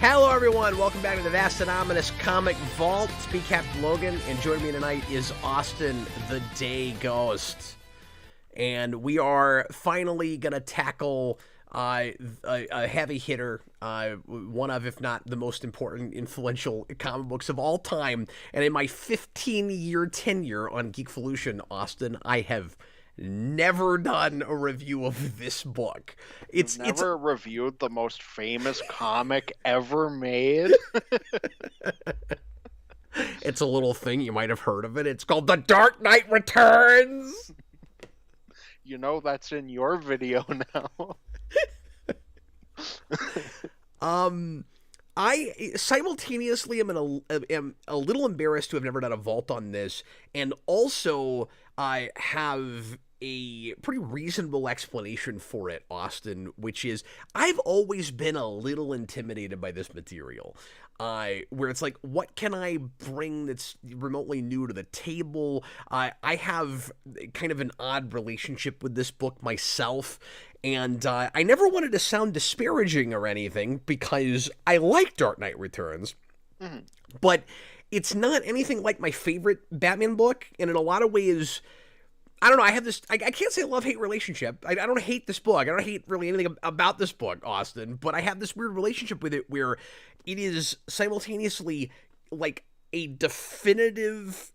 Hello, everyone. Welcome back to the Vast and Ominous Comic Vault. Speak Captain Logan, and joining me tonight is Austin, the Day Ghost. And we are finally going to tackle a heavy hitter, one of, if not the most important, influential comic books of all time. And in my 15-year tenure on Geekvolution, Austin, I have never done a review of this book. It's never reviewed the most famous comic ever made. It's a little thing, you might have heard of it. It's called The Dark Knight Returns. You know that's in your video now. I simultaneously am a little embarrassed to have never done a vault on this, and also I have a pretty reasonable explanation for it, Austin, which is I've always been a little intimidated by this material, where it's like, what can I bring that's remotely new to the table? I have kind of an odd relationship with this book myself, and I never wanted to sound disparaging or anything because I like Dark Knight Returns, but it's not anything like my favorite Batman book, and in a lot of ways, I don't know, I have this, I can't say love-hate relationship. I don't hate this book. I don't hate really anything about this book, Austin, but I have this weird relationship with it where it is simultaneously like a definitive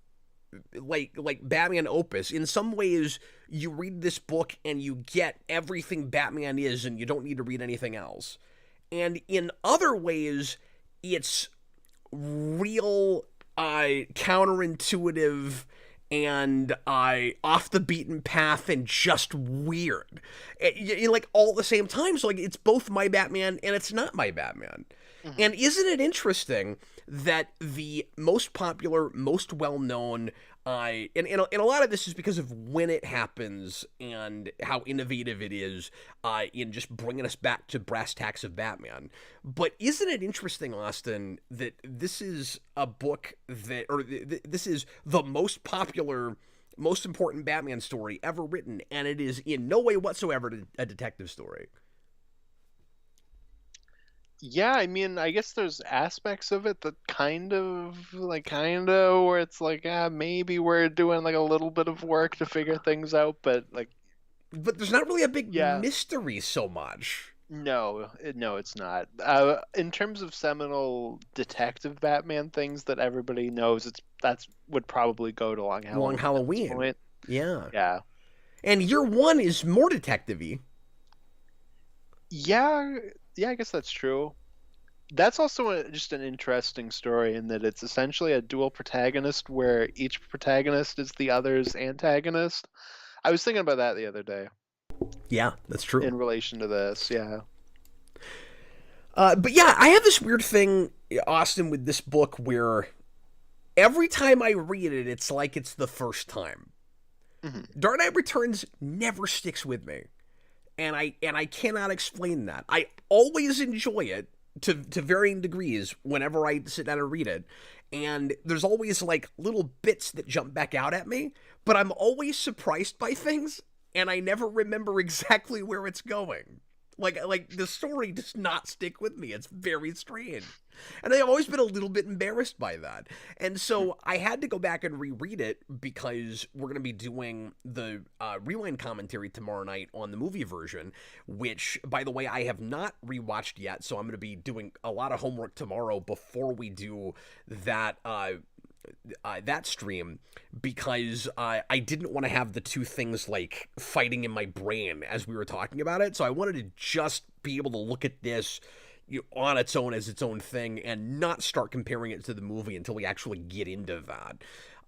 like Batman opus. In some ways, you read this book and you get everything Batman is and you don't need to read anything else. And in other ways, it's real counterintuitive and off the beaten path and just weird. Like all at the same time, so like it's both my Batman and it's not my Batman. And isn't it interesting that the most popular, most well-known, and a lot of this is because of when it happens and how innovative it is in just bringing us back to brass tacks of Batman. But isn't it interesting, Austin, that this is a book that, or this is the most popular, most important Batman story ever written, and it is in no way whatsoever a detective story? Yeah, I mean, I guess there's aspects of it that kind of where it's like, maybe we're doing like a little bit of work to figure things out, but there's not really a big mystery so much. No, it's not. In terms of seminal detective Batman things that everybody knows, that's would probably go to Long Halloween. Yeah. And year one is more detective-y. Yeah, I guess that's true. That's also just an interesting story in that it's essentially a dual protagonist where each protagonist is the other's antagonist. I was thinking about that the other day. Yeah, that's true. In relation to this, yeah. But yeah, I have this weird thing, Austin, with this book where every time I read it, it's like it's the first time. Dark Knight Returns never sticks with me. And I cannot explain that. I always enjoy it to varying degrees whenever I sit down and read it. And there's always like little bits that jump back out at me, but I'm always surprised by things and I never remember exactly where it's going. Like the story does not stick with me. It's very strange. And I've always been a little bit embarrassed by that. And so I had to go back and reread it because we're going to be doing the Rewind Commentary tomorrow night on the movie version, which, by the way, I have not rewatched yet. So I'm going to be doing a lot of homework tomorrow before we do that that stream, because I didn't want to have the two things like fighting in my brain as we were talking about it. So I wanted to just be able to look at this on its own as its own thing and not start comparing it to the movie until we actually get into that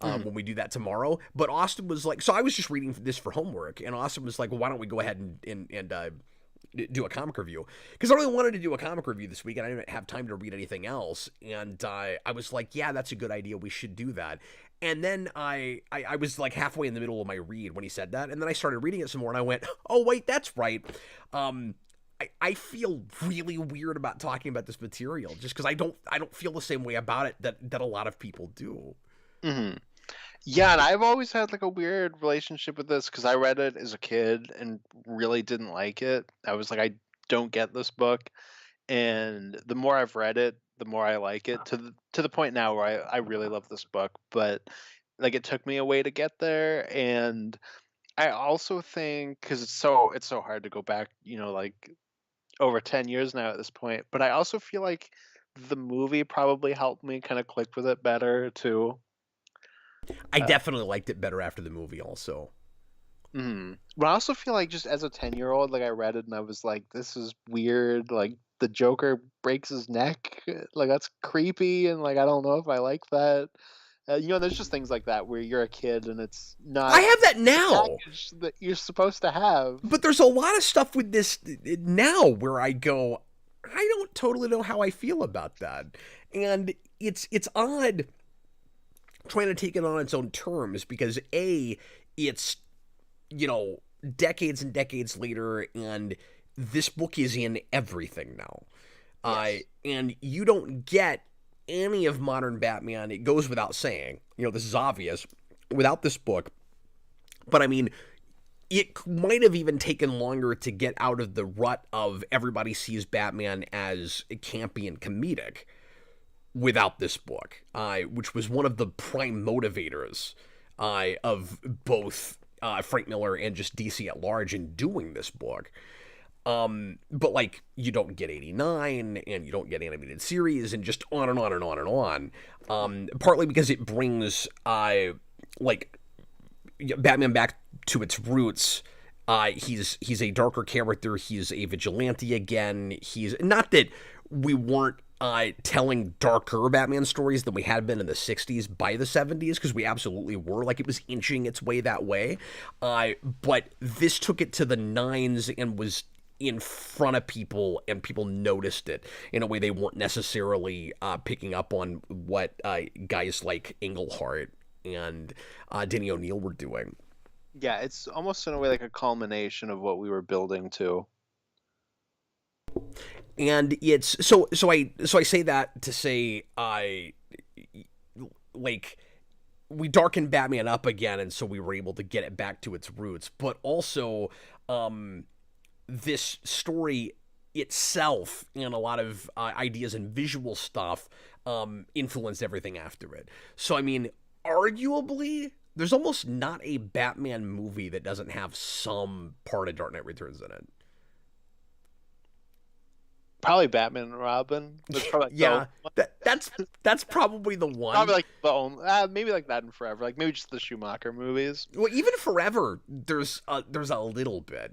when we do that tomorrow. But Austin was like, so I was just reading this for homework, and Austin was like, well, why don't we go ahead and do a comic review, because I really wanted to do a comic review this week and I didn't have time to read anything else, and I was like, yeah, that's a good idea, we should do that. And then I was like halfway in the middle of my read when he said that, and then I started reading it some more and I went, oh wait, that's right. I feel really weird about talking about this material just because I don't feel the same way about it that a lot of people do. Yeah, and I've always had like a weird relationship with this because I read it as a kid and really didn't like it. I was like, I don't get this book. and the more I've read it, the more I like it, to the point now where I really love this book, but, like, it took me a way to get there, and I also think, because it's so hard to go back, like, over 10 years now at this point, but I also feel like the movie probably helped me kinda click with it better too. I Uh definitely liked it better after the movie also. But I also feel like just as a 10-year-old, like, I read it and I was like, "This is weird," like, the Joker breaks his neck, like, that's creepy, and, like, I don't know if I like that. There's just things like that where you're a kid and it's I not have that the now. package that you're supposed to have. But there's a lot of stuff with this now where I go, I don't totally know how I feel about that. And it's odd trying to take it on its own terms because it's decades and decades later, and this book is in everything now. Yes. And you don't get any of modern Batman. It goes without saying. This is obvious without this book. But I mean, it might have even taken longer to get out of the rut of everybody sees Batman as campy and comedic without this book, which was one of the prime motivators of both Frank Miller and just DC at large in doing this book. But like, you don't get 89 and you don't get animated series and just on and on and on and on. Partly because it brings like Batman back to its roots. He's a darker character. He's a vigilante again. He's not that we weren't telling darker Batman stories than we had been in the 60s by the 70s, because we absolutely were. Like, it was inching its way that way. But this took it to the nines and was in front of people, and people noticed it in a way they weren't necessarily picking up on what guys like Englehart and Denny O'Neil were doing. Yeah, it's almost in a way like a culmination of what we were building to. And it's so I say that to say like, we darkened Batman up again, and so we were able to get it back to its roots. But also, this story itself and a lot of ideas and visual stuff influenced everything after it. So I mean, arguably, there's almost not a Batman movie that doesn't have some part of Dark Knight Returns in it. Probably Batman and Robin. That's probably Yeah, that's probably the one. probably like the only, maybe like that and Forever, like maybe just the Schumacher movies. Well, even Forever, there's a little bit.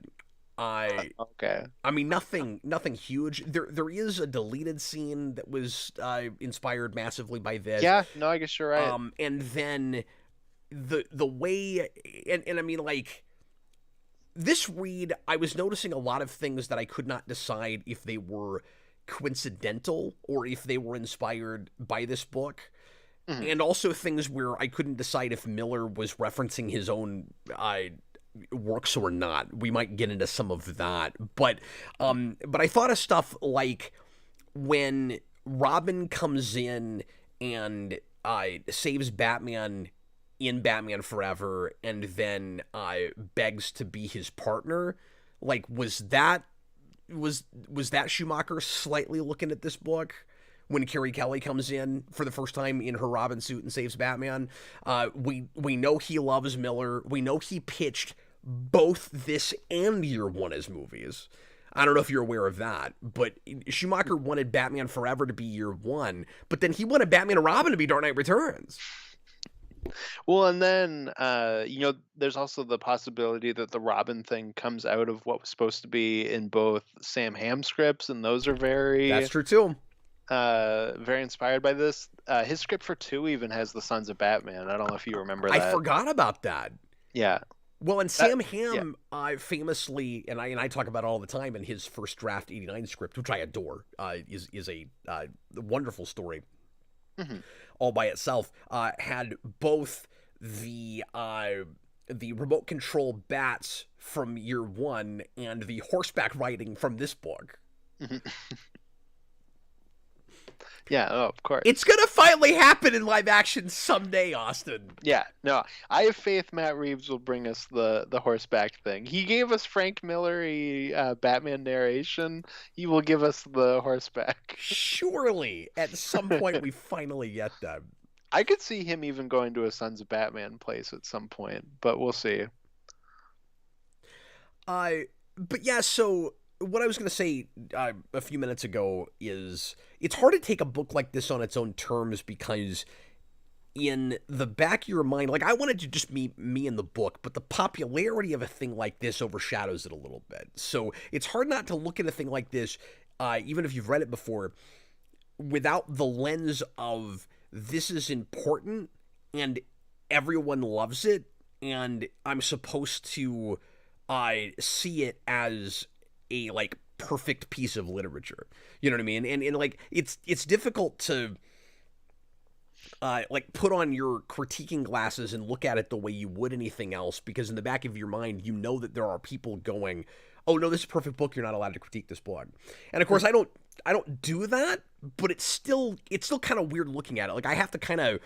Okay. I mean, nothing huge. There is a deleted scene that was inspired massively by this. Yeah, no, I guess you're right. And then the way, and I mean, like, this read, I was noticing a lot of things that I could not decide if they were coincidental or if they were inspired by this book. Mm-hmm. And also things where I couldn't decide if Miller was referencing his own works or not. We might get into some of that. But I thought of stuff like when Robin comes in and saves Batman in Batman Forever and then begs to be his partner. Like, was that Schumacher slightly looking at this book when Carrie Kelly comes in for the first time in her Robin suit and saves Batman? We know he loves Miller. We know he pitched both this and Year One as movies. I don't know if you're aware of that, but Schumacher wanted Batman Forever to be Year One, but then he wanted Batman and Robin to be Dark Knight Returns. Well, and then there's also the possibility that the Robin thing comes out of what was supposed to be in both Sam Hamm scripts, and those are That's true too. very inspired by this. His script for 2 even has the Sons of Batman. I don't know if you remember that. I forgot about that. Yeah. Well, and Sam Hamm famously, and I talk about it all the time, in his first draft '89 script, which I adore, is a wonderful story. Mm-hmm. All by itself, had both the remote control bats from Year One and the horseback riding from this book. Mm-hmm. Yeah, oh, of course. It's gonna finally happen in live action someday, Austin. Yeah, no, I have faith Matt Reeves will bring us the horseback thing. He gave us Frank Miller Batman narration. He will give us the horseback. Surely, at some point, we finally get them. I could see him even going to a Sons of Batman place at some point, but we'll see. But yeah, so what I was going to say a few minutes ago is it's hard to take a book like this on its own terms because in the back of your mind, like I wanted to just be me in the book, but the popularity of a thing like this overshadows it a little bit. So it's hard not to look at a thing like this, even if you've read it before, without the lens of this is important and everyone loves it and I'm supposed to see it as a like perfect piece of literature. You know what I mean? And like it's difficult to like put on your critiquing glasses and look at it the way you would anything else, because in the back of your mind you know that there are people going, oh no, this is a perfect book, you're not allowed to critique this book. And of course I don't do that, but it's still kind of weird looking at it. Like I have to kind of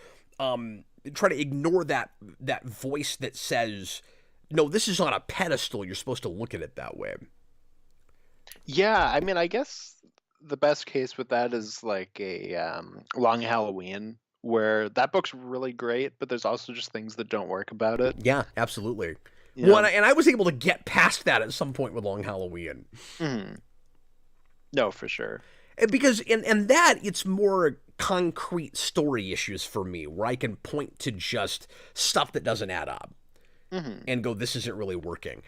try to ignore that voice that says, no, this is on a pedestal, you're supposed to look at it that way. Yeah, I mean, I guess the best case with that is like a Long Halloween, where that book's really great, but there's also just things that don't work about it. Yeah, absolutely. You know? Well, and I was able to get past that at some point with Long Halloween. Mm-hmm. No, for sure. Because and that it's more concrete story issues for me, where I can point to just stuff that doesn't add up and go, this isn't really working.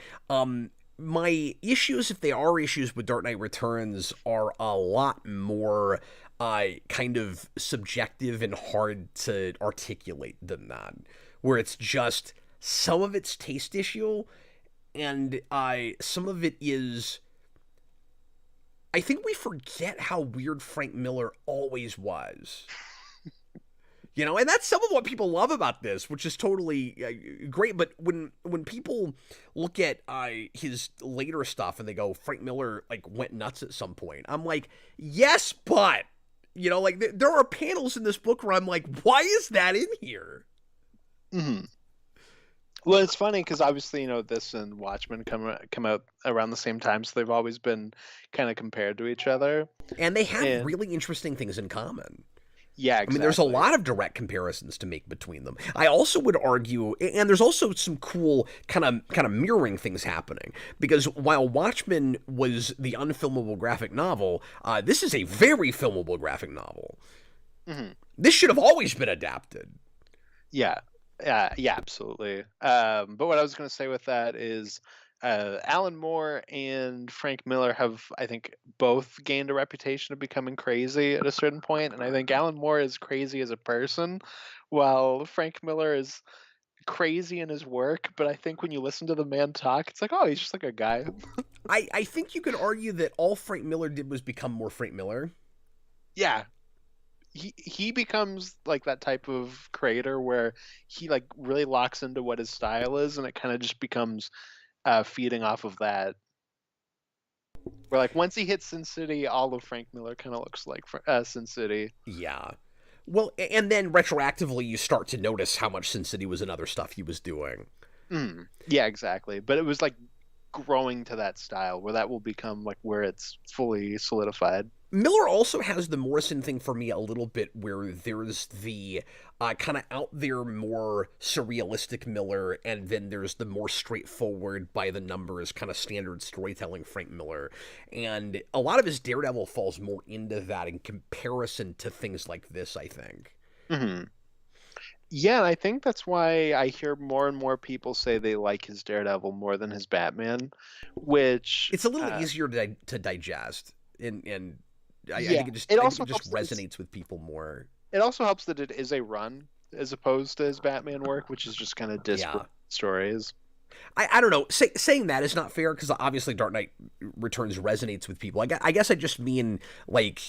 My issues, if they are issues with Dark Knight Returns, are a lot more kind of subjective and hard to articulate than that, where it's just some of it's taste issue and some of it is, I think we forget how weird Frank Miller always was. You know, and that's some of what people love about this, which is totally great. But when people look at his later stuff and they go, Frank Miller like went nuts at some point, I'm like, yes, but you know, like there are panels in this book where I'm like, why is that in here? Mm-hmm. Well, it's funny because obviously, you know, this and Watchmen come out around the same time, so they've always been kind of compared to each other, and they have really interesting things in common. Yeah, exactly. I mean, there's a lot of direct comparisons to make between them. I also would argue, and there's also some cool kind of mirroring things happening, because while Watchmen was the unfilmable graphic novel, this is a very filmable graphic novel. Mm-hmm. This should have always been adapted. Yeah, absolutely. But what I was going to say with that is, Alan Moore and Frank Miller have, I think, both gained a reputation of becoming crazy at a certain point, and I think Alan Moore is crazy as a person, while Frank Miller is crazy in his work. But I think when you listen to the man talk, it's like, oh, he's just like a guy. I think you could argue that all Frank Miller did was become more Frank Miller. Yeah. He becomes like that type of creator where he like really locks into what his style is, and it kind of just becomes feeding off of that. Where like once he hits Sin City, all of Frank Miller kind of looks like Sin City. Yeah. Well, and then retroactively you start to notice how much Sin City was in other stuff he was doing. Yeah, exactly. But it was like growing to that style where that will become like where it's fully solidified. Miller also has the Morrison thing for me a little bit, where there's the kind of out there more surrealistic Miller, and then there's the more straightforward by the numbers kind of standard storytelling Frank Miller. And a lot of his Daredevil falls more into that in comparison to things like this, I think. Mm-hmm. Yeah, and I think that's why I hear more and more people say they like his Daredevil more than his Batman, which it's a little easier to digest, and I think it just resonates with people more. It also helps that it is a run as opposed to his Batman work, which is just kind of disparate stories. I don't know. Saying that is not fair because obviously Dark Knight Returns resonates with people. I guess I just mean like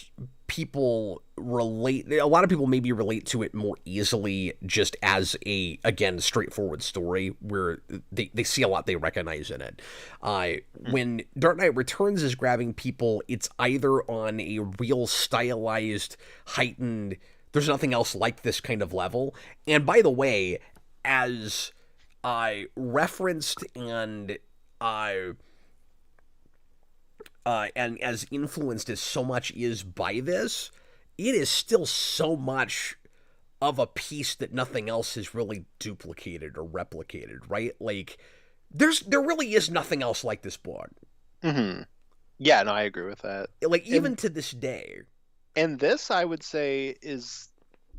people relate. A lot of people maybe relate to it more easily just as a, again, straightforward story where they see a lot they recognize in it. When Dark Knight Returns is grabbing people, it's either on a real stylized, heightened, there's nothing else like this kind of level. And by the way, as referenced and as influenced as so much is by this, it is still so much of a piece that nothing else has really duplicated or replicated, right? Like, there really is nothing else like this book. Mm-hmm. Yeah, no, I agree with that. Like, even to this day. And this, I would say, is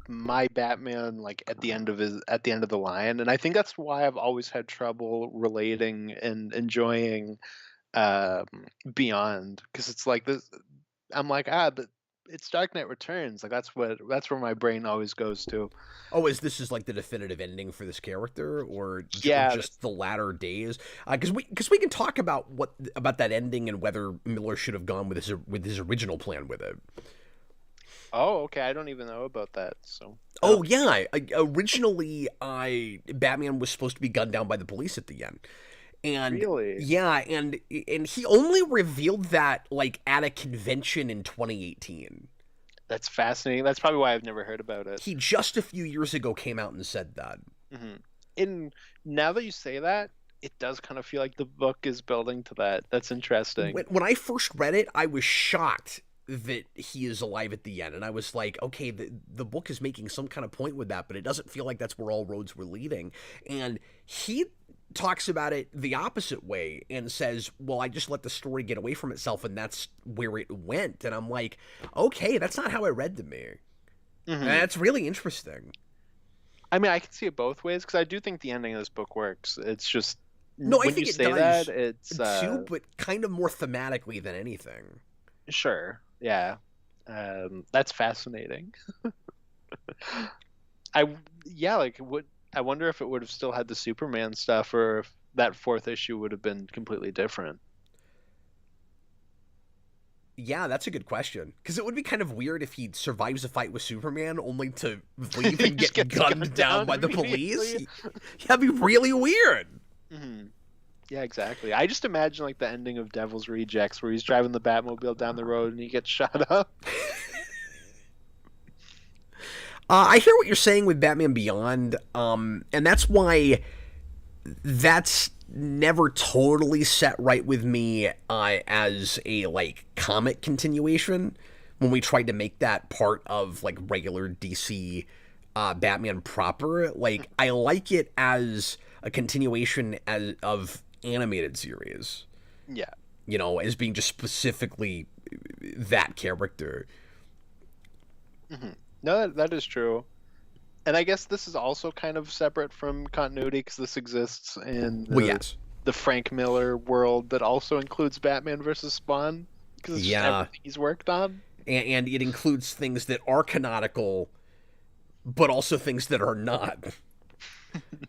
my Batman, like at the end of the line, and I think that's why I've always had trouble relating and enjoying Beyond, because it's like this. I'm like, but it's Dark Knight Returns. Like that's where my brain always goes to. Oh, this is like the definitive ending for this character, or just the latter days? Because we can talk about that ending and whether Miller should have gone with his original plan with it. Oh, okay. I don't even know about that. So. Oh yeah. Originally, Batman was supposed to be gunned down by the police at the end, and really, yeah, and he only revealed that like at a convention in 2018. That's fascinating. That's probably why I've never heard about it. He just a few years ago came out and said that. Mm-hmm. And now that you say that, it does kind of feel like the book is building to that. That's interesting. When I first read it, I was shocked that he is alive at the end, and I was like, okay, the book is making some kind of point with that, but it doesn't feel like that's where all roads were leading. And he talks about it the opposite way and says, well, I just let the story get away from itself, and that's where it went. And I'm like, okay, that's not how it read to me. Mm-hmm. And that's really interesting. I mean, I can see it both ways, because I do think the ending of this book works. It's just, no, I think you say that, it's too, but kind of more thematically than anything. Sure. Yeah. That's fascinating. I wonder if it would have still had the Superman stuff, or if that fourth issue would have been completely different. Yeah, that's a good question. Because it would be kind of weird if he survives a fight with Superman only to leave and get gunned down by the police. That'd be really weird. Mm-hmm. Yeah, exactly. I just imagine like the ending of Devil's Rejects, where he's driving the Batmobile down the road and he gets shot up. I hear what you're saying with Batman Beyond, and that's why that's never totally set right with me as a like comic continuation. When we tried to make that part of like regular DC Batman proper, like I like it as a continuation of animated series. Yeah. You know, as being just specifically that character. Mm-hmm. No, that is true. And I guess this is also kind of separate from continuity, because this exists in the Frank Miller world that also includes Batman versus Spawn, because it's just everything he's worked on. And it includes things that are canonical, but also things that are not.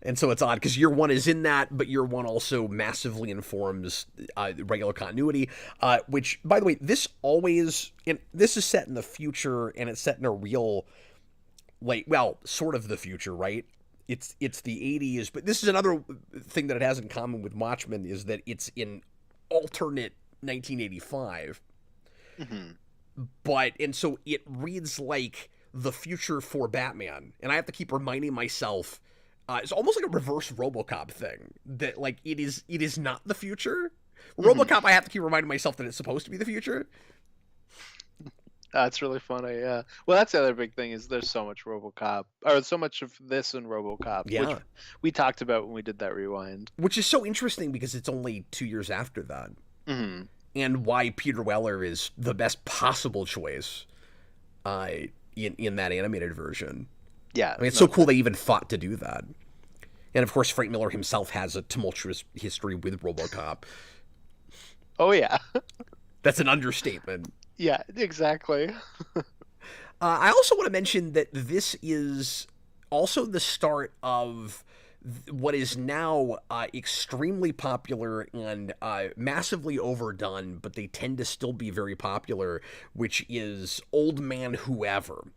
And so it's odd, because Year One is in that, but Year One also massively informs regular continuity, which, by the way, this is set in the future, and it's set in a real, like, well, sort of the future, right? It's the 80s, but this is another thing that it has in common with Watchmen, is that it's in alternate 1985. Mm-hmm. And so it reads like the future for Batman, and I have to keep reminding myself, it's almost like a reverse RoboCop thing, that like it is not the future. RoboCop, I have to keep reminding myself that it's supposed to be the future. That's really funny. Yeah. Well, that's the other big thing, is there's so much RoboCop, or so much of this in RoboCop, which we talked about when we did that rewind. Which is so interesting, because it's only 2 years after that, mm-hmm. and why Peter Weller is the best possible choice in that animated version. Yeah, I mean, it's so cool they even thought to do that. And of course, Frank Miller himself has a tumultuous history with RoboCop. Oh yeah, that's an understatement. Yeah, exactly. I also want to mention that this is also the start of what is now extremely popular and massively overdone, but they tend to still be very popular, which is Old Man Whoever.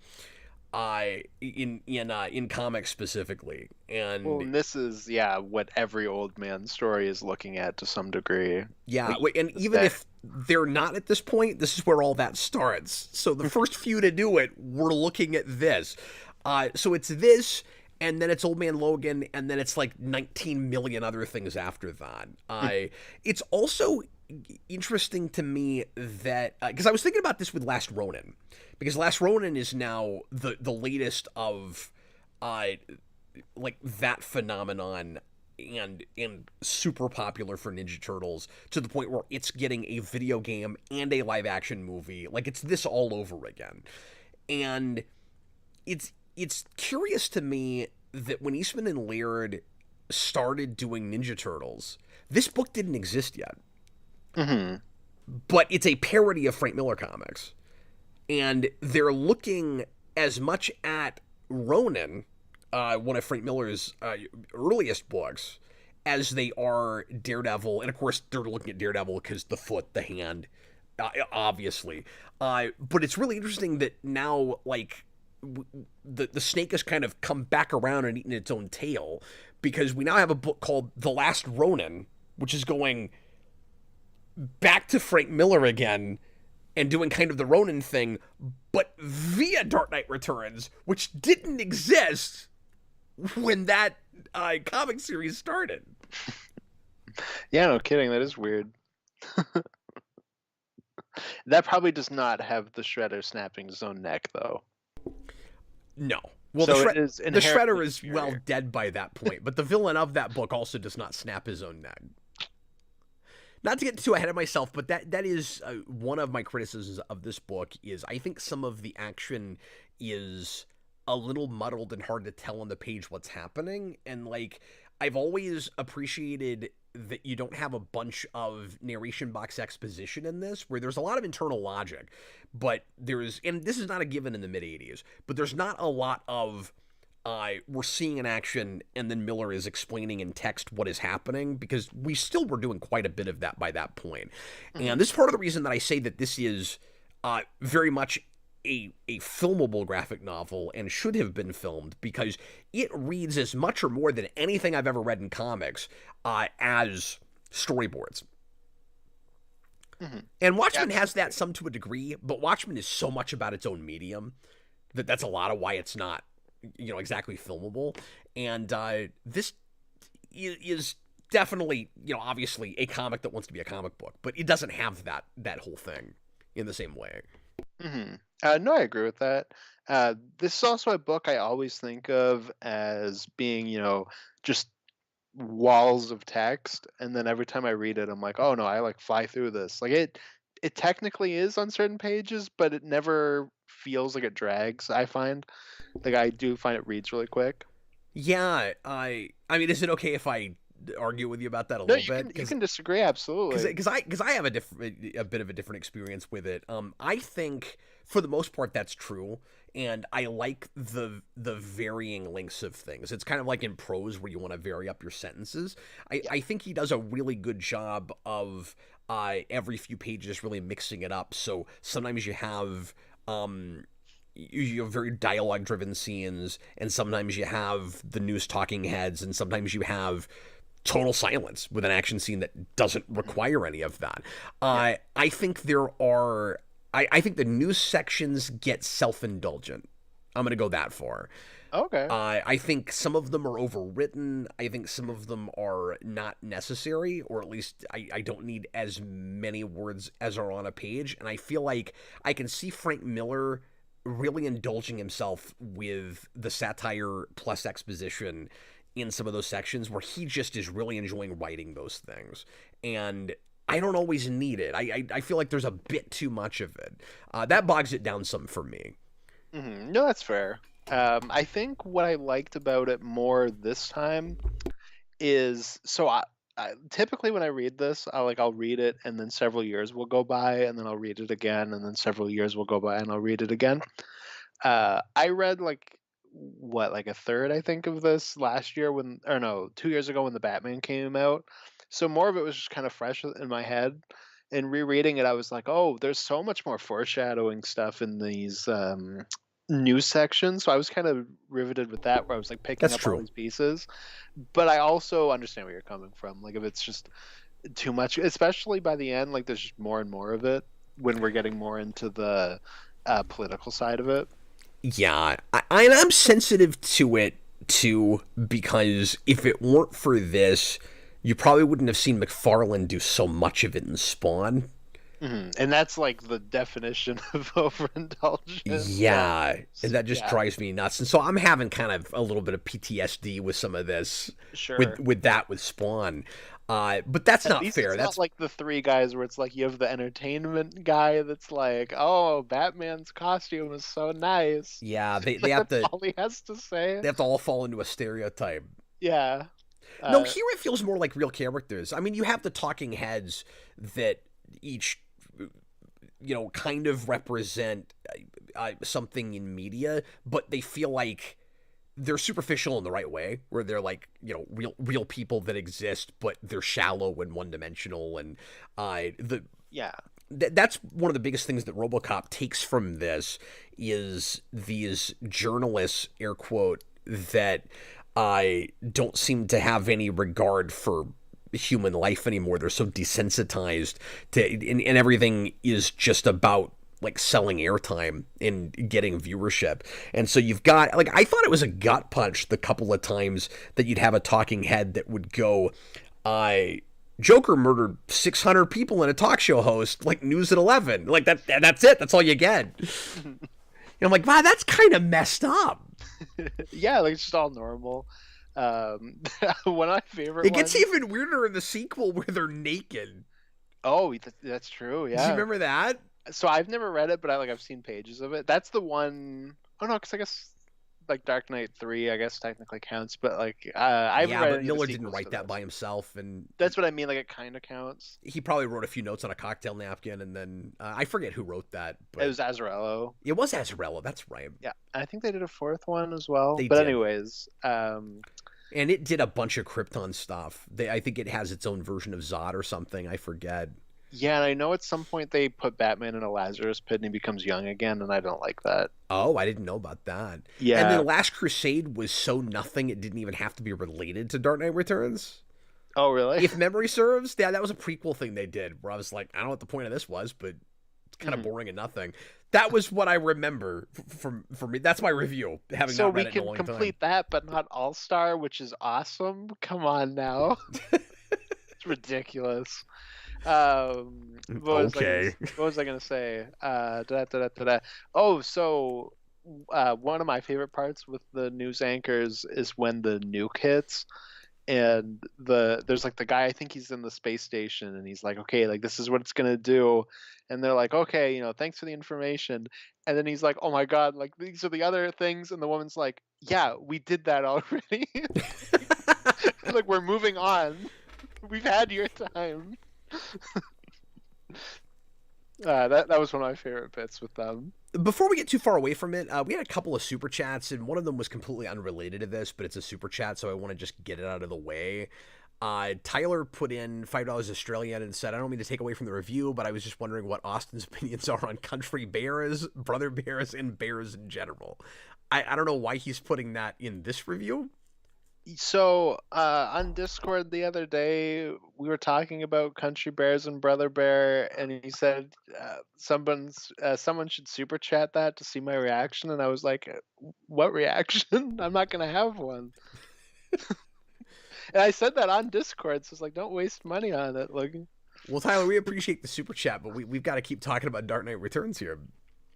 In comics specifically, Well, and and this is what every old man story is looking at to some degree. yeah, Like, and even if they're not at this point, this is where all that starts. So the first few to do it, we're looking at this. So it's this, and then it's Old Man Logan, and then it's like 19 million other things after that. It's also interesting to me that because I was thinking about this with Last Ronin, because Last Ronin is now the latest of like that phenomenon, and super popular for Ninja Turtles to the point where it's getting a video game and a live action movie. Like, it's this all over again. And it's curious to me that when Eastman and Laird started doing Ninja Turtles, this book didn't exist yet. Mm-hmm. But it's a parody of Frank Miller comics. And they're looking as much at Ronin, one of Frank Miller's earliest books, as they are Daredevil. And of course, they're looking at Daredevil because the foot, the hand, obviously. But it's really interesting that now, like, the snake has kind of come back around and eaten its own tail, because we now have a book called The Last Ronin, which is going back to Frank Miller again and doing kind of the Ronin thing, but via Dark Knight Returns, which didn't exist when that comic series started. Yeah, no kidding. That is weird. That probably does not have the Shredder snapping his own neck, though. No. Well, So the Shredder is inferior. well dead by that point, but the villain of that book also does not snap his own neck. Not to get too ahead of myself, but that is one of my criticisms of this book. Is I think some of the action is a little muddled and hard to tell on the page what's happening. And, like, I've always appreciated that you don't have a bunch of narration box exposition in this, where there's a lot of internal logic, but and this is not a given in the mid-'80s, but there's not a lot of we're seeing an action and then Miller is explaining in text what is happening, because we still were doing quite a bit of that by that point. Mm-hmm. And this is part of the reason that I say that this is very much a filmable graphic novel and should have been filmed, because it reads as much or more than anything I've ever read in comics as storyboards. Mm-hmm. And Watchmen has that some to a degree, but Watchmen is so much about its own medium that's a lot of why it's not exactly filmable. And this is definitely, obviously a comic that wants to be a comic book, but it doesn't have that whole thing in the same way. Mm-hmm. No, I agree with that. This is also a book I always think of as being, just walls of text, and then every time I read it, I'm like, oh no, I like fly through this. Like, it technically is on certain pages, but it never feels like it drags. I find, like, I do find it reads really quick. Yeah, I mean, is it okay if I argue with you about that a little bit? You can disagree, absolutely. Because I have a bit of a different experience with it. I think for the most part that's true, and I like the varying lengths of things. It's kind of like in prose where you want to vary up your sentences. I think he does a really good job of every few pages really mixing it up. So sometimes you have very dialogue-driven scenes, and sometimes you have the news talking heads, and sometimes you have total silence with an action scene that doesn't require any of that. I think I think the news sections get self-indulgent. I'm going to go that far. Okay. I think some of them are overwritten. I think some of them are not necessary, or at least I don't need as many words as are on a page. And I feel like I can see Frank Miller really indulging himself with the satire plus exposition in some of those sections, where he just is really enjoying writing those things. And I don't always need it. I feel like there's a bit too much of it. That bogs it down some for me. Mm-hmm. No, that's fair. I think what I liked about it more this time is, so I typically when I read this, I'll read it, and then several years will go by, and then I'll read it again, and then several years will go by, and I'll read it again. I read, like, what, like a third, I think, of this last year when, or no, 2 years ago when the Batman came out. So more of it was just kind of fresh in my head. And rereading it, I was like, oh, there's so much more foreshadowing stuff in these news sections. So I was kind of riveted with that, where I was like picking That's up all true. these pieces. But I also understand where you're coming from. Like, if it's just too much, especially by the end, like there's just more and more of it when we're getting more into the political side of it. Yeah, I'm sensitive to it too, because if it weren't for this, you probably wouldn't have seen McFarlane do so much of it in Spawn. And that's like the definition of overindulgence. Yeah, and that just Yeah, drives me nuts. And so I'm having kind of a little bit of PTSD with some of this, sure. with Spawn. But that's At not least fair. it's not like the three guys where it's like you have the entertainment guy that's like, "Oh, Batman's costume is so nice." Yeah, they have That's to all he has to say. all fall into a stereotype. Yeah. No, Uh, here it feels more like real characters. I mean, you have the talking heads that each, kind of represent something in media, but they feel like they're superficial in the right way, where they're like, real people that exist, but they're shallow and one dimensional. And yeah. that's one of the biggest things that RoboCop takes from this is these journalists, air quote, that I don't seem to have any regard for human life anymore. They're so desensitized to, and everything is just about like selling airtime and getting viewership. And so you've got, like, I thought it was a gut punch the couple of times that you'd have a talking head that would go, Joker murdered 600 people in a talk show host, like News at 11. Like that's it. That's all you get. And I'm like, wow, that's kind of messed up. Yeah, like it's just all normal. One of my favorite It gets ones. even weirder in the sequel where they're naked. Oh, that's true. Do you Yeah. remember that? So I've never read it, but I've seen pages of it. That's the one oh no, because I guess like Dark Knight 3, I guess technically counts, but like I haven't Yeah, read but any of the Miller didn't sequels write to that this. by himself, and That's what I mean. Like it kind of counts. he probably wrote a few notes on a cocktail napkin, and then I forget who wrote that, It but was Azarello. it was Azarello. That's right. Yeah, I think they did a fourth one as well. They But did. anyways, And it did a bunch of Krypton stuff. I think it has its own version of Zod or something. I forget. yeah, and I know at some point they put Batman in a Lazarus pit and he becomes young again, and I don't like that. Oh, I didn't know about that. And Yeah. then Last Crusade was so nothing, it didn't even have to be related to Dark Knight Returns. Oh, really? If memory serves, yeah, that was a prequel thing they did where I was like, I don't know what the point of this was, but it's kind of boring and nothing. That was what I remember from me. That's my review, having So not we read it in a can long complete that, but not All Star, which is awesome. Come on now, it's ridiculous. time. Okay. What was I gonna say? Oh, so one of my favorite parts with the news anchors is when the nuke hits, and there's like the guy, I think he's in the space station, and he's like, okay, like this is what it's gonna do, and they're like, okay, thanks for the information, and then he's like, oh my god, like these are the other things, and the woman's like, yeah, we did that already. Like we're moving on. We've had your time. That was one of my favorite bits with them. Before we get too far away from it, we had a couple of super chats, and one of them was completely unrelated to this, but it's a super chat, so I want to just get it out of the way. Tyler put in $5 Australian and said, I don't mean to take away from the review, but I was just wondering what Austin's opinions are on country bears, brother bears, and bears in general. I don't know why he's putting that in this review. So on Discord the other day, we were talking about country bears and brother bear, and he said someone should super chat that to see my reaction, and I was like, what reaction? I'm not gonna have one. And I said that on Discord, so it's like, don't waste money on it, Logan. Well, Tyler, we appreciate the super chat, but we've got to keep talking about Dark Knight Returns here.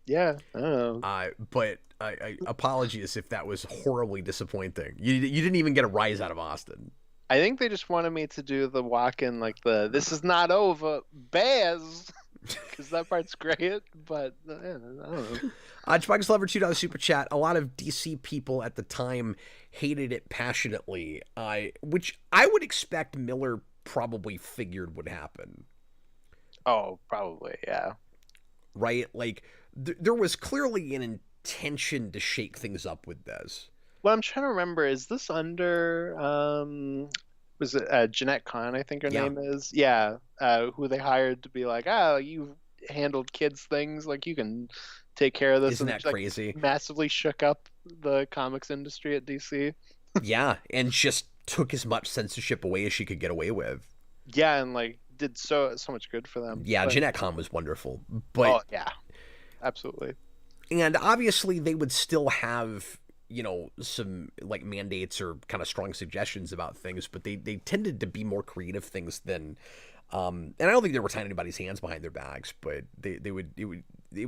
Yeah, I don't know. But I apologies if that was horribly disappointing. You didn't even get a rise out of Austin. I think they just wanted me to do the walk-in, like this is not over, bears, because that part's great, but I don't know. Chibag's Lover $2 super chat. A lot of DC people at the time hated it passionately, which I would expect Miller probably figured would happen. Oh, probably, yeah. Right? Like, there was clearly an tension to shake things up with this. Well, I'm trying to remember, is this under was it Jeanette Kahn, I think her Yeah. name is? Yeah, who they hired to be like, oh, you've handled kids things, like you can take care of this. Isn't And that she, like, crazy? massively shook up the comics industry at DC. Yeah, and just took as much censorship away as she could get away with. Yeah, and like did so much good for them. Yeah, But, Jeanette Kahn was wonderful. But oh yeah, absolutely. and obviously they would still have, you know, some like mandates or kind of strong suggestions about things, but they tended to be more creative things than and I don't think they were tying anybody's hands behind their backs, but they would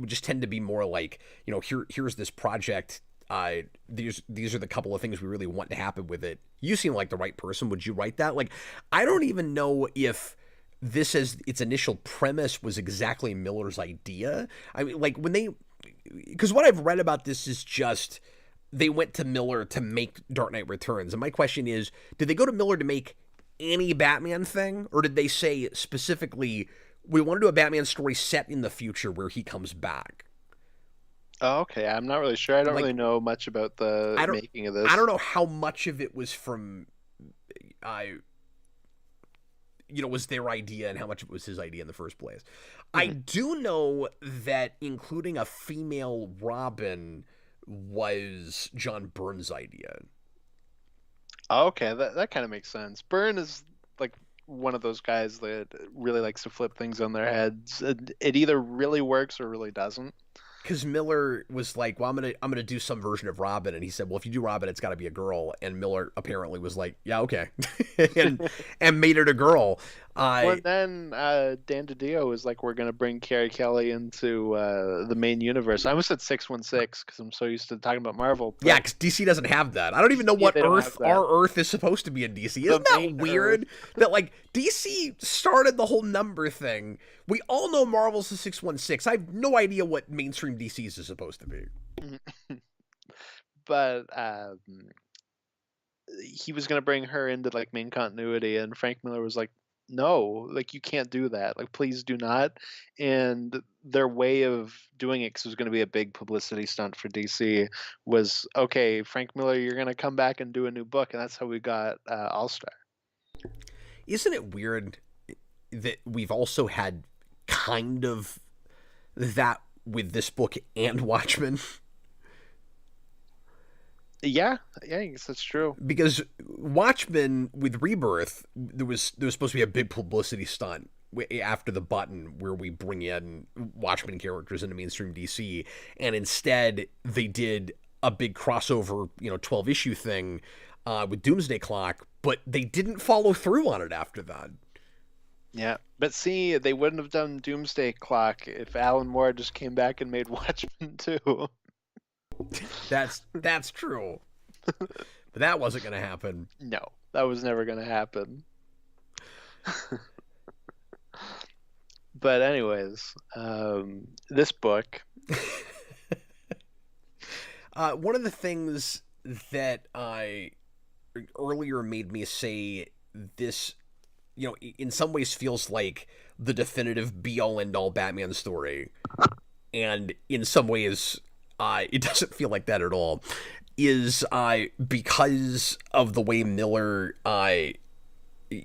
just tend to be more like, you know, here's this project, these are the couple of things we really want to happen with it. You seem like the right person. Would you write that? Like, I don't even know if this as its initial premise was exactly Miller's idea. I mean, like when they, because what I've read about this is just they went to Miller to make Dark Knight Returns. And my question is, did they go to Miller to make any Batman thing? Or did they say specifically, we want to do a Batman story set in the future where he comes back? Oh, okay, I'm not really sure. I don't Like, really know much about the making of this. I don't know how much of it was from, you know, was their idea and how much of it was his idea in the first place. I do know that including a female Robin was John Byrne's idea. Oh, okay, that kind of makes sense. Byrne is like one of those guys that really likes to flip things on their heads. It either really works or really doesn't. Because Miller was like, well, I'm gonna do some version of Robin, and he said, well, if you do Robin, it's got to be a girl. And Miller apparently was like, yeah, okay, and made it a girl. Well, then Dan DiDio was like, we're gonna bring Carrie Kelly into the main universe. I almost said 616 because I'm so used to talking about Marvel. Yeah, because DC doesn't have that. I don't even know what Earth our Earth is supposed to be in DC. Isn't that weird? That like DC started the whole number thing. We all know Marvel's the 616. I have no idea what mainstream DC's is supposed to be. But he was gonna bring her into like main continuity, and Frank Miller was like, no, like you can't do that. Like, please do not. And their way of doing it, because it was going to be a big publicity stunt for DC, was, okay, Frank Miller, you're going to come back and do a new book. And that's how we got All-Star. Isn't it weird that we've also had kind of that with this book and Watchmen? Yeah, I guess that's true. Because Watchmen with Rebirth, there was supposed to be a big publicity stunt after the button where we bring in Watchmen characters into mainstream DC, and instead they did a big crossover, 12 issue thing with Doomsday Clock, but they didn't follow through on it after that. Yeah, but see, they wouldn't have done Doomsday Clock if Alan Moore just came back and made Watchmen too. That's true. But that wasn't going to happen. No, that was never going to happen. But anyways, this book. One of the things that I earlier made me say this, in some ways feels like the definitive be-all end-all Batman story. And in some ways, it doesn't feel like that at all, is because of the way Miller,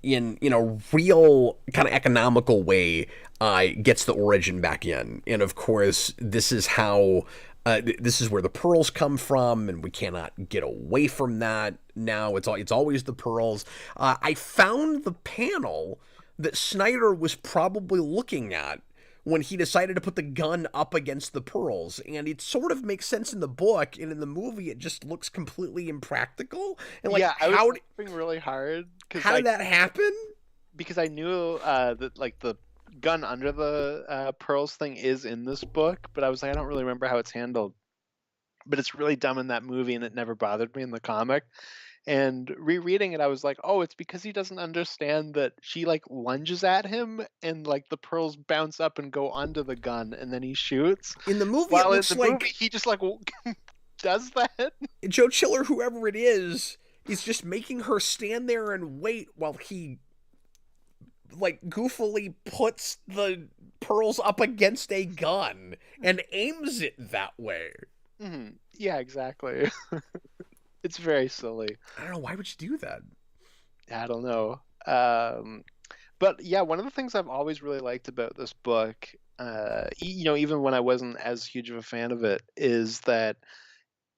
in a real kind of economical way, gets the origin back in. And of course, this is how, this is where the pearls come from, and we cannot get away from that now. It's always the pearls. I found the panel that Snyder was probably looking at when he decided to put the gun up against the pearls. And it sort of makes sense in the book, and in the movie it just looks completely impractical. And like, yeah, I was laughing really hard. How did that happen? Because I knew that like the gun under the pearls thing is in this book, but I was like, I don't really remember how it's handled. But it's really dumb in that movie, and it never bothered me in the comic. And rereading it, I was like, oh, it's because he doesn't understand that she like lunges at him and like the pearls bounce up and go onto the gun, and then he shoots. In the movie, it looks like movie, he just like does that. Joe Chiller, whoever it is just making her stand there and wait while he like goofily puts the pearls up against a gun and aims it that way. Yeah, exactly. It's very silly. I don't know, why would you do that? I don't know. But yeah, one of the things I've always really liked about this book, even when I wasn't as huge of a fan of it, is that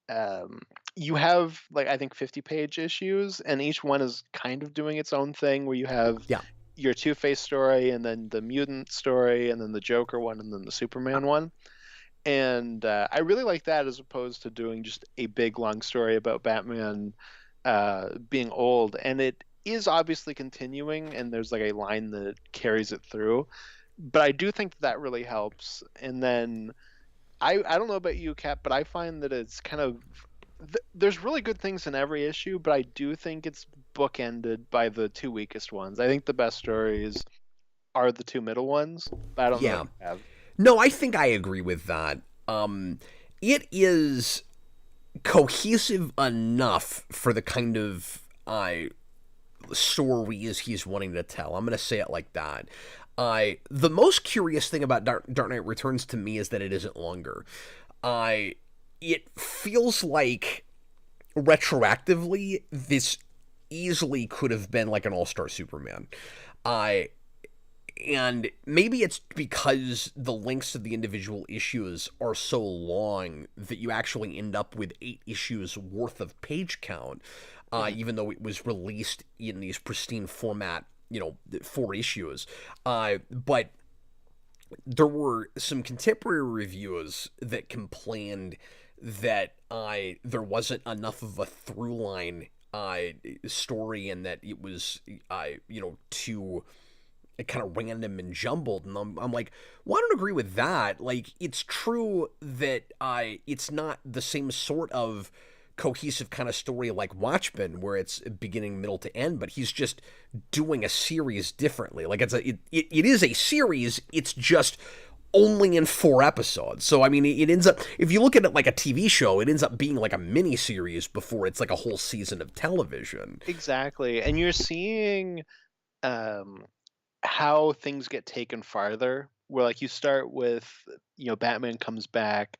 um, you have like I think 50-page issues, and each one is kind of doing its own thing. Where you have Yeah. your Two-Face story, and then the mutant story, and then the Joker one, and then the Superman one. And I really like that as opposed to doing just a big long story about Batman being old. And it is obviously continuing, and there's like a line that carries it through. But I do think that really helps. And then I don't know about you, Cap, but I find that it's kind of there's really good things in every issue, but I do think it's bookended by the two weakest ones. I think the best stories are the two middle ones, but I don't know what Yeah. you have. No, I think I agree with that. It is cohesive enough for the kind of stories he's wanting to tell. I'm going to say it like that. The most curious thing about Dark Knight Returns to me is that it isn't longer. It feels like retroactively this easily could have been like an All-Star Superman. I and maybe it's because the lengths of the individual issues are so long that you actually end up with 8 issues worth of page count, even though it was released in these pristine format, 4 issues. But there were some contemporary reviews that complained that there wasn't enough of a through line story, and that it was too kind of random and jumbled. And I'm like, well, I don't agree with that. Like, it's true that it's not the same sort of cohesive kind of story like Watchmen, where it's beginning, middle to end, but he's just doing a series differently. Like, it is a series, it's just only in 4 episodes. So I mean, it ends up, if you look at it like a TV show, it ends up being like a mini series before it's like a whole season of television. Exactly. And you're seeing how things get taken farther, where like you start with Batman comes back,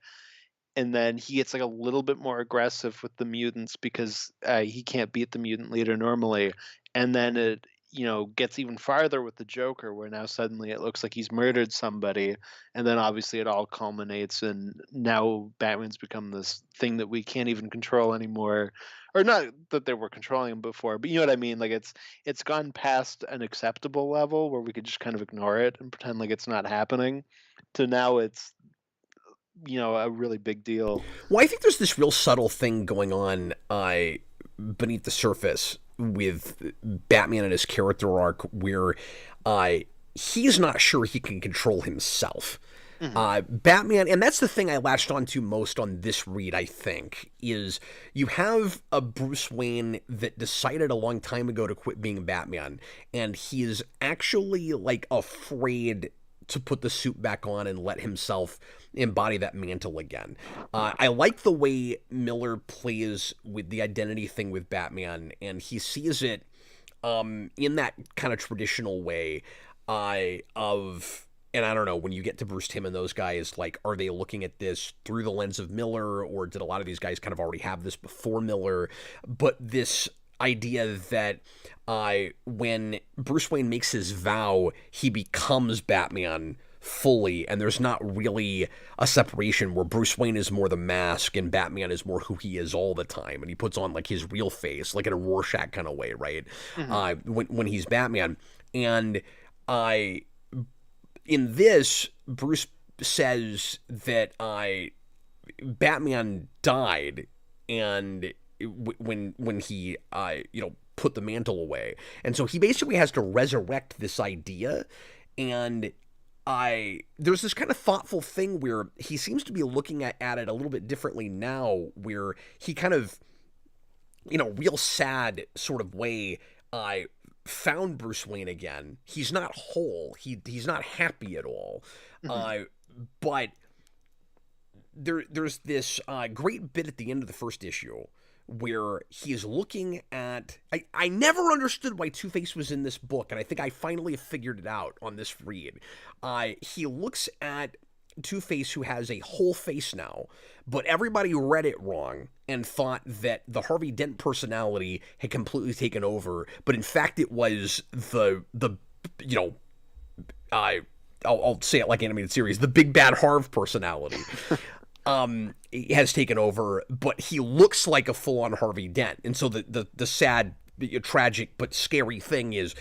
and then he gets like a little bit more aggressive with the mutants because he can't beat the mutant leader normally, and then it gets even farther with the Joker, where now suddenly it looks like he's murdered somebody, and then obviously it all culminates, and now Batman's become this thing that we can't even control anymore, or not that they were controlling him before, but you know what I mean. Like it's gone past an acceptable level where we could just kind of ignore it and pretend like it's not happening, to now it's a really big deal. Well, I think there's this real subtle thing going on beneath the surface with Batman and his character arc, where he's not sure he can control himself. Batman, and that's the thing I latched onto most on this read, I think, is you have a Bruce Wayne that decided a long time ago to quit being Batman, and he is actually like afraid to put the suit back on and let himself embody that mantle again. I like the way Miller plays with the identity thing with Batman, and he sees it in that kind of traditional way and I don't know, when you get to Bruce Timm and those guys, like, are they looking at this through the lens of Miller, or did a lot of these guys kind of already have this before Miller? But this idea that when Bruce Wayne makes his vow, he becomes Batman fully, and there's not really a separation where Bruce Wayne is more the mask and Batman is more who he is all the time, and he puts on like his real face, like in a Rorschach kind of way, right? When he's Batman. And in this, Bruce says that Batman died, and when he put the mantle away, and so he basically has to resurrect this idea. And there's this kind of thoughtful thing where he seems to be looking at it a little bit differently now, where he kind of, real sad sort of way, found Bruce Wayne again. He's not whole. He's not happy at all. But there's this great bit at the end of the first issue where he is looking at... I never understood why Two-Face was in this book, and I think I finally figured it out on this read. He looks at Two-Face who has a whole face now, but everybody read it wrong and thought that the Harvey Dent personality had completely taken over, but in fact it was the you know, I'll say it like animated series, the Big Bad Harv personality. Has taken over, but he looks like a full-on Harvey Dent. And so the sad, tragic, but scary thing is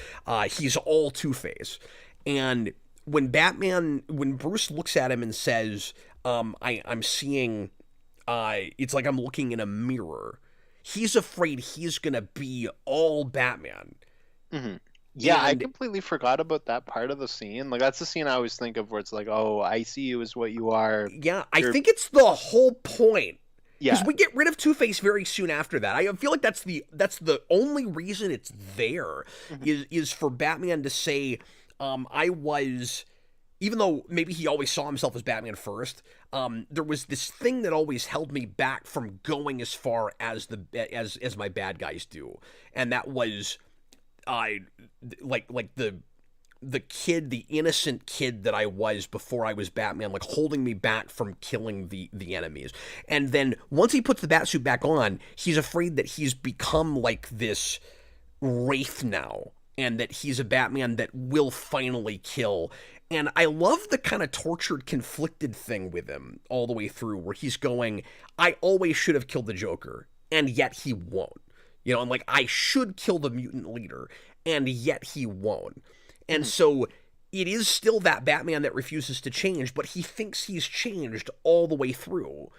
he's all Two-Face. And when Bruce looks at him and says, I'm seeing, it's like I'm looking in a mirror, he's afraid he's going to be all Batman. Mm-hmm. Yeah, I completely forgot about that part of the scene. Like, that's the scene I always think of where it's like, oh, I see you as what you are. Yeah, I think it's the whole point. Yeah. Because we get rid of Two-Face very soon after that. I feel like that's the only reason it's there, is for Batman to say, I was... Even though maybe he always saw himself as Batman first, there was this thing that always held me back from going as far as as my bad guys do. And that was... like the kid, the innocent kid that I was before I was Batman, like holding me back from killing the enemies. And then once he puts the Batsuit back on, he's afraid that he's become like this wraith now, and that he's a Batman that will finally kill. And I love the kind of tortured, conflicted thing with him all the way through, where he's going, I always should have killed the Joker, and yet he won't. You know, and like, I should kill the mutant leader, and yet he won't. And so it is still that Batman that refuses to change, but he thinks he's changed all the way through.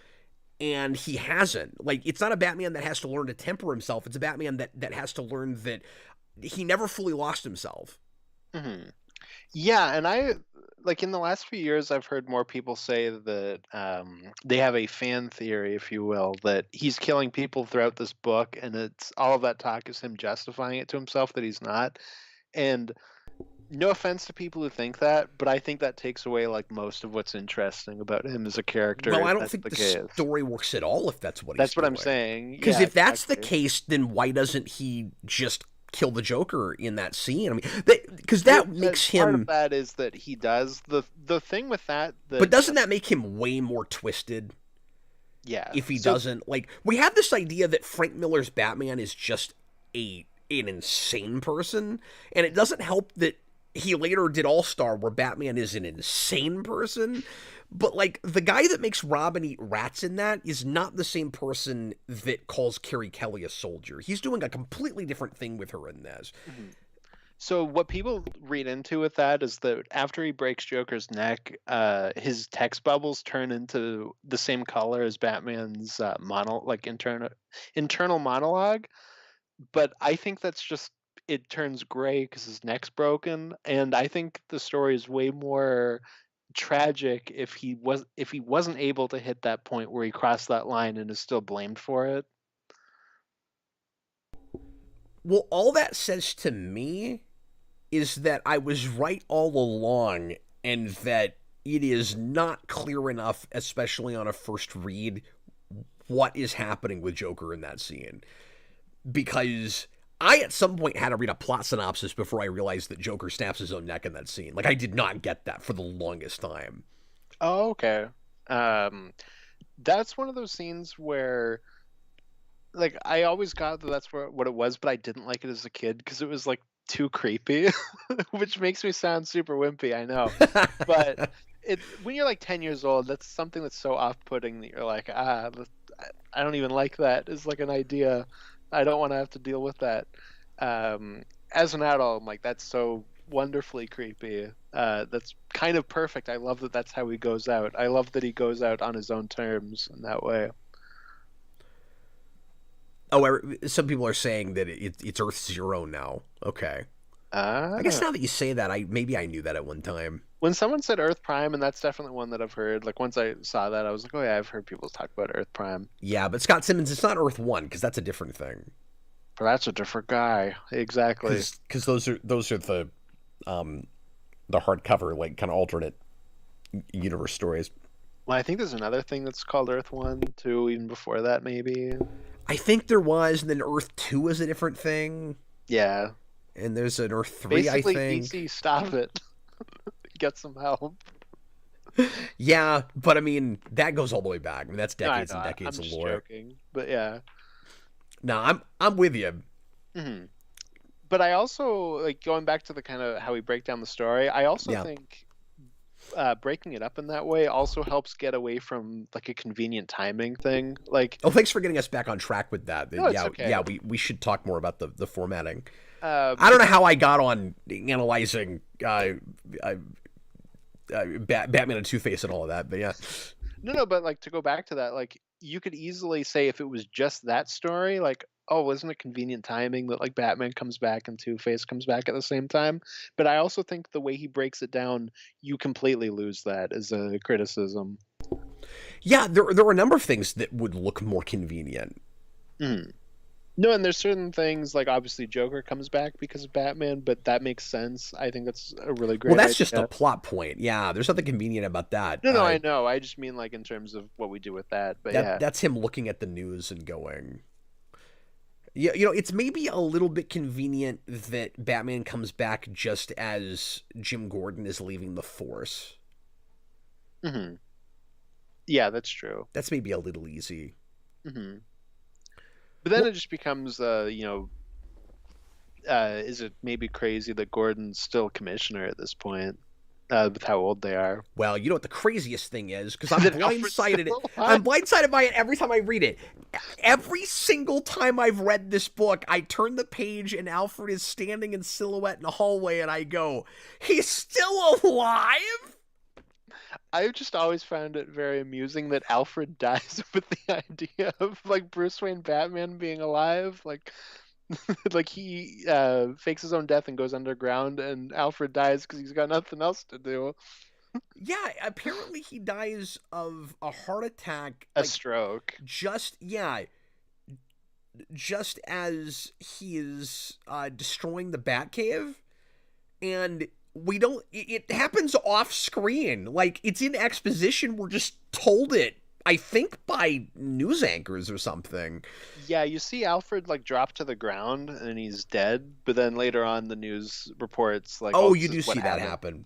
And he hasn't. Like, it's not a Batman that has to learn to temper himself. It's a Batman that has to learn that he never fully lost himself. Mm-hmm. Yeah, and I, like, in the last few years, I've heard more people say that they have a fan theory, if you will, that he's killing people throughout this book, and it's all of that talk is him justifying it to himself that he's not. And no offense to people who think that, but I think that takes away, like, most of what's interesting about him as a character. Well, I don't think the story works at all if that's what he's doing. That's what I'm saying. Because if that's the case, then why doesn't he just kill the Joker in that scene? I mean, because that makes him... Part of that is that he does. The thing with that... But doesn't that make him way more twisted? Yeah. If he doesn't... Like, we have this idea that Frank Miller's Batman is just an insane person, and it doesn't help that he later did All-Star, where Batman is an insane person. But, like, the guy that makes Robin eat rats in that is not the same person that calls Carrie Kelly a soldier. He's doing a completely different thing with her in this. Mm-hmm. So what people read into with that is that after he breaks Joker's neck, his text bubbles turn into the same color as Batman's internal monologue. But I think that's just, it turns gray because his neck's broken, and I think the story is way more tragic if he wasn't able to hit that point where he crossed that line and is still blamed for it. Well, all that says to me is that I was right all along, and that it is not clear enough, especially on a first read, what is happening with Joker in that scene. Because I, at some point, had to read a plot synopsis before I realized that Joker snaps his own neck in that scene. Like, I did not get that for the longest time. Oh, okay. That's one of those scenes where, like, I always got that that's what it was, but I didn't like it as a kid because it was, like, too creepy, which makes me sound super wimpy, I know. But when you're, like, 10 years old, that's something that's so off-putting that you're like, I don't even like that as, like, an idea. I don't want to have to deal with that. As an adult, I'm like, that's so wonderfully creepy. That's kind of perfect. I love that that's how he goes out. I love that he goes out on his own terms in that way. Oh, some people are saying that it's Earth Zero now. Okay. I guess now that you say that, maybe I knew that at one time. When someone said Earth Prime, and that's definitely one that I've heard, like, once I saw that, I was like, oh yeah, I've heard people talk about Earth Prime. Yeah, but Scott Simmons, it's not Earth 1, because that's a different thing. But that's a different guy. Exactly. Because those are the hardcover, like, kind of alternate universe stories. Well, I think there's another thing that's called Earth 1, too, even before that, maybe. I think there was, and then Earth 2 is a different thing. Yeah. And there's an Earth 3, basically, I think. DC, stop it. Get some help. Yeah, but I mean, that goes all the way back. I mean, that's No, I decades know. and I'm decades of just lore. joking, but yeah. No, I'm with you. Hmm. But I also like going back to the kind of how we break down the story. I also Yeah. think breaking it up in that way also helps get away from like a convenient timing thing. Like, Oh, thanks for getting us back on track with that. no, it's Yeah, okay. yeah, we should talk more about the formatting. Uh, I don't know because how I got on analyzing Batman and Two Face and all of that, but yeah. no, but like to go back to that, like you could easily say if it was just that story, like, oh, wasn't it convenient timing that like Batman comes back and Two-Face comes back at the same time? But I also think the way he breaks it down, you completely lose that as a criticism. Yeah, there are a number of things that would look more convenient. Mm. No, and there's certain things like obviously Joker comes back because of Batman, but that makes sense. I think that's a really Well, great that's just a idea. plot point. Yeah, there's nothing convenient about that. No, I know. I just mean like in terms of what we do with that. But yeah. That's him looking at the news and going, yeah, it's maybe a little bit convenient that Batman comes back just as Jim Gordon is leaving the Force. Hmm. Yeah, that's true. That's maybe a little easy. Hmm. But then Well, it just becomes, is it maybe crazy that Gordon's still commissioner at this point, with how old they are? well, you know what the craziest thing is? Because I'm That Alfred's blindsided. still alive? I'm blindsided by it every time I read it. Every single time I've read this book, I turn the page and Alfred is standing in silhouette in a hallway, and I go, "He's still alive." I've just always found it very amusing that Alfred dies with the idea of like Bruce Wayne Batman being alive. Like, like he fakes his own death and goes underground, and Alfred dies because he's got nothing else to do. Yeah, apparently he dies of a heart attack. A Like, stroke. just as he is destroying the Batcave, and we don't. It happens off screen, like it's in exposition. We're just told it. I think by news anchors or something. Yeah, you see Alfred like drop to the ground and he's dead, but then later on the news reports like, oh, Oh, this you is do what see that happened. happen.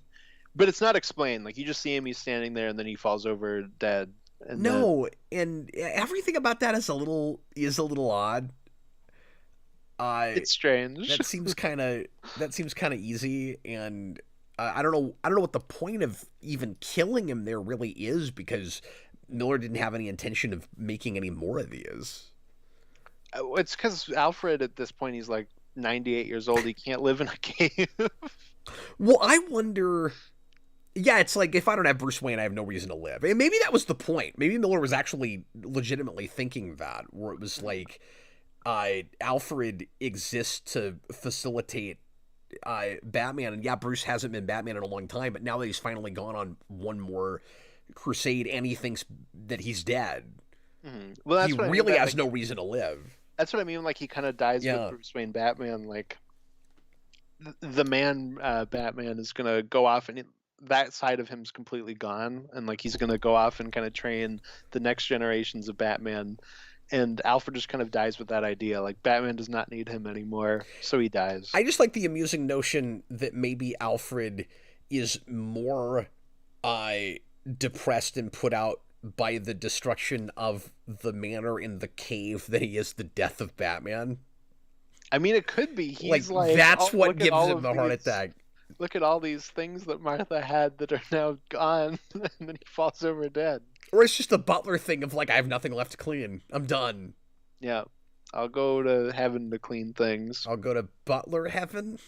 But it's not explained. Like you just see him, he's standing there, and then he falls over dead, and then No, and everything about that is a little odd. Uh, it's strange. that seems kind of easy, and I don't know what the point of even killing him there really is, because Miller didn't have any intention of making any more of these. It's because Alfred at this point he's like 98 years old. He can't live in a cave. Well, I wonder. Yeah, it's like if I don't have Bruce Wayne, I have no reason to live. And maybe that was the point. Maybe Miller was actually legitimately thinking that, where it was like Alfred exists to facilitate Batman, and yeah, Bruce hasn't been Batman in a long time, but now that he's finally gone on one more crusade, and he thinks that he's dead, Well, he that's what I mean. really That, has like, no reason to live. that's what I mean. Like he kind of dies with Yeah, Bruce Wayne Batman. Like the man Batman is gonna go off and that side of him's completely gone, and like he's gonna go off and kind of train the next generations of Batman. And Alfred just kind of dies with that idea. Like Batman does not need him anymore, so he dies. I just like the amusing notion that maybe Alfred is more uh, depressed and put out by the destruction of the manor in the cave than he is the death of Batman. I mean, it could be. Like, He's like, that's oh, what look at gives all him of the heart these. attack. Look at all these things that Martha had that are now gone, and then he falls over dead. Or it's just a butler thing of like, I have nothing left to clean. I'm done. Yeah, I'll go to heaven to clean things. I'll go to butler heaven.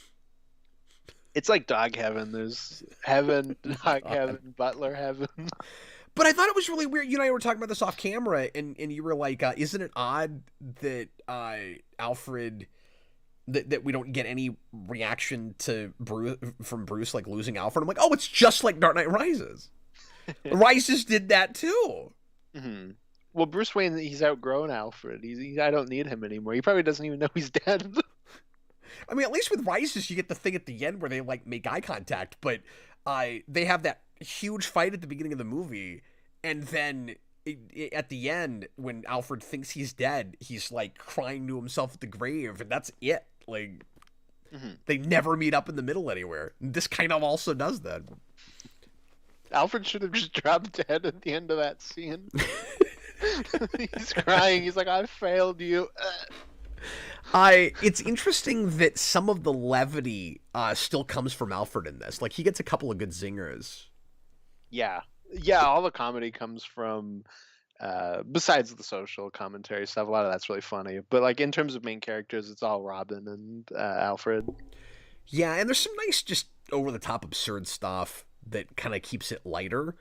It's like dog heaven. There's heaven, dog God. heaven, butler heaven. But I thought it was really weird. You and I were talking about this off camera, and you were like, isn't it odd that Alfred, that we don't get any reaction to Bruce, from Bruce, like losing Alfred? I'm like, oh, it's just like Dark Knight Rises. Rises did that too. Hmm. Well, Bruce Wayne, he's outgrown Alfred. I don't need him anymore. He probably doesn't even know he's dead. I mean, at least with Rises, you get the thing at the end where they like make eye contact, but they have that huge fight at the beginning of the movie, and then at the end, when Alfred thinks he's dead, he's like crying to himself at the grave, and that's it. Like, they never meet up in the middle anywhere. And this kind of also does that. Alfred should have just dropped dead at the end of that scene. He's crying. He's like, I failed you. It's interesting that some of the levity still comes from Alfred in this. Like, he gets a couple of good zingers. Yeah. All the comedy comes from, besides the social commentary stuff. A lot of that's really funny. But like in terms of main characters, it's all Robin and Alfred. Yeah, and there's some nice, just over the top, absurd stuff that kind of keeps it lighter.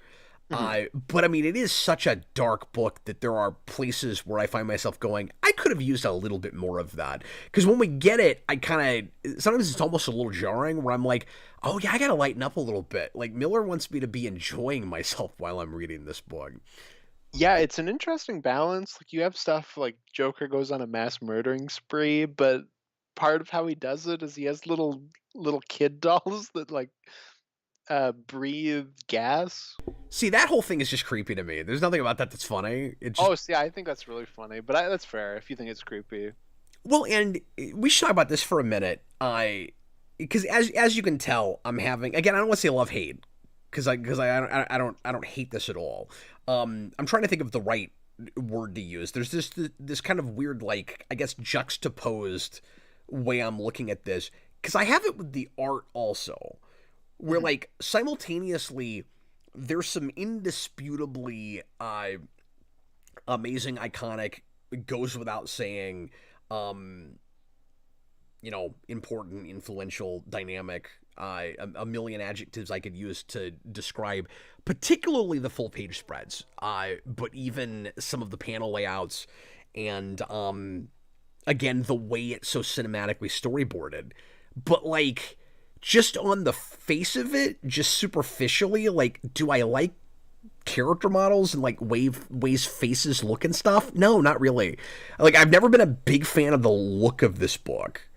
But I mean, it is such a dark book that there are places where I find myself going, I could have used a little bit more of that. Because when we get it, I kind of, sometimes it's almost a little jarring where I'm like, oh yeah, I got to lighten up a little bit. Like, Miller wants me to be enjoying myself while I'm reading this book. Yeah, it's an interesting balance. Like, you have stuff like Joker goes on a mass murdering spree, but part of how he does it is he has little kid dolls that like breathe gas. See, that whole thing is just creepy to me. There's nothing about that that's funny. See, I think that's really funny, but that's fair if you think it's creepy. Well, and we should talk about this for a minute. Because as you can tell, I'm having, again, I don't want to say love hate, because I don't hate this at all. I'm trying to think of the right word to use. There's this kind of weird, like, I guess, juxtaposed way I'm looking at this, because I have it with the art also, where like simultaneously there's some indisputably amazing, iconic, goes without saying, important, influential, dynamic, a million adjectives I could use to describe particularly the full page spreads, but even some of the panel layouts and again, the way it's so cinematically storyboarded. But like, just on the face of it, just superficially, like, do I like character models and like ways faces look and stuff? No, not really. Like, I've never been a big fan of the look of this book.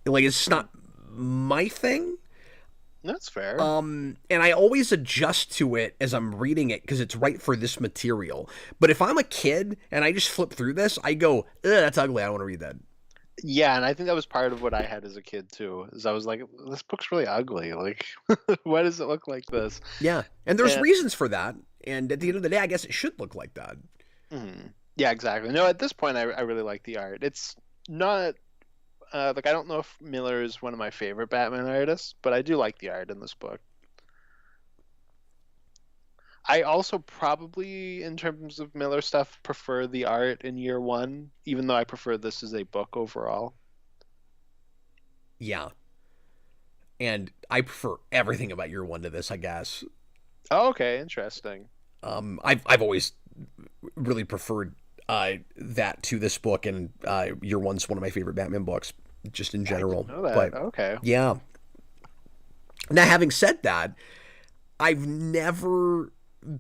Like, it's just not my thing. That's fair. And I always adjust to it as I'm reading it because it's right for this material. But if I'm a kid and I just flip through this, I go, ugh, that's ugly, I don't want to read that. Yeah, and I think that was part of what I had as a kid too. Is I was like, this book's really ugly. Like, why does it look like this? Yeah, and there's reasons for that. And at the end of the day, I guess it should look like that. Mm-hmm. Yeah, exactly. No, at this point, I really like the art. It's not like, I don't know if Miller is one of my favorite Batman artists, but I do like the art in this book. I also probably, in terms of Miller stuff, prefer the art in year one, even though I prefer this as a book overall. Yeah. And I prefer everything about year one to this, I guess. Oh, okay, interesting. I've always really preferred that to this book, and year one's one of my favorite Batman books, just in general. I didn't know that. But, okay. Yeah. Now, having said that, I've never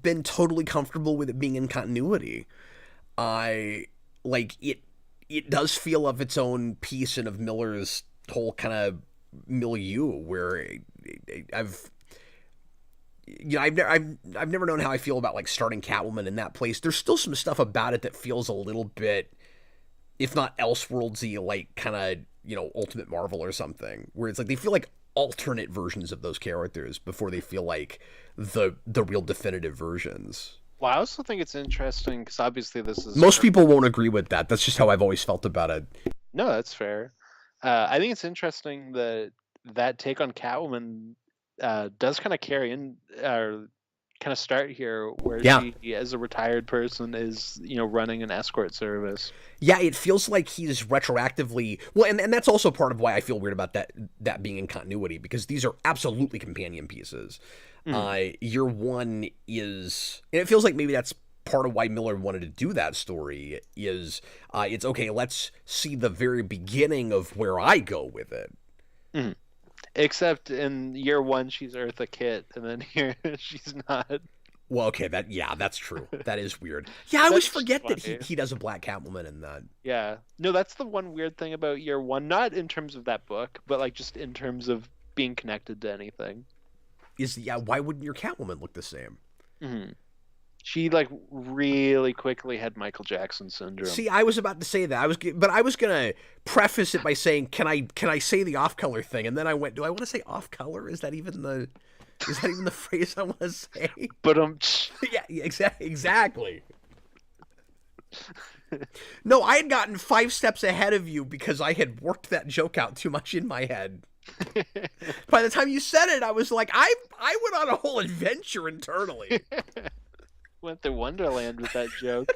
been totally comfortable with it being in continuity. It does feel of its own piece and of Miller's whole kind of milieu, where I've never known how I feel about like starting Catwoman in that place. There's still some stuff about it that feels a little bit, if not Elseworldsy, like kind of, Ultimate Marvel or something, where it's like they feel like alternate versions of those characters before they feel like the real definitive versions. Well, I also think it's interesting because obviously this is... Most people won't agree with that. That's just how I've always felt about it. No, that's fair. I think it's interesting that take on Catwoman does kind of carry in, kind of start here where she, as a retired person, is running an escort service. Yeah, it feels like he's retroactively... Well, and that's also part of why I feel weird about that being in continuity, because these are absolutely companion pieces. Year one is... And it feels like maybe that's part of why Miller wanted to do that story, is it's, okay, let's see the very beginning of where I go with it. Mm-hmm. Except in year one, she's Eartha Kitt, and then here she's not. Well, okay, that's true. That is weird. Yeah, I always forget funny. That he does a black Catwoman in that. Yeah. No, that's the one weird thing about year one, not in terms of that book, but like just in terms of being connected to anything. Why wouldn't your Catwoman look the same? Mm-hmm. She like really quickly had Michael Jackson syndrome. See, I was about to say that. I was gonna preface it by saying, can I say the off-color thing? And then I went, do I want to say off-color? Is that even the... Is that even the phrase I want to say? But Yeah, exactly. No, I had gotten 5 steps ahead of you because I had worked that joke out too much in my head. By the time you said it, I was like, I went on a whole adventure internally. Went to Wonderland with that joke.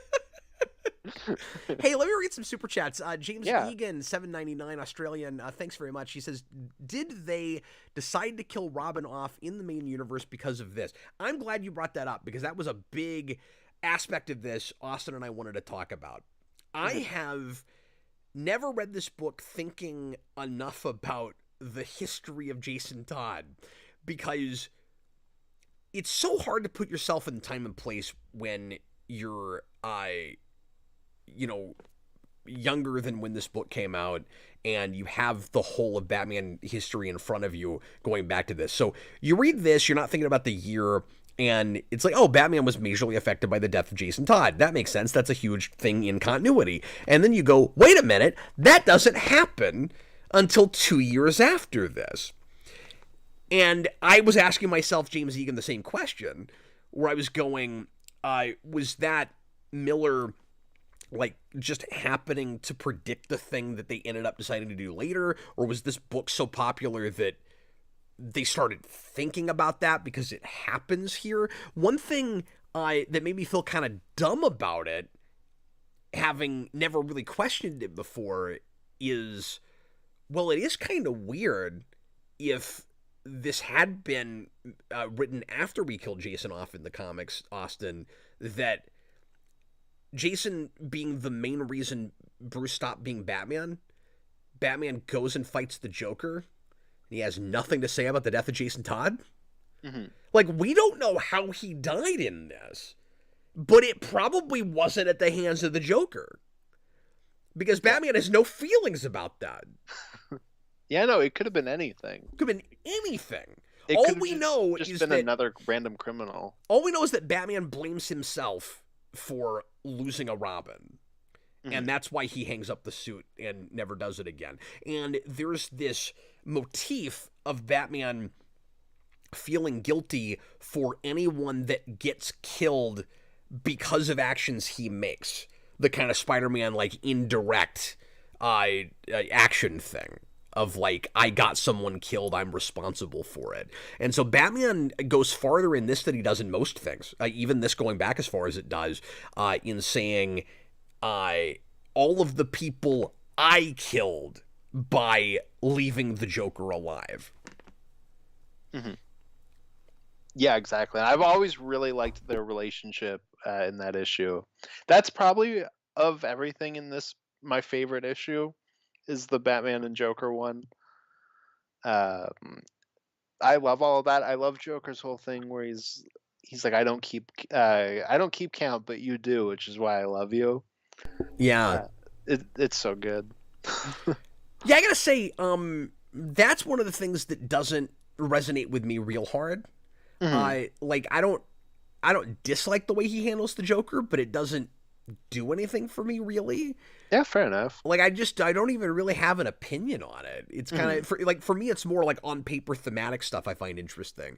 Hey, let me read some super chats. James Yeah. Egan, $7.99 Australian. Thanks very much. He says, "Did they decide to kill Robin off in the main universe because of this?" I'm glad you brought that up because that was a big aspect of this Austin and I wanted to talk about. I have never read this book thinking enough about the history of Jason Todd because it's so hard to put yourself in time and place when you're younger than when this book came out, and you have the whole of Batman history in front of you going back to this. So you read this, you're not thinking about the year, and it's like, oh, Batman was majorly affected by the death of Jason Todd. That makes sense. That's a huge thing in continuity. And then you go, wait a minute, that doesn't happen until 2 years after this. And I was asking myself, James Egan, the same question, where I was going, was that Miller like just happening to predict the thing that they ended up deciding to do later, or was this book so popular that they started thinking about that because it happens here? One thing that made me feel kind of dumb about it, having never really questioned it before, is, well, it is kind of weird if this had been written after we killed Jason off in the comics, Austin, that Jason being the main reason Bruce stopped being Batman, Batman goes and fights the Joker, and he has nothing to say about the death of Jason Todd. Mm-hmm. Like, we don't know how he died in this, but it probably wasn't at the hands of the Joker, because Batman has no feelings about that. Yeah, no, it could have been anything. Could have been anything. All we know is been that another random criminal. All we know is that Batman blames himself for losing a Robin. Mm-hmm. And that's why he hangs up the suit and never does it again. And there's this motif of Batman feeling guilty for anyone that gets killed because of actions he makes. The kind of Spider-Man, like, indirect action thing. Of like, I got someone killed, I'm responsible for it. And so Batman goes farther in this than he does in most things, even this going back as far as it does, in saying, all of the people I killed by leaving the Joker alive. Mm-hmm. Yeah, exactly. I've always really liked their relationship in that issue. That's probably, of everything in this, my favorite issue. Is the Batman and Joker one. I love all of that. I love Joker's whole thing where he's like, I don't keep count, but you do, which is why I love you. Yeah, it's so good. Yeah, I gotta say, that's one of the things that doesn't resonate with me real hard. Mm-hmm. I don't dislike the way he handles the Joker, but it doesn't do anything for me, really. Yeah, fair enough. Like, I don't even really have an opinion on it. It's kind of, for me, it's more like on paper thematic stuff I find interesting.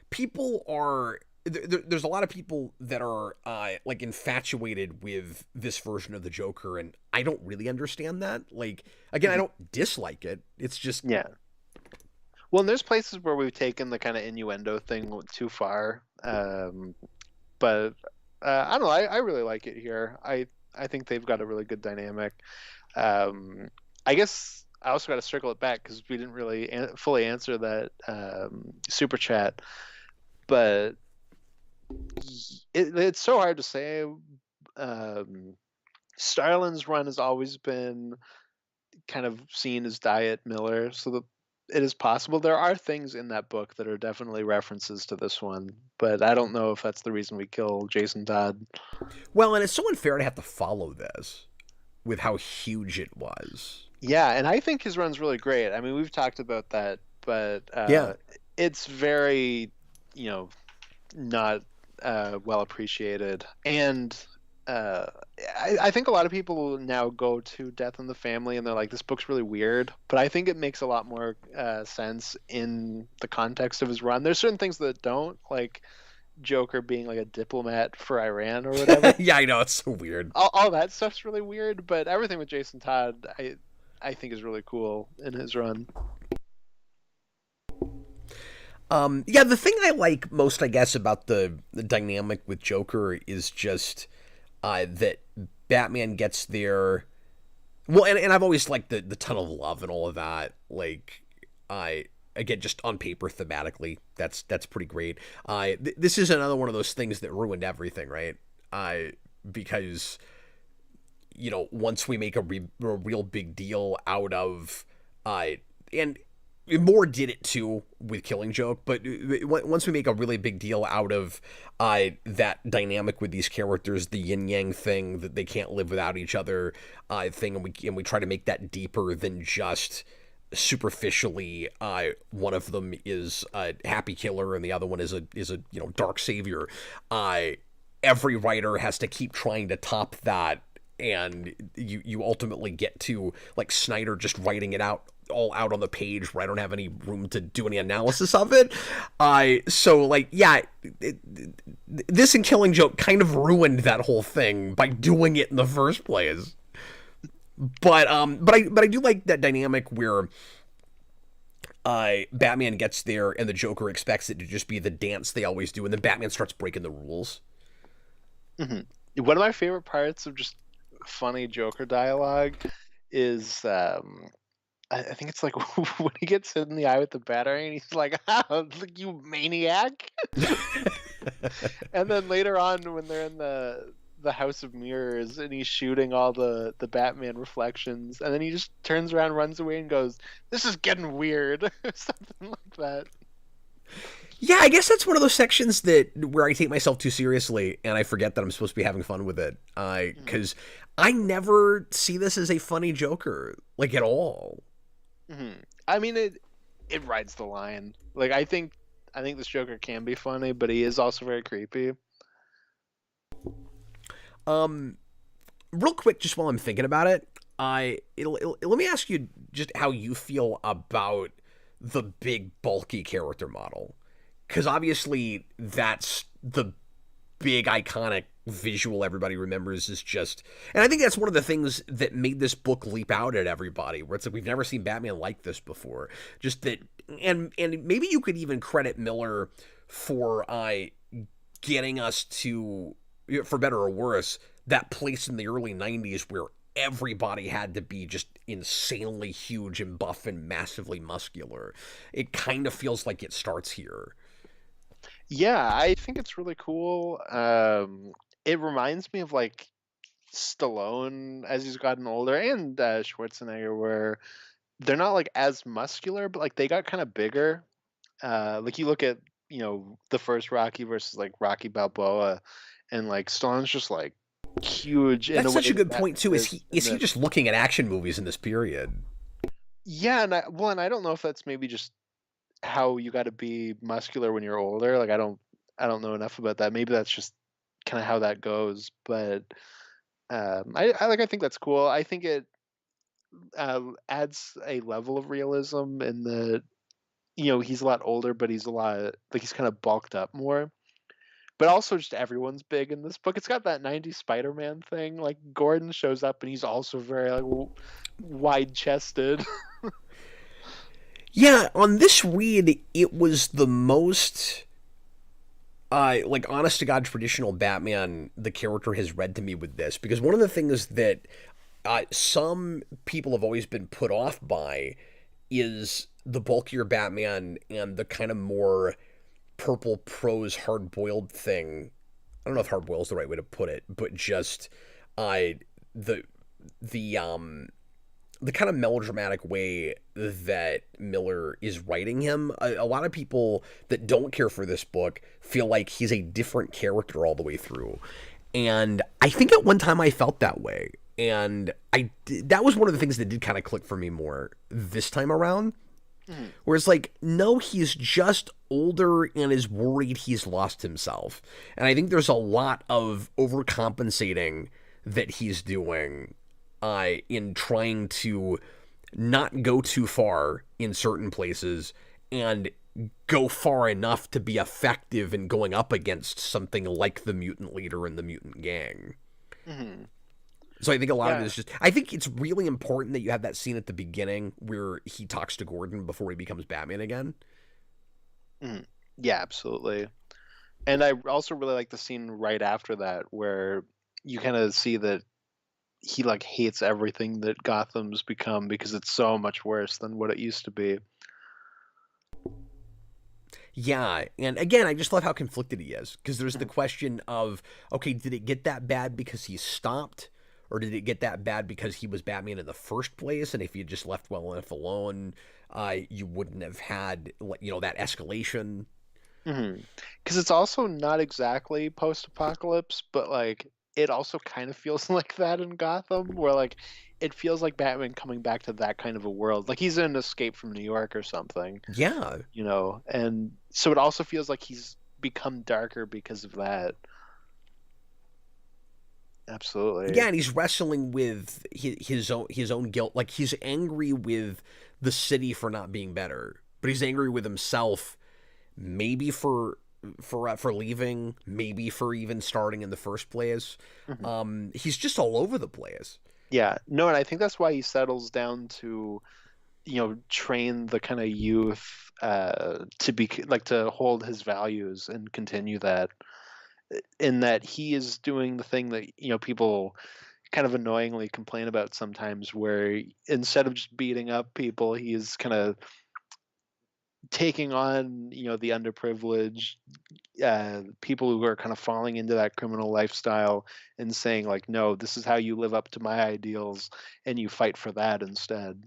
People are, there's a lot of people that are, like, infatuated with this version of the Joker, and I don't really understand that. Like, again, I don't dislike it. It's just... Yeah. Well, and there's places where we've taken the kind of innuendo thing too far. But I don't know. I really like it here. I think they've got a really good dynamic. I guess I also got to circle it back because we didn't really fully answer that super chat. But it's so hard to say. Starlin's run has always been kind of seen as Diet Miller, so it is possible. There are things in that book that are definitely references to this one, but I don't know if that's the reason we kill Jason Todd. Well, and it's so unfair to have to follow this with how huge it was. Yeah, and I think his run's really great. I mean, we've talked about that, but it's very, not well appreciated. And uh, I think a lot of people now go to Death in the Family and they're like, this book's really weird, but I think it makes a lot more sense in the context of his run. There's certain things that don't, like Joker being like a diplomat for Iran or whatever. Yeah, I know, it's so weird. All that stuff's really weird, but everything with Jason Todd, I think is really cool in his run. Yeah, the thing I like most, I guess, about the dynamic with Joker is just that Batman gets there. Well, and I've always liked the ton of love and all of that. Like, again, just on paper, thematically, that's pretty great. This is another one of those things that ruined everything, right? Because, you know, once we make a real big deal out of, and Moore did it too with Killing Joke, but once we make a really big deal out of that dynamic with these characters, the yin yang thing, that they can't live without each other thing, and we try to make that deeper than just superficially one of them is a happy killer and the other one is a you know, dark savior. Every writer has to keep trying to top that, and you ultimately get to like Snyder just writing it out all out on the page where I don't have any room to do any analysis of it. So like, yeah, this and Killing Joke kind of ruined that whole thing by doing it in the first place. But I do like that dynamic where Batman gets there and the Joker expects it to just be the dance they always do, and then Batman starts breaking the rules. Mm-hmm. One of my favorite parts of just funny Joker dialogue is I think it's like when he gets hit in the eye with the battery and he's like, "Oh, you maniac!" And then later on, when they're in the House of Mirrors and he's shooting all the Batman reflections, and then he just turns around, runs away, and goes, "This is getting weird," something like that. Yeah, I guess that's one of those sections where I take myself too seriously and I forget that I'm supposed to be having fun with it. Because I never see this as a funny Joker, like, at all. Mm-hmm. I mean, it rides the line. Like, I think this Joker can be funny, but he is also very creepy. Real quick, just while I'm thinking about it, let me ask you just how you feel about the big bulky character model, because obviously that's the big iconic visual everybody remembers is just, and I think that's one of the things that made this book leap out at everybody, where it's like, we've never seen Batman like this before. Just that, and maybe you could even credit Miller for getting us to, for better or worse, that place in the early 90s where everybody had to be just insanely huge and buff and massively muscular. It kind of feels like it starts here. Yeah, I think it's really cool. It reminds me of like Stallone as he's gotten older, and Schwarzenegger, where they're not like as muscular, but like they got kind of bigger. Like you look at, you know, the first Rocky versus like Rocky Balboa, and like Stallone's just like huge. That's such a good point too. Is he just looking at action movies in this period? Yeah, and I don't know if that's maybe just how you got to be muscular when you're older. Like I don't know enough about that. Maybe that's just kind of how that goes. But I think that's cool. I think it adds a level of realism in the, you know, he's a lot older, but he's a lot like he's kind of bulked up more. But also just everyone's big in this book. It's got that 90s Spider-Man thing. Like Gordon shows up and he's also very like wide-chested. Yeah, on this read, it was the most like honest to God traditional Batman the character has read to me with this, because one of the things that some people have always been put off by is the bulkier Batman and the kind of more purple prose hard-boiled thing. I don't know if hard-boiled is the right way to put it, but just the kind of melodramatic way that Miller is writing him. A lot of people that don't care for this book feel like he's a different character all the way through. And I think at one time I felt that way. And that was one of the things that did kind of click for me more this time around. Mhm. Whereas, like, no, he's just older and is worried he's lost himself. And I think there's a lot of overcompensating that he's doing in trying to not go too far in certain places and go far enough to be effective in going up against something like the mutant leader and the mutant gang. Mhm. So I think a lot of it Yeah. is just, I think it's really important that you have that scene at the beginning where he talks to Gordon before he becomes Batman again. Mhm. Yeah, absolutely. And I also really like the scene right after that where you kind of see that he like hates everything that Gotham's become because it's so much worse than what it used to be. Yeah, and again, I just love how conflicted he is because there's the Mhm. question of, okay, did it get that bad because he stopped, or did it get that bad because he was Batman in the first place? And if you just left well enough alone, you wouldn't have had, that escalation. Because it's also not exactly post-apocalypse, but like it also kind of feels like that in Gotham, where like it feels like Batman coming back to that kind of a world. Like he's in Escape from New York or something, Yeah, and so it also feels like he's become darker because of that. Absolutely. yeah, and he's wrestling with his own guilt. Like he's angry with the city for not being better, but he's angry with himself, maybe for leaving, maybe for even starting in the first place. Mhm. He's just all over the place. Yeah, no, and I think that's why he settles down to, train the kind of youth to be like to hold his values and continue that. In that he is doing the thing that people kind of annoyingly complain about sometimes, where instead of just beating up people, he's kind of taking on the underprivileged people who are kind of falling into that criminal lifestyle and saying like, no, this is how you live up to my ideals, and you fight for that instead.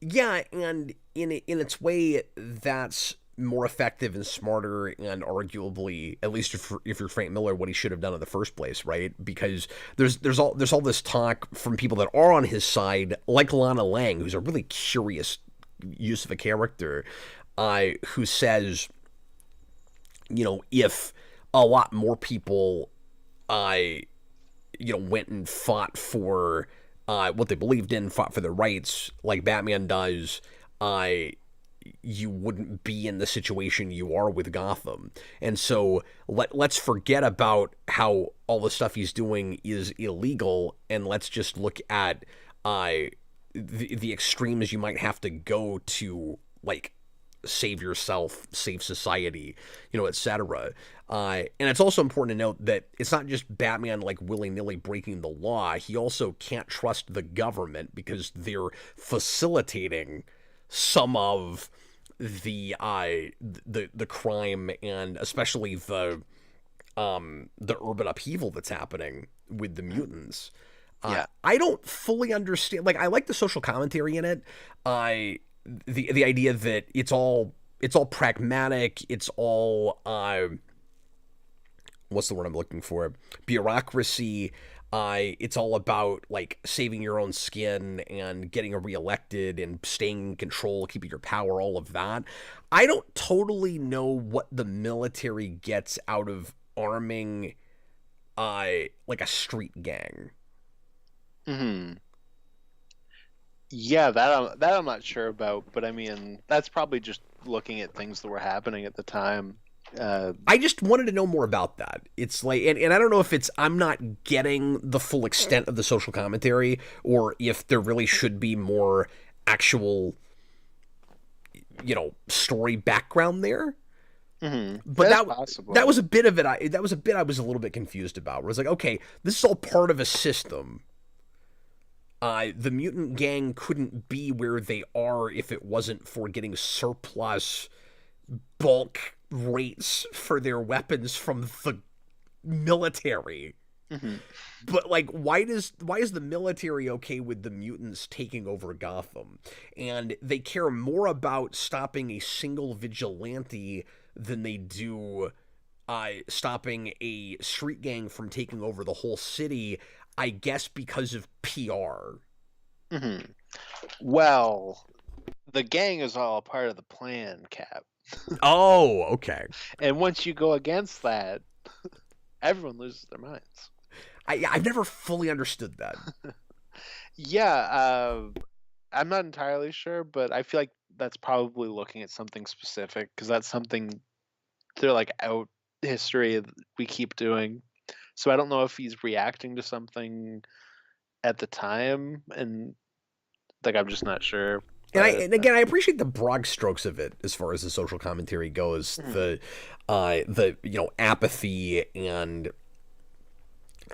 Yeah, and in its way, that's more effective and smarter, and arguably, at least if you're Frank Miller, what he should have done in the first place, right? Because there's all this talk from people that are on his side, like Lana Lang, who's a really curious use of a character, who says, if a lot more people, I went and fought for what they believed in, fought for their rights, like Batman does, I you wouldn't be in the situation you are with Gotham. And so let's forget about how all the stuff he's doing is illegal, and let's just look at the extremes you might have to go to, like save yourself, save society, etc. And it's also important to note that it's not just Batman like willy-nilly breaking the law. He also can't trust the government because they're facilitating some of the crime, and especially the urban upheaval that's happening with the mutants. Yeah. I don't fully understand. Like, I like the social commentary in it. The idea that it's all pragmatic. It's all what's the word I'm looking for? Bureaucracy. It's all about like saving your own skin and getting reelected and staying in control, keeping your power, all of that. I don't totally know what the military gets out of arming like a street gang. Hmm. Yeah, that I'm not sure about, but I mean that's probably just looking at things that were happening at the time. Uh, I just wanted to know more about that. It's like, and I don't know if it's I'm not getting the full extent of the social commentary, or if there really should be more actual, story background there. But that's that possible. was a bit of it. That was a bit I was a little bit confused about. Where it was like, okay, this is all part of a system. The mutant gang couldn't be where they are if it wasn't for getting surplus bulk rates for their weapons from the military. Hmm. But like, why is the military okay with the mutants taking over Gotham? And they care more about stopping a single vigilante than they do stopping a street gang from taking over the whole city. I guess because of PR. Hmm. Well, The gang is all a part of the plan, Cap. Oh, okay. And once you go against that, everyone loses their minds. I've never fully understood that. Yeah, I'm not entirely sure, but I feel like that's probably looking at something specific because that's something they're like out history we keep doing. So I don't know if he's reacting to something at the time, and like I'm just not sure. And again, I appreciate the broad strokes of it as far as the social commentary goes. The apathy and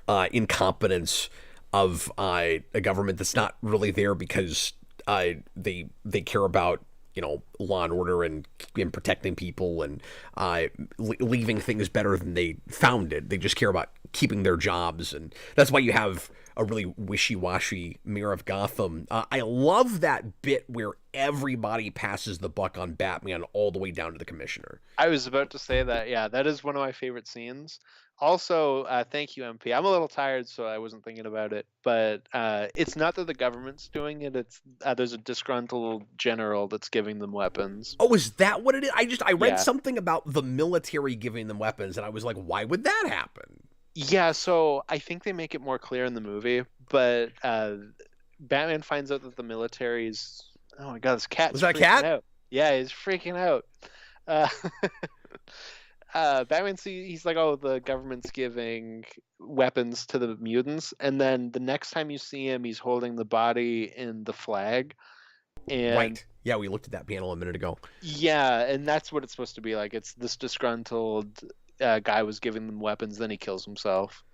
incompetence of a government that's not really there because they care about law and order and protecting people and leaving things better than they found it. They just care about keeping their jobs, and that's why you have a really wishy-washy mayor of Gotham. I love that bit where everybody passes the buck on Batman all the way down to the commissioner. I was about to say that. Yeah, that is one of my favorite scenes. Also, thank you, MP. I'm a little tired, so I wasn't thinking about it. But it's not that the government's doing it. It's there's a disgruntled general that's giving them weapons. Oh, is that what it is? I read Yeah. something about the military giving them weapons, and I was like, why would that happen? Yeah, so I think they make it more clear in the movie, but Batman finds out that the military's. Oh my god, this cat's Was that a freaking cat? out. Yeah, he's freaking out. Uh, Batman he's like, oh, the government's giving weapons to the mutants, and then the next time you see him, he's holding the body in the flag, and Right. Yeah, we looked at that panel a minute ago. yeah, and that's what it's supposed to be like. It's this disgruntled guy was giving them weapons, then he kills himself.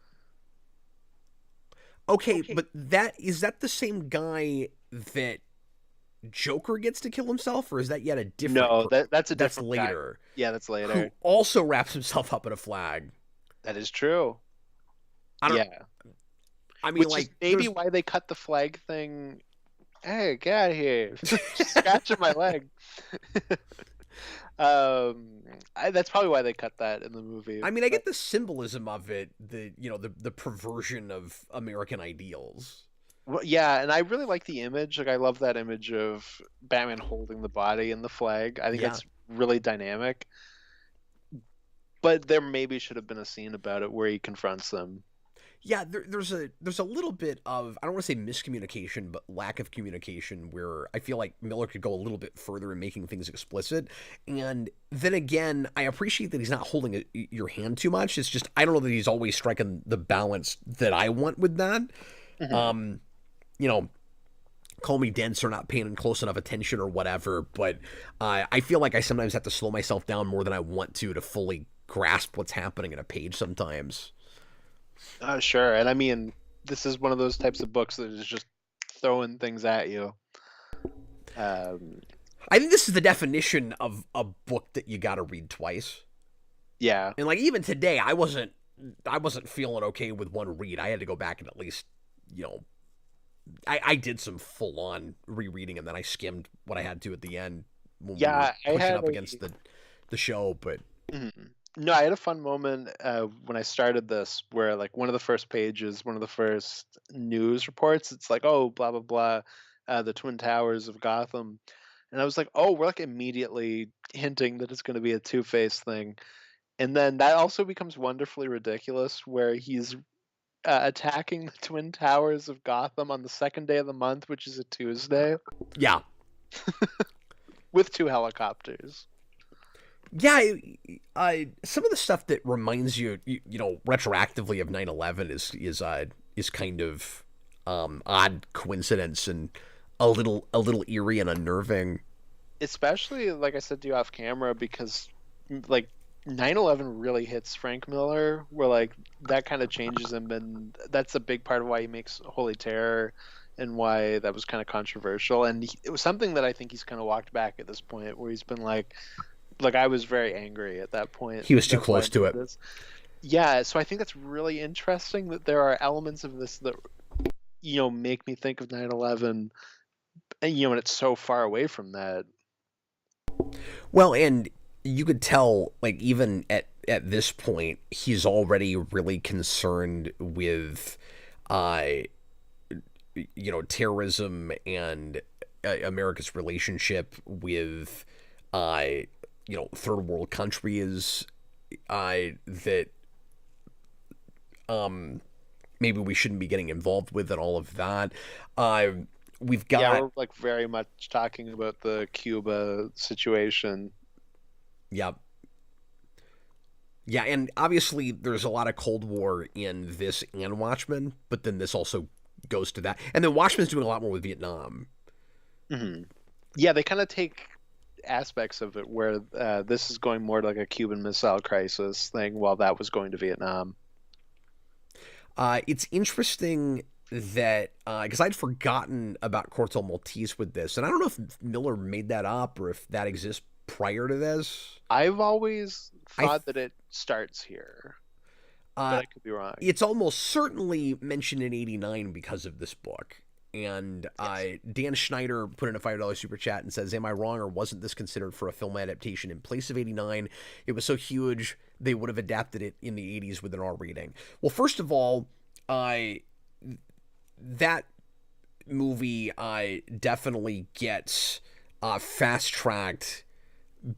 Okay, but is that the same guy that Joker gets to kill himself, or is that yet a different? No, that's a that's different later. Guy. Yeah, that's later. Who also wraps himself up in a flag. That is true. Yeah. I mean, which like is maybe why they cut the flag thing. Hey, get out of here! Scratching my leg. That's probably why they cut that in the movie. I mean, I get the symbolism of it, the perversion of American ideals. Well, yeah, and I really like the image. Like, I love that image of Batman holding the body in the flag. I think it's really dynamic. But there maybe should have been a scene about it where he confronts them. Yeah, there's a little bit of, I don't want to say miscommunication, but lack of communication where I feel like Miller could go a little bit further in making things explicit. And then again, I appreciate that he's not holding your hand too much. It's just, I don't know that he's always striking the balance that I want with that. Mm-hmm. Call me dense or not paying close enough attention or whatever, but I feel like I sometimes have to slow myself down more than I want to fully grasp what's happening in a page sometimes. Sure, and I mean, this is one of those types of books that is just throwing things at you. I think this is the definition of a book that you got to read twice. Yeah, and like even today, I wasn't feeling okay with one read. I had to go back and at least, I did some full on rereading, and then I skimmed what I had to at the end. When we were pushing up against the show, but. Mm-hmm. No, I had a fun moment when I started this where, like, one of the first pages, one of the first news reports, it's like, oh, blah, blah, blah, the Twin Towers of Gotham. And I was like, oh, we're like immediately hinting that it's going to be a Two-Face thing. And then that also becomes wonderfully ridiculous where he's attacking the Twin Towers of Gotham on the second day of the month, which is a Tuesday. Yeah. With 2 helicopters. Yeah, some of the stuff that reminds you retroactively of 9/11 is kind of odd coincidence and a little eerie and unnerving. Especially, like I said to you off camera, because like 9/11 really hits Frank Miller, where like that kind of changes him, and that's a big part of why he makes Holy Terror and why that was kind of controversial. And it was something that I think he's kind of walked back at this point, where he's been like I was very angry at that point. He was too close to it. Yeah, so I think that's really interesting that there are elements of this that make me think of 9/11, and and it's so far away from that. Well, and you could tell, like, even at this point, he's already really concerned with terrorism and America's relationship with, third world countries, that maybe we shouldn't be getting involved with, and all of that. We've got... Yeah, we're like very much talking about the Cuba situation. Yep. Yeah, and obviously there's a lot of Cold War in this and Watchmen, but then this also goes to that. And then Watchmen's doing a lot more with Vietnam. Mm-hmm. Yeah, they kind of take aspects of it where this is going more to like a Cuban Missile Crisis thing, while that was going to Vietnam. It's interesting that, because I'd forgotten about Corto Maltese with this, and I don't know if Miller made that up or if that exists prior to this. I've always thought that it starts here, but I could be wrong. It's almost certainly mentioned in '89 because of this book. And yes. Dan Schneider put in a $5 super chat and says, "Am I wrong, or wasn't this considered for a film adaptation in place of '89? It was so huge they would have adapted it in the '80s with an R rating." Well, first of all, that movie definitely gets fast-tracked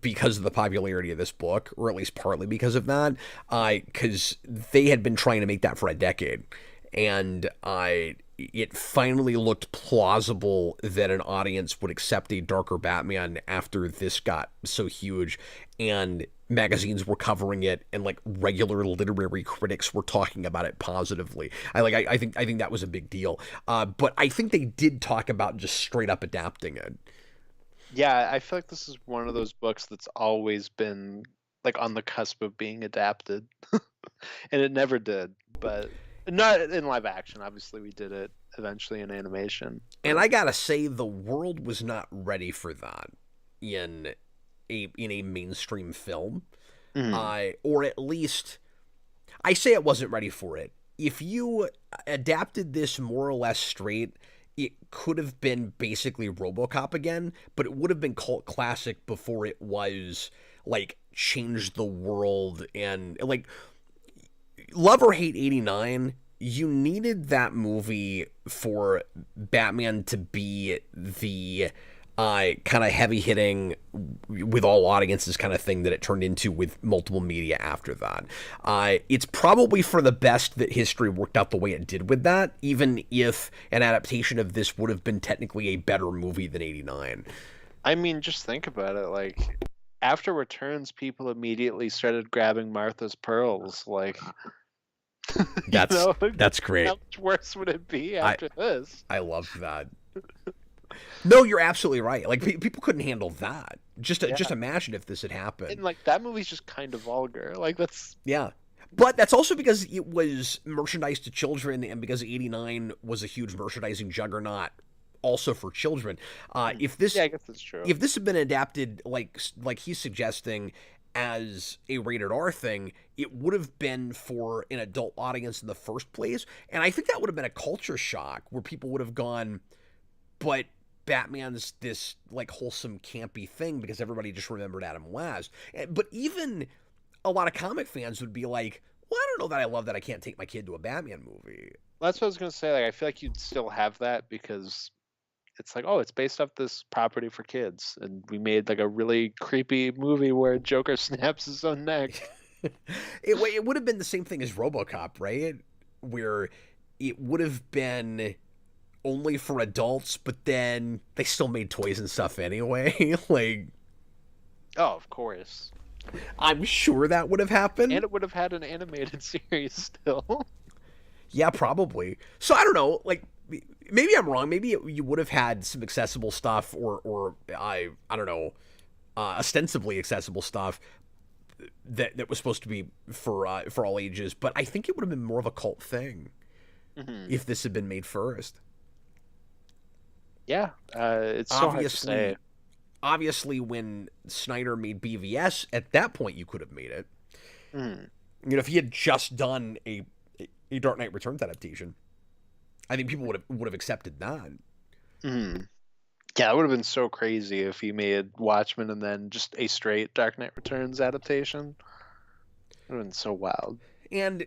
because of the popularity of this book, or at least partly because of that, because they had been trying to make that for a decade. And it finally looked plausible that an audience would accept a darker Batman after this got so huge, and magazines were covering it, and like regular literary critics were talking about it positively. I think that was a big deal. But I think they did talk about just straight up adapting it. Yeah, I feel like this is one of those books that's always been like on the cusp of being adapted, and it never did. But not in live action. Obviously, we did it eventually in animation. And I gotta say, the world was not ready for that in a mainstream film. Or at least, I say it wasn't ready for it. If you adapted this more or less straight, it could have been basically RoboCop again, but it would have been cult classic before it was, like, changed the world. And, like, love or hate '89, you needed that movie for Batman to be the kind of heavy-hitting, with all audiences kind of thing that it turned into with multiple media after that. It's probably for the best that history worked out the way it did with that, even if an adaptation of this would have been technically a better movie than '89. I mean, just think about it. Like, after Returns, people immediately started grabbing Martha's pearls. Like, that's great. How much worse would it be after this? I love that. No, you're absolutely right. Like, people couldn't handle that. Just imagine if this had happened. And like, that movie's just kind of vulgar. Like, that's... Yeah. But that's also because it was merchandise to children, and because '89 was a huge merchandising juggernaut also for children. If this... Yeah, I guess that's true. If this had been adapted, like he's suggesting, as a rated R thing, it would have been for an adult audience in the first place. And I think that would have been a culture shock, where people would have gone, but Batman's this, like, wholesome, campy thing because everybody just remembered Adam West. But even a lot of comic fans would be like, well, I don't know that I love that I can't take my kid to a Batman movie. Well, that's what I was going to say. Like, I feel like you'd still have that because it's like, oh, it's based off this property for kids. And we made, like, a really creepy movie where Joker snaps his own neck. It would have been the same thing as RoboCop, right? Where it would have been only for adults, but then they still made toys and stuff anyway. Like, oh, of course. I'm sure that would have happened. And it would have had an animated series still. Yeah, probably. So I don't know, like, maybe I'm wrong. Maybe you would have had some accessible stuff, or I don't know, ostensibly accessible stuff that was supposed to be for all ages. But I think it would have been more of a cult thing if this had been made first. Yeah, it's so hard to say. Obviously, when Snyder made BVS, at that point you could have made it. If he had just done a Dark Knight Returns adaptation, I think people would have accepted that. Yeah, it would have been so crazy if he made Watchmen and then just a straight Dark Knight Returns adaptation. It would have been so wild. And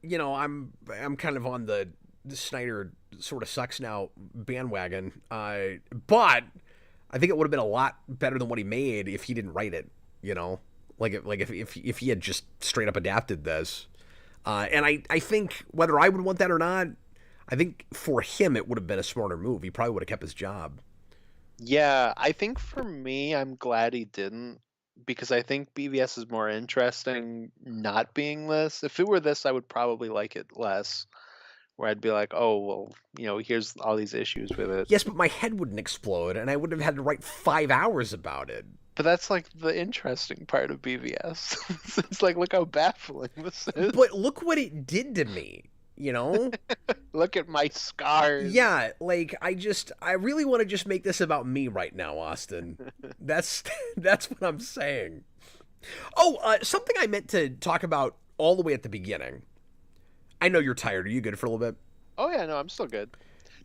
I'm kind of on the Snyder sort of sucks now bandwagon. But I think it would have been a lot better than what he made if he didn't write it. You know, like if he had just straight up adapted this. And I think whether I would want that or not, I think for him it would have been a smarter move. He probably would have kept his job. Yeah, I think for me, I'm glad he didn't, because I think BVS is more interesting not being this. If it were this, I would probably like it less, where I'd be like, oh, well, here's all these issues with it. Yes, but my head wouldn't explode, and I wouldn't have had to write 5 hours about it. But that's like the interesting part of BVS. It's like, look how baffling this is. But look what it did to me. Look at my scars. Yeah, like I really want to just make this about me right now, Austin. That's what I'm saying. Oh, something I meant to talk about all the way at the beginning. I know you're tired. Are you good for a little bit? Oh yeah, no, I'm still good.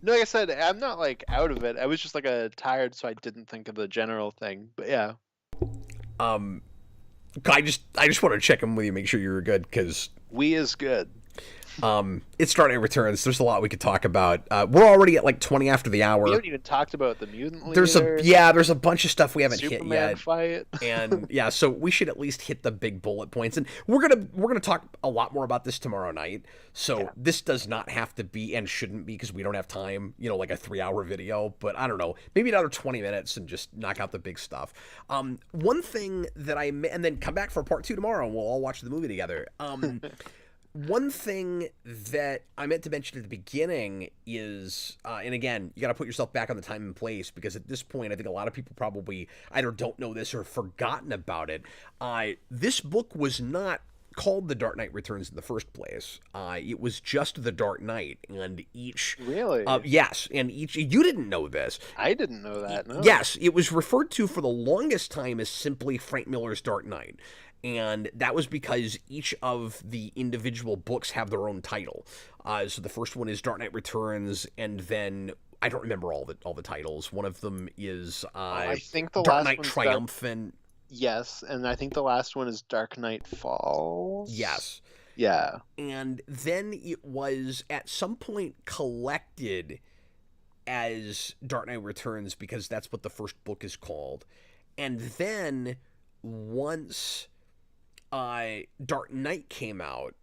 No, like I said, I'm not like out of it. I was just like tired, so I didn't think of the general thing. But yeah. I just want to check in with you, make sure you're good, because we is good. It's Dark Knight Returns. There's a lot we could talk about. We're already at like 20 after the hour. We haven't even talked about the mutant leader. There's a bunch of stuff we haven't hit yet. Fight. And yeah, so we should at least hit the big bullet points. And we're gonna talk a lot more about this tomorrow night. So this does not have to be and shouldn't be, because we don't have time, like a 3-hour video. But I don't know, maybe another 20 minutes and just knock out the big stuff. One thing that and then come back for part 2 tomorrow, and we'll all watch the movie together. One thing that I meant to mention at the beginning is, and again, you got to put yourself back on the time and place, because at this point, I think a lot of people probably either don't know this or have forgotten about it. This book was not called The Dark Knight Returns in the first place. It was just The Dark Knight, and each... Really? Yes, and each... You didn't know this. I didn't know that, no. Yes, it was referred to for the longest time as simply Frank Miller's Dark Knight. And that was because each of the individual books have their own title. So the first one is Dark Knight Returns, and then I don't remember all the titles. One of them is I think the Dark last Knight one's Triumphant. Yes, and I think the last one is Dark Knight Falls. Yes. Yeah. And then it was at some point collected as Dark Knight Returns, because that's what the first book is called. And then once Dark Knight came out,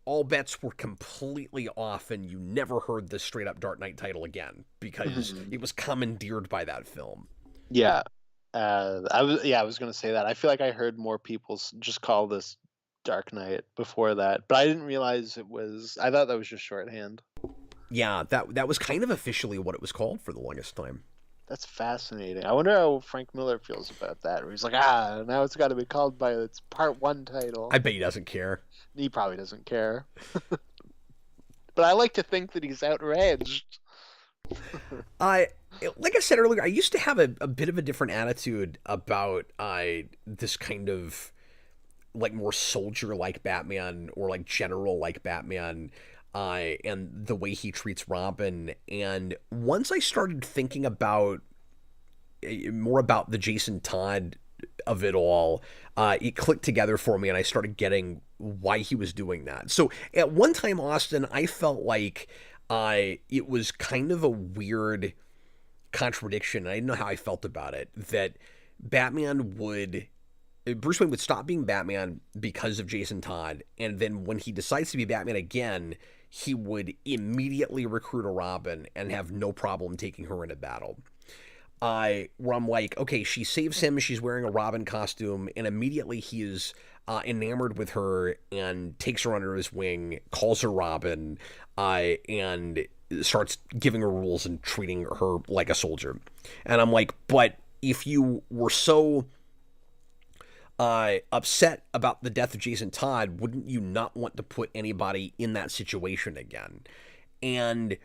all bets were completely off, and you never heard the straight up Dark Knight title again, because it was commandeered by that film. Yeah. I was gonna say that. I feel like I heard more people just call this Dark Knight before that, but I didn't realize it was. I thought that was just shorthand. Yeah, that was kind of officially what it was called for the longest time. That's fascinating. I wonder how Frank Miller feels about that. Where he's like, now it's got to be called by its part 1 title. I bet he doesn't care. He probably doesn't care. But I like to think that he's outraged. Like I said earlier, I used to have a bit of a different attitude about this kind of like more soldier-like Batman, or like general-like Batman, and the way he treats Robin. And once I started thinking about more about the Jason Todd of it all, it clicked together for me, and I started getting why he was doing that. So at one time, Austin, I felt like it was kind of a weird contradiction. I didn't know how I felt about it, that Bruce Wayne would stop being Batman because of Jason Todd, and then when he decides to be Batman again, he would immediately recruit a Robin and have no problem taking her into battle. Where I'm like, okay, she saves him, she's wearing a Robin costume, and immediately he is enamored with her and takes her under his wing, calls her Robin, and starts giving her rules and treating her like a soldier. And I'm like, but if you were so upset about the death of Jason Todd, wouldn't you not want to put anybody in that situation again? And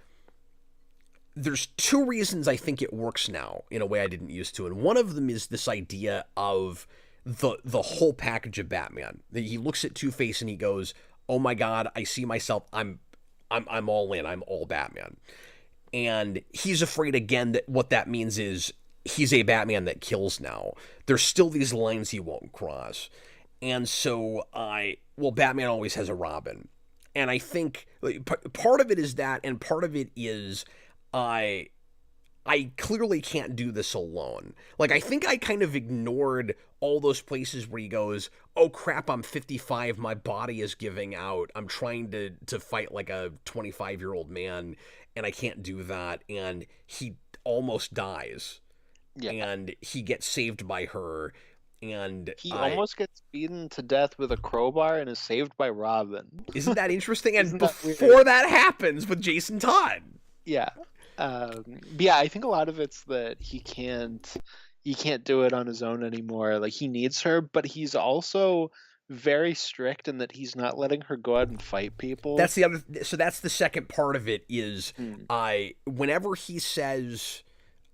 there's 2 reasons I think it works now in a way I didn't used to. And one of them is this idea of the whole package of Batman. He looks at Two-Face and he goes, oh my God, I see myself. I'm all in. I'm all Batman. And he's afraid again that what that means is he's a Batman that kills now. There's still these lines he won't cross. And so Batman always has a Robin. And I think part of it is that, and part of it is I clearly can't do this alone. Like, I think I kind of ignored all those places where he goes, oh crap, I'm 55, my body is giving out, I'm trying to fight like a 25-year-old man, and I can't do that, and he almost dies. Yeah. And he gets saved by her, and he almost gets beaten to death with a crowbar and is saved by Robin. Isn't that interesting? And Isn't that before that happens with Jason Todd. Yeah. Yeah, I think a lot of it's that he can't do it on his own anymore. Like, he needs her, but he's also very strict in that he's not letting her go out and fight people. That's the other. So that's the second part of it is, whenever he says,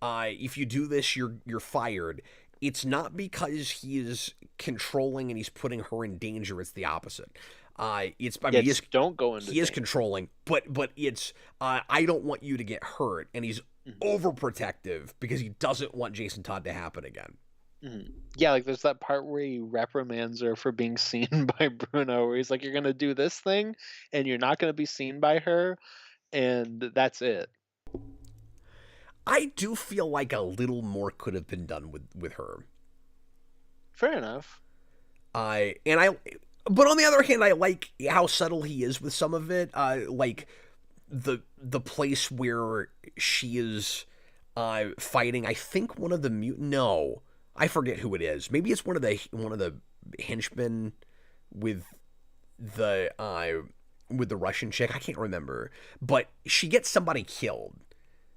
if you do this, you're fired. It's not because he is controlling and he's putting her in danger. It's the opposite. Don't go into. He is controlling, but it's I don't want you to get hurt, and he's overprotective because he doesn't want Jason Todd to happen again. Yeah, like there's that part where he reprimands her for being seen by Bruno, where he's like, "You're gonna do this thing, and you're not gonna be seen by her, and that's it." I do feel like a little more could have been done with her. Fair enough. But on the other hand, I like how subtle he is with some of it. Like the place where she is fighting. I think one of the no, I forget who it is. Maybe it's one of the henchmen with the Russian chick. I can't remember, but she gets somebody killed.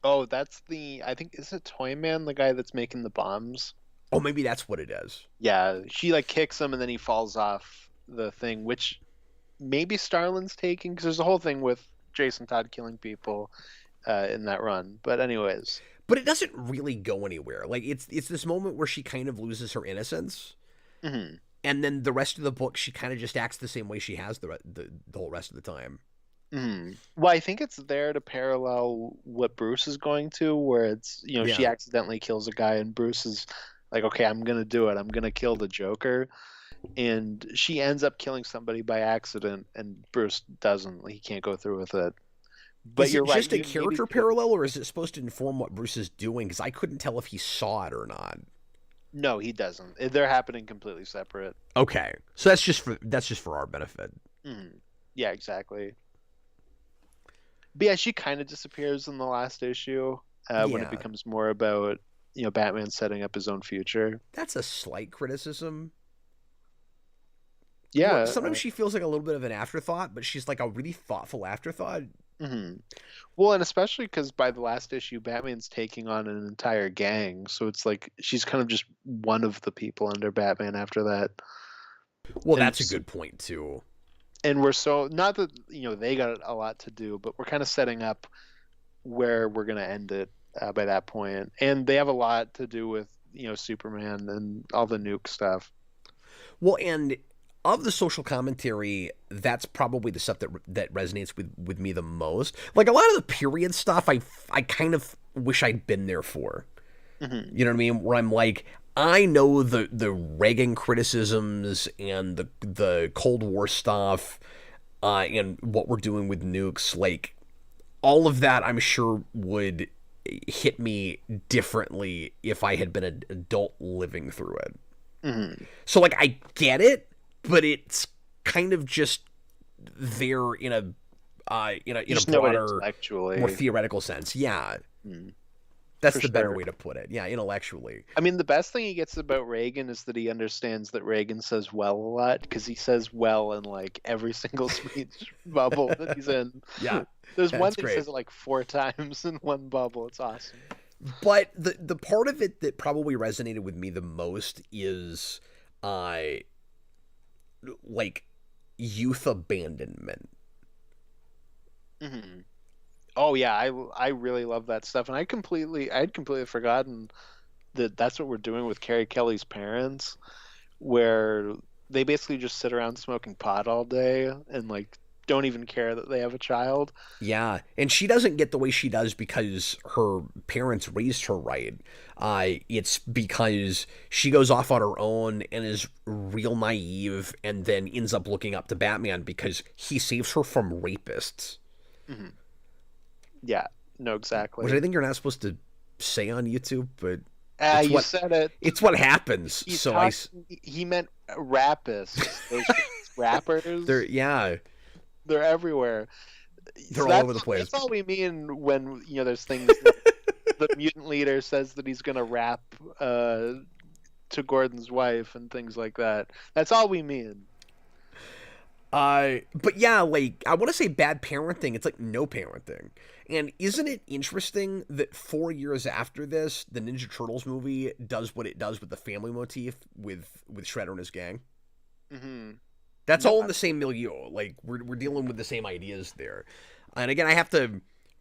Oh, that's I think, is it Toyman, the guy that's making the bombs? Oh, maybe that's what it is. Yeah, she like kicks him and then he falls off the thing, which maybe Starlin's taking, because there's a whole thing with Jason Todd killing people in that run. But anyways. But it doesn't really go anywhere. Like, it's this moment where she kind of loses her innocence. And then the rest of the book, she kind of just acts the same way she has the whole rest of the time. Well, I think it's there to parallel what Bruce is going to, where it's, she accidentally kills a guy and Bruce is like, okay, I'm going to do it. I'm going to kill the Joker. And she ends up killing somebody by accident and Bruce doesn't. He can't go through with it. But is you're it right. Just a character parallel, or is it supposed to inform what Bruce is doing? Because I couldn't tell if he saw it or not. No, he doesn't. They're happening completely separate. Okay. So that's just for our benefit. Yeah, exactly. But yeah, she kind of disappears in the last issue when it becomes more about Batman setting up his own future. That's a slight criticism. Yeah. Sometimes she feels like a little bit of an afterthought, but she's like a really thoughtful afterthought. Well, and especially because by the last issue, Batman's taking on an entire gang, so it's like she's kind of just one of the people under Batman after that. Well, that's a good point too. And we're so, not that they got a lot to do, but we're kind of setting up where we're going to end it by that point. And they have a lot to do with Superman and all the nuke stuff. Well, and of the social commentary, that's probably the stuff that resonates with me the most. Like, a lot of the period stuff, I kind of wish I'd been there for. You know what I mean? Where I'm like, I know the Reagan criticisms and the Cold War stuff, and what we're doing with nukes. Like, all of that, I'm sure would hit me differently if I had been an adult living through it. So, like, I get it, but it's kind of just there in a broader, more theoretical sense. Yeah. That's the better way to put it. Yeah, intellectually. I mean, the best thing he gets about Reagan is that he understands that Reagan says "well" a lot, because he says "well" in like every single speech bubble that he's in. Yeah. There's one that says it like 4 times in one bubble. It's awesome. But the part of it that probably resonated with me the most is like youth abandonment. Oh yeah, I really love that stuff, and I'd completely forgotten that that's what we're doing with Carrie Kelly's parents, where they basically just sit around smoking pot all day and like don't even care that they have a child. Yeah, and she doesn't get the way she does because her parents raised her right. It's because she goes off on her own and is real naive, and then ends up looking up to Batman because he saves her from rapists. Mm-hmm. Yeah, no, exactly. Which I think you're not supposed to say on YouTube, but you said it. It's what happens. He meant rapists. Those rappers. They're everywhere. They're all over the place. That's all we mean when there's things like the mutant leader says that he's gonna rap to Gordon's wife and things like that. That's all we mean. But yeah, like, I want to say bad parenting. It's like no parenting. And isn't it interesting that 4 years after this, the Ninja Turtles movie does what it does with the family motif with Shredder and his gang? Mm-hmm. That's all in the same milieu. Like, we're dealing with the same ideas there. And again, I have to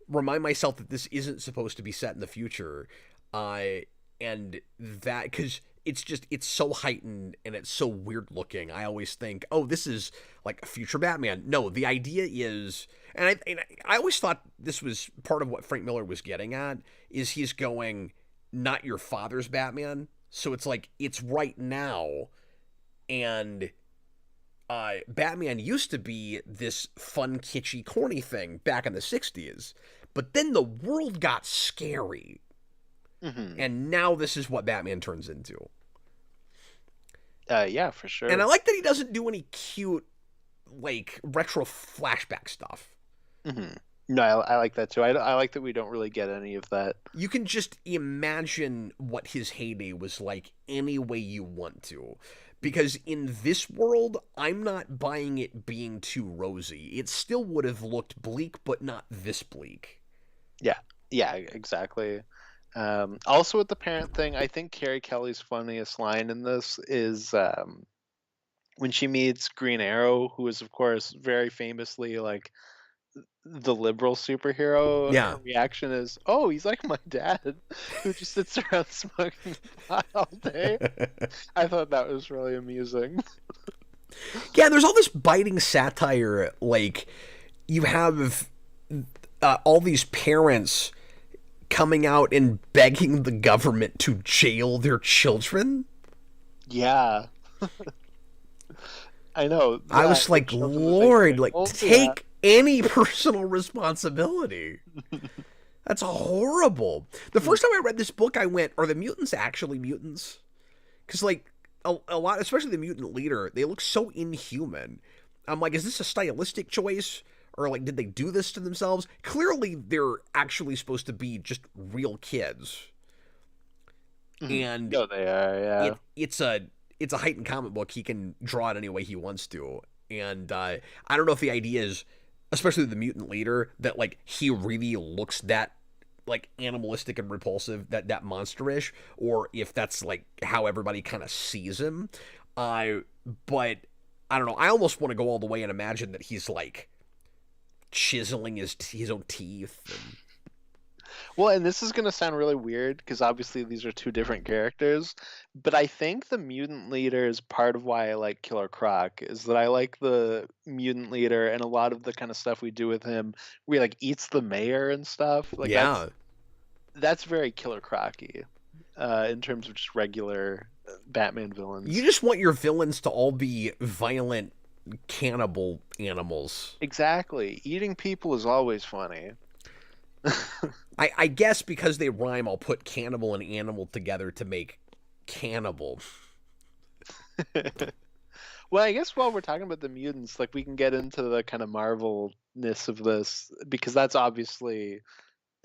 remind myself that this isn't supposed to be set in the future. And that, because it's so heightened and it's so weird looking. I always think, oh, this is like a future Batman. No, the idea is, and I always thought this was part of what Frank Miller was getting at, is he's going, not your father's Batman. So it's like, it's right now, and Batman used to be this fun, kitschy, corny thing back in the 60s, but then the world got scary. Mm-hmm. And now this is what Batman turns into. Yeah, for sure. And I like that he doesn't do any cute, like, retro flashback stuff. Mm-hmm. No, I like that too. I like that we don't really get any of that. You can just imagine what his heyday was like any way you want to. Because in this world, I'm not buying it being too rosy. It still would have looked bleak, but not this bleak. Yeah, exactly. Also with the parent thing, I think Carrie Kelly's funniest line in this is when she meets Green Arrow, who is of course very famously like the liberal superhero. Yeah. Her reaction is, oh, he's like my dad who just sits around smoking pot all day. I thought that was really amusing. Yeah, there's all this biting satire. Like, you have all these parents coming out and begging the government to jail their children. Yeah. I know. I was like, Lord, like, take any personal responsibility. That's horrible. The first time I read this book, I went, are the mutants actually mutants? Because, like, a lot, especially the mutant leader, they look so inhuman. I'm like, is this a stylistic choice? Or, like, did they do this to themselves? Clearly, they're actually supposed to be just real kids. And no, they are, yeah. It's a heightened comic book. He can draw it any way he wants to. And I don't know if the idea is, especially the mutant leader, that, like, he really looks that, like, animalistic and repulsive, that monsterish, or if that's, like, how everybody kind of sees him. But I don't know. I almost want to go all the way and imagine that he's, like, chiseling his own teeth. Well, and this is going to sound really weird because obviously these are two different characters, but I think the mutant leader is part of why I like Killer Croc, is that I like the mutant leader and a lot of the kind of stuff we do with him, where he, like, eats the mayor and stuff. Like, yeah. That's very Killer Croc-y in terms of just regular Batman villains. You just want your villains to all be violent cannibal animals. Exactly. Eating people is always funny. I guess because they rhyme, I'll put cannibal and animal together to make cannibal. Well, I guess while we're talking about the mutants, like, we can get into the kind of Marvel-ness of this, because that's obviously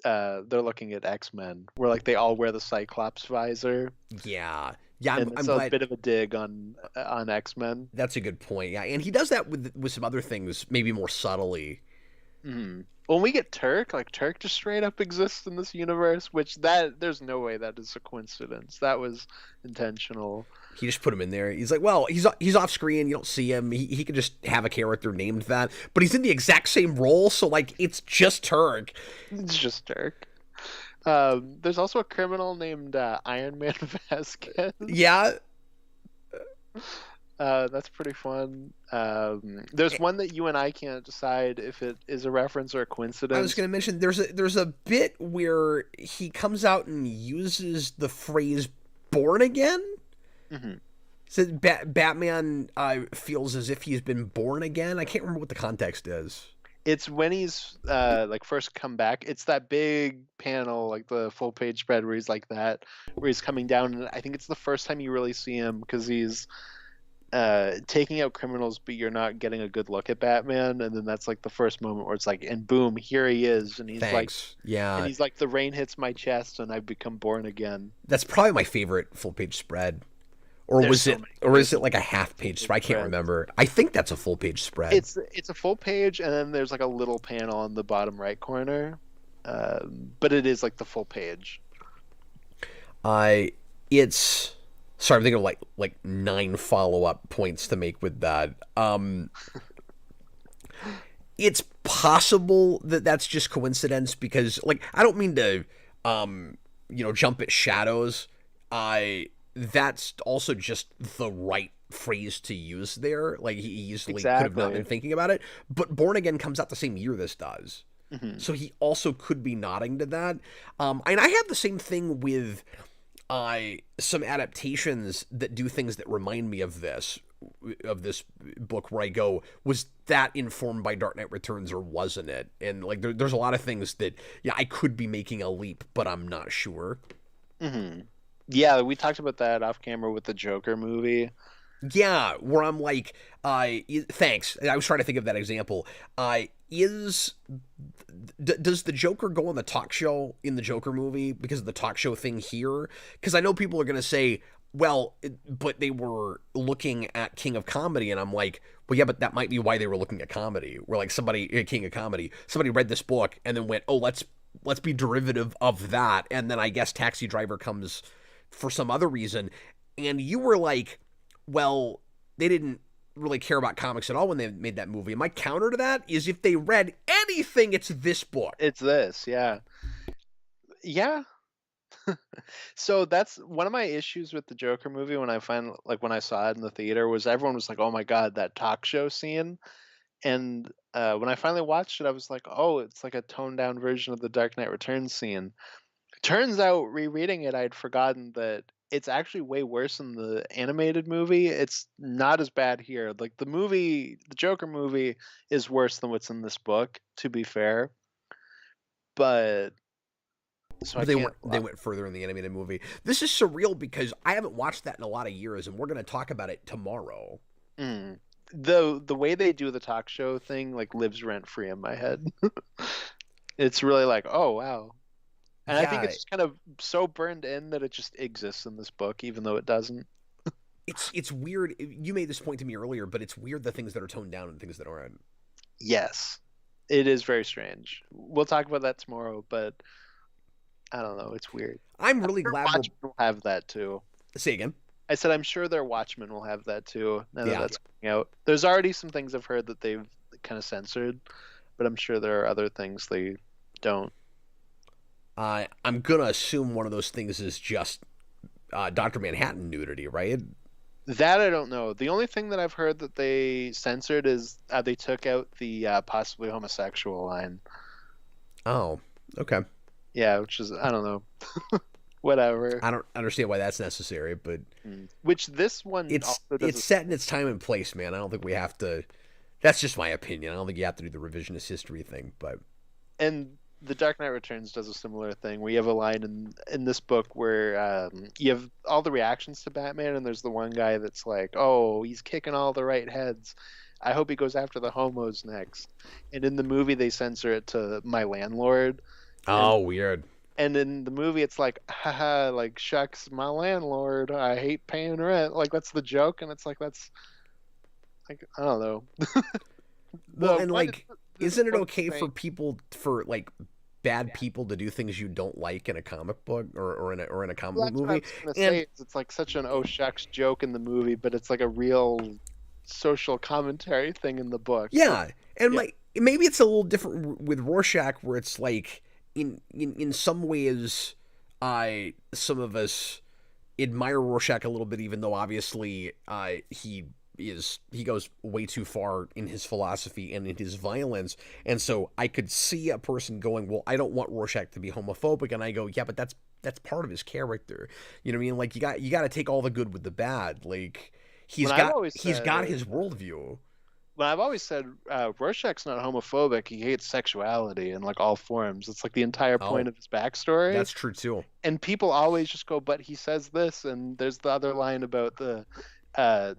they're looking at X-Men, where, like, they all wear the Cyclops visor. Yeah, I'm glad. A bit of a dig on X-Men. That's a good point. Yeah, and he does that with some other things, maybe more subtly. Mm-hmm. When we get Turk, like, Turk just straight up exists in this universe, which there's no way that is a coincidence. That was intentional. He just put him in there. He's like, well, he's off screen. You don't see him. He could just have a character named that, but he's in the exact same role. So, like, it's just Turk. It's just Turk. There's also a criminal named Iron Man Vasquez. Yeah. That's pretty fun. There's one that you and I can't decide if it is a reference or a I was coincidence. going to mention there's a bit where he comes out and uses the phrase "born again." Hmm. So Batman feels as if he's been born again. I can't remember what the context is. It's when he's like first come back. It's that big panel, like the full page spread where he's like that, where he's coming down, and I think it's the first time you really see him because he's taking out criminals, but you're not getting a good look at Batman, and then that's like the first moment where it's like, and boom, here he is, and Thanks. Yeah, he's like, the rain hits my chest, and I've become born again. that's probably my favorite full page spread. Or There's was so it? many. Or There's is it so like a many half page full spread? I can't spreads. remember. I think that's a full page spread. It's a full page, and then there's like a little panel on the bottom right corner, but it is like the full page. It's sorry, I'm thinking of like 9 follow up points to make with that. It's possible that that's just coincidence because, like, I don't mean to, jump at shadows. That's also just the right phrase to use there. Like, he easily could have not Exactly. been thinking about it. But Born Again comes out the same year this does. Hmm. So he also could be nodding to that. And I have the same thing with some adaptations that do things that remind me of this book where I go, was that informed by Dark Knight Returns or wasn't it? And like there's a lot of things that I could be making a leap, but I'm not sure. Hmm. Yeah, we talked about that off camera with the Joker movie. Yeah, where I'm like, thanks. I was trying to think of that example. Does the Joker go on the talk show in the Joker movie because of the talk show thing here? Because I know people are going to say, well, but they were looking at King of Comedy, and I'm like, well, yeah, but that might be why they were looking at comedy. Where like King of Comedy, somebody read this book and then went, oh, let's be derivative of that, and then I guess Taxi Driver comes for some other reason, and you were like, well, they didn't really care about comics at all when they made that movie. And my counter to that is if they read anything, it's this book. It's this, yeah. Yeah. So that's one of my issues with the Joker movie when I saw it in the theater was everyone was like, "Oh my God, that talk show scene." And when I finally watched it, I was like, "Oh, it's like a toned down version of the Dark Knight Returns scene." Turns out, rereading it, I'd forgotten that it's actually way worse in the animated movie. It's not as bad here. Like the Joker movie is worse than what's in this book, to be fair. But so I But can't. they went further in the animated movie. This is surreal because I haven't watched that in a lot of years, and we're going to talk about it tomorrow. Mm. The way they do the talk show thing like lives rent free in my head. It's really like, oh wow. And I think Yeah, it's just kind of so burned in that it just exists in this book, even though it doesn't. it's weird. You made this point to me earlier, but it's weird the things that are toned down and things that aren't. Yes, it is very strange. We'll talk about that tomorrow, but I don't know. It's weird. I'm really Their glad Watchmen will have that too. say again. I said I'm sure their Watchmen will have that too. Now that Yeah, that's coming out, there's already some things I've heard that they've kind of censored, but I'm sure there are other things they don't. I'm gonna assume one of those things is just Doctor Manhattan nudity, right? That I don't know. The only thing that I've heard that they censored is they took out the possibly homosexual line. Oh, okay. Yeah, which is I don't know. Whatever. I don't understand why that's necessary, but Which this one also does. it's set in its time and place, man. I don't think we have to. That's just my opinion. I don't think you have to do the revisionist history thing, but And the Dark Knight Returns does a similar thing. We have a line in this book where you have all the reactions to Batman, and there's the one guy that's like, "Oh, he's kicking all the right heads. I hope he goes after the homos next." And in the movie, they censor it to "my landlord." oh, weird. And in the movie, it's like, haha, like, shucks, my landlord, I hate paying rent. Like, that's the joke. And it's like, that's, like, I don't know. Well, and What like, this isn't it book okay saying- for people for like bad people to do things you don't like in a comic book or in a comic Well, book that's what I movie? was gonna And say. It's like such an oh shucks joke in the movie, but it's like a real social commentary thing in the book. yeah, and Yeah. like maybe it's a little different with Rorschach, where it's like in some ways, some of us admire Rorschach a little bit, even though obviously he he goes way too far in his philosophy and in his violence. And so I could see a person going, well, I don't want Rorschach to be homophobic, and I go, yeah, but that's part of his character. You know what I mean? Like you got to take all the good with the bad. Like When I've always he's said, got his worldview. when I've always said Rorschach's not homophobic, he hates sexuality in like all forms. It's like the entire point Oh, of his backstory. that's true too. And people always just go, but he says this, and there's the other line about the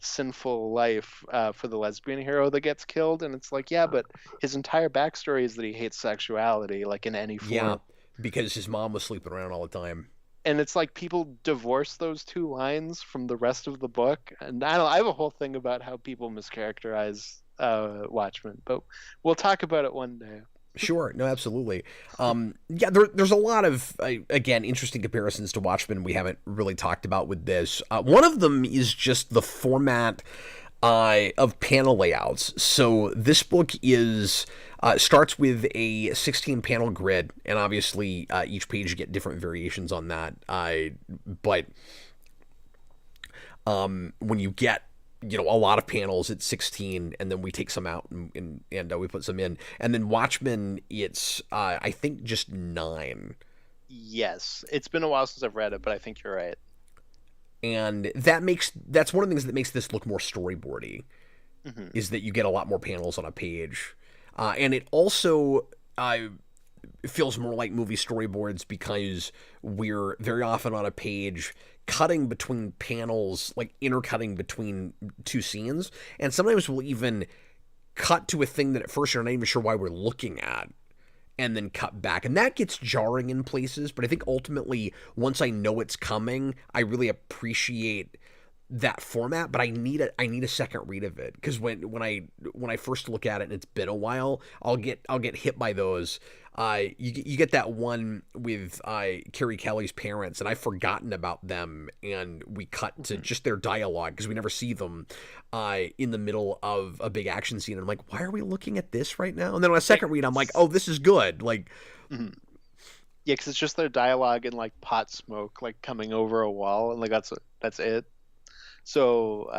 sinful life for the lesbian hero that gets killed, and it's like, yeah, but his entire backstory is that he hates sexuality, like in any form. Yeah, because his mom was sleeping around all the time. And it's like people divorce those two lines from the rest of the book, and I have a whole thing about how people mischaracterize Watchmen, but we'll talk about it one day. Sure, no, absolutely. Yeah, there's a lot of again interesting comparisons to Watchmen we haven't really talked about with this. One of them is just the format of panel layouts. So this book is starts with a 16 panel grid, and obviously each page you get different variations on that. But when you get a lot of panels, it's 16, and then we take some out and we put some in, and then Watchmen, it's I think just 9. Yes, it's been a while since I've read it, but I think you're right. And that's one of the things that makes this look more storyboardy, is that you get a lot more panels on a page, and it also feels more like movie storyboards because we're very often on a page cutting between panels, like intercutting between two scenes, and sometimes we'll even cut to a thing that at first you're not even sure why we're looking at, and then cut back, and that gets jarring in places. But I think ultimately, once I know it's coming, I really appreciate that format. But I need a second read of it, because when I first look at it and it's been a while, I'll get hit by those. You get that one with Carrie Kelly's parents, and I've forgotten about them, and we cut to just their dialogue because we never see them in the middle of a big action scene. And I'm like, why are we looking at this right now? And then on a second read, I'm like, oh, this is good. Like, yeah, because it's just their dialogue and like pot smoke like coming over a wall, and like that's it. So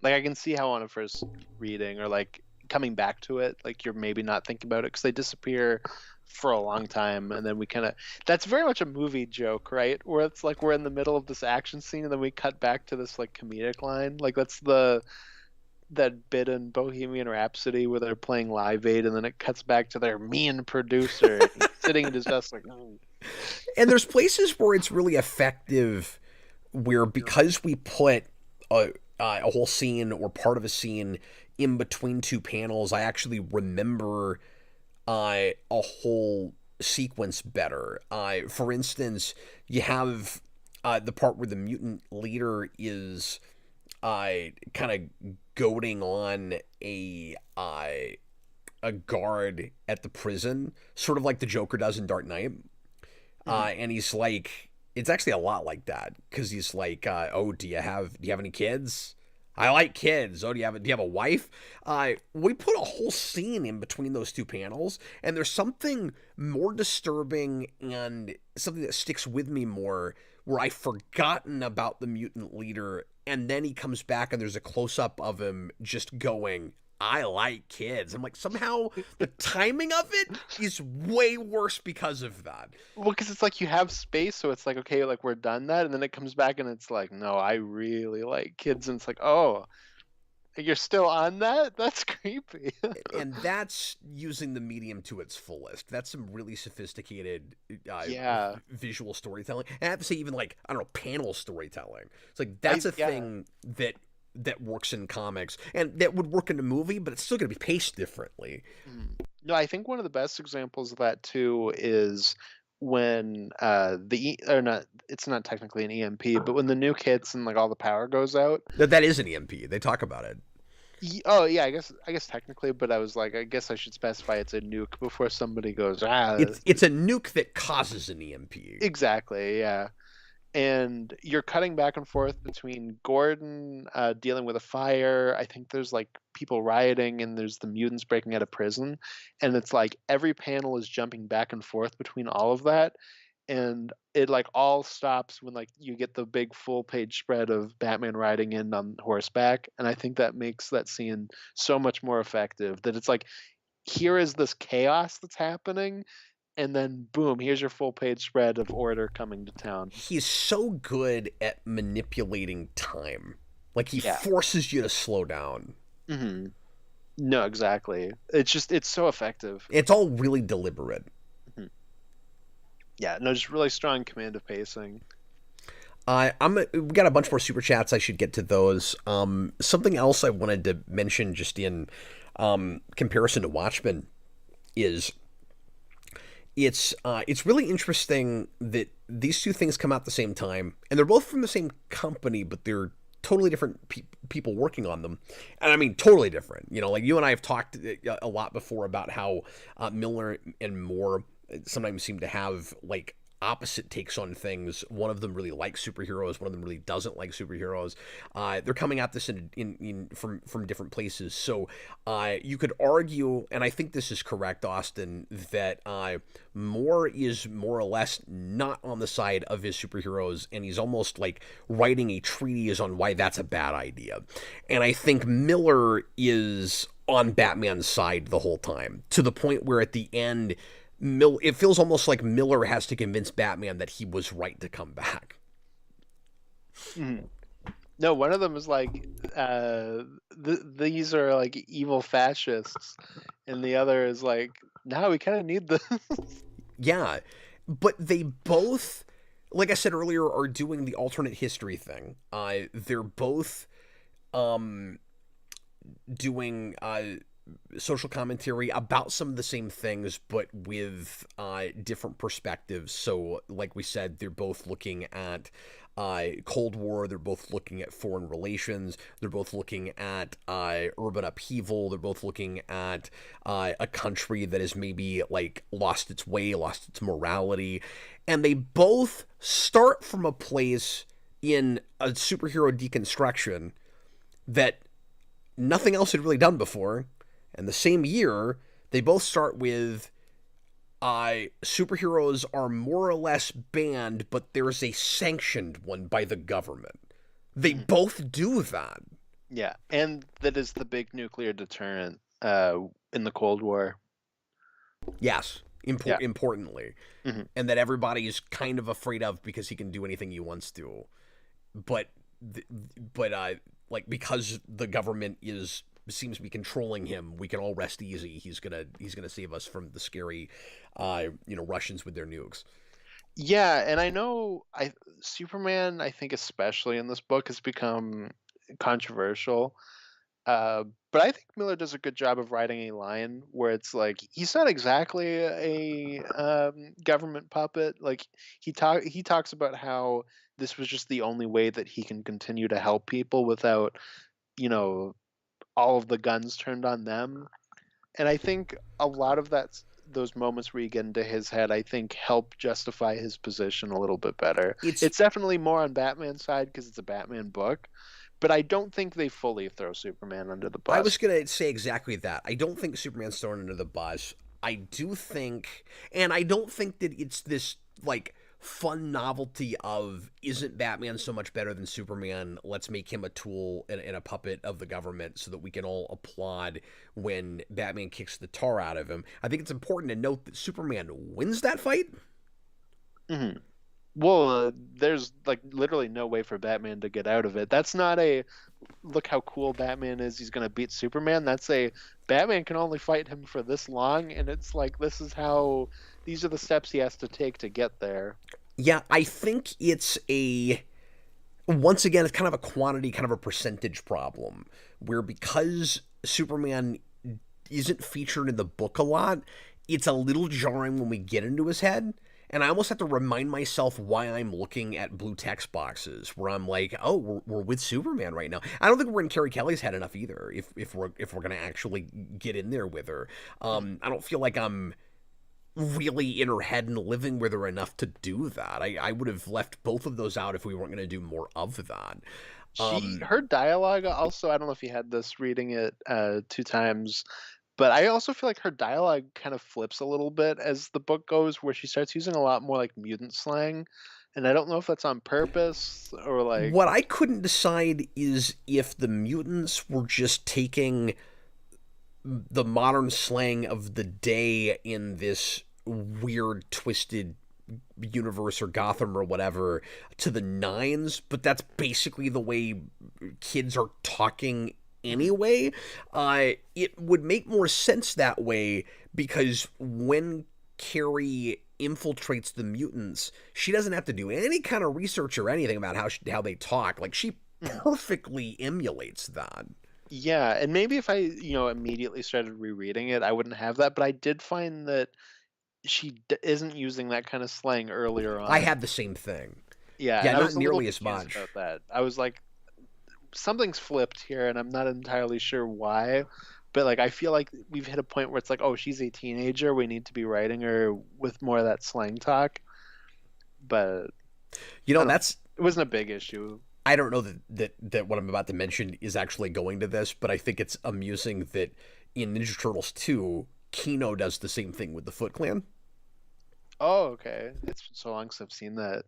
like I can see how on a first reading or like coming back to it, like you're maybe not thinking about it because they disappear for a long time, and then we kind of, that's very much a movie joke, right, where it's like we're in the middle of this action scene and then we cut back to this like comedic line. Like that's that bit in Bohemian Rhapsody where they're playing Live Aid and then it cuts back to their mean producer and he's sitting in his desk like, oh. And there's places where it's really effective where, because we put a whole scene or part of a scene in between two panels, I actually remember a whole sequence better. For instance, you have the part where the mutant leader is kind of goading on a guard at the prison, sort of like the Joker does in Dark Knight. And he's like, it's actually a lot like that, because he's like, oh, do you have any kids? I like kids. Oh, do you have a wife? We put a whole scene in between those two panels, and there's something more disturbing and something that sticks with me more, where I've forgotten about the mutant leader, and then he comes back and there's a close-up of him just going, I like kids. I'm like, somehow the timing of it is way worse because of that. Well, because it's like you have space, so it's like, okay, like we're done that, and then it comes back and it's like, no, I really like kids, and it's like, oh, you're still on that? That's creepy. And that's using the medium to its fullest. That's some really sophisticated visual storytelling. And I have to say, even like, I don't know, panel storytelling. It's like, that's a thing that works in comics, and that would work in a movie, but it's still going to be paced differently. No, I think one of the best examples of that too is when it's not technically an EMP, but when the nuke hits and like all the power goes out. That is an EMP. They talk about it. Oh yeah, I guess technically, but I was like, I guess I should specify it's a nuke before somebody goes, It's a nuke that causes an EMP. Exactly, yeah. And you're cutting back and forth between Gordon dealing with a fire. I think there's like people rioting, and there's the mutants breaking out of prison. And it's like every panel is jumping back and forth between all of that. and it like all stops when like you get the big full page spread of Batman riding in on horseback, and I think that makes that scene so much more effective. That it's like, here is this chaos that's happening, and then boom, here's your full page spread of order coming to town. He's so good at manipulating time. Like, he Yeah. forces you to slow down. Hmm. No, exactly. It's so effective. It's all really deliberate. Mhm. Yeah, no, just really strong command of pacing. We got a bunch more super chats. I should get to those. Something else I wanted to mention, just in comparison to Watchmen, is it's really interesting that these two things come out at the same time, and they're both from the same company, but they're totally different people working on them. And I mean, totally different. You know, like, you and I have talked a lot before about how Miller and Moore sometimes seem to have like opposite takes on things. One of them really likes superheroes, one of them really doesn't like superheroes. They're coming at this from different places. So you could argue, and I think this is correct, Austin, that Moore is more or less not on the side of his superheroes, and he's almost like writing a treatise on why that's a bad idea. And I think Miller is on Batman's side the whole time, to the point where at the end, it feels almost like Miller has to convince Batman that he was right to come back. Mhm. No, one of them is like, these are like evil fascists, and the other is like, no, we kind of need this. Yeah, but they both, like I said earlier, are doing the alternate history thing. They're both doing social commentary about some of the same things, but with different perspectives. So, like we said, they're both looking at Cold War. They're both looking at foreign relations. They're both looking at urban upheaval. They're both looking at a country that has maybe like lost its way, lost its morality, and they both start from a place in a superhero deconstruction that nothing else had really done before. And the same year, they both start with superheroes are more or less banned, but there's a sanctioned one by the government. They both do that. Yeah, and that is the big nuclear deterrent in the Cold War. Yes, Yeah. importantly. Mhm. And that everybody is kind of afraid of because he can do anything he wants to. But like, because the government seems to be controlling him, we can all rest easy. He's gonna save us from the scary Russians with their nukes. Yeah, and I know Superman, I think especially in this book, has become controversial. But I think Miller does a good job of writing a line where it's like, he's not exactly a government puppet. Like, he talks about how this was just the only way that he can continue to help people without, you know, all of the guns turned on them. And I think a lot of those moments where you get into his head, I think, help justify his position a little bit better. It's definitely more on Batman's side because it's a Batman book, but I don't think they fully throw Superman under the bus. I was going to say exactly that. I don't think Superman's thrown under the bus. I do think, and I don't think that it's this, like, fun novelty of, isn't Batman so much better than Superman? Let's make him a tool and a puppet of the government so that we can all applaud when Batman kicks the tar out of him. I think it's important to note that Superman wins that fight. Mm-hmm. Well, there's like literally no way for Batman to get out of it. That's not a look how cool Batman is, he's going to beat Superman. That's a Batman can only fight him for this long, and it's like, these are the steps he has to take to get there. Yeah, I think it's once again, it's kind of a quantity, kind of a percentage problem, where because Superman isn't featured in the book a lot, it's a little jarring when we get into his head. And I almost have to remind myself why I'm looking at blue text boxes, where I'm like, oh, we're with Superman right now. I don't think we're in Carrie Kelly's head enough either, if we're gonna actually get in there with her. I don't feel like I'm really in her head and living with her enough to do that. I would have left both of those out if we weren't gonna do more of that. Her dialogue also, I don't know if you had this reading it 2 times, But I also feel like her dialogue kind of flips a little bit as the book goes, where she starts using a lot more like mutant slang, and I don't know if that's on purpose or like. What I couldn't decide is if the mutants were just taking the modern slang of the day in this weird, twisted universe or Gotham or whatever to the nines, but that's basically the way kids are talking anyway. It would make more sense that way, because when Carrie infiltrates the mutants, she doesn't have to do any kind of research or anything about how they talk. Like, she perfectly emulates that. Yeah, and maybe if I, immediately started rereading it, I wouldn't have that. But I did find that she isn't using that kind of slang earlier on. I had the same thing. Yeah, Yeah, and I not was nearly as much. about that. I was like, something's flipped here, and I'm not entirely sure why. But like, I feel like we've hit a point where it's like, oh, she's a teenager. We need to be writing her with more of that slang talk. But You know, it wasn't a big issue. I don't know that what I'm about to mention is actually going to this, but I think it's amusing that in Ninja Turtles 2, Kino does the same thing with the Foot Clan. Oh, okay. It's been so long since I've seen that.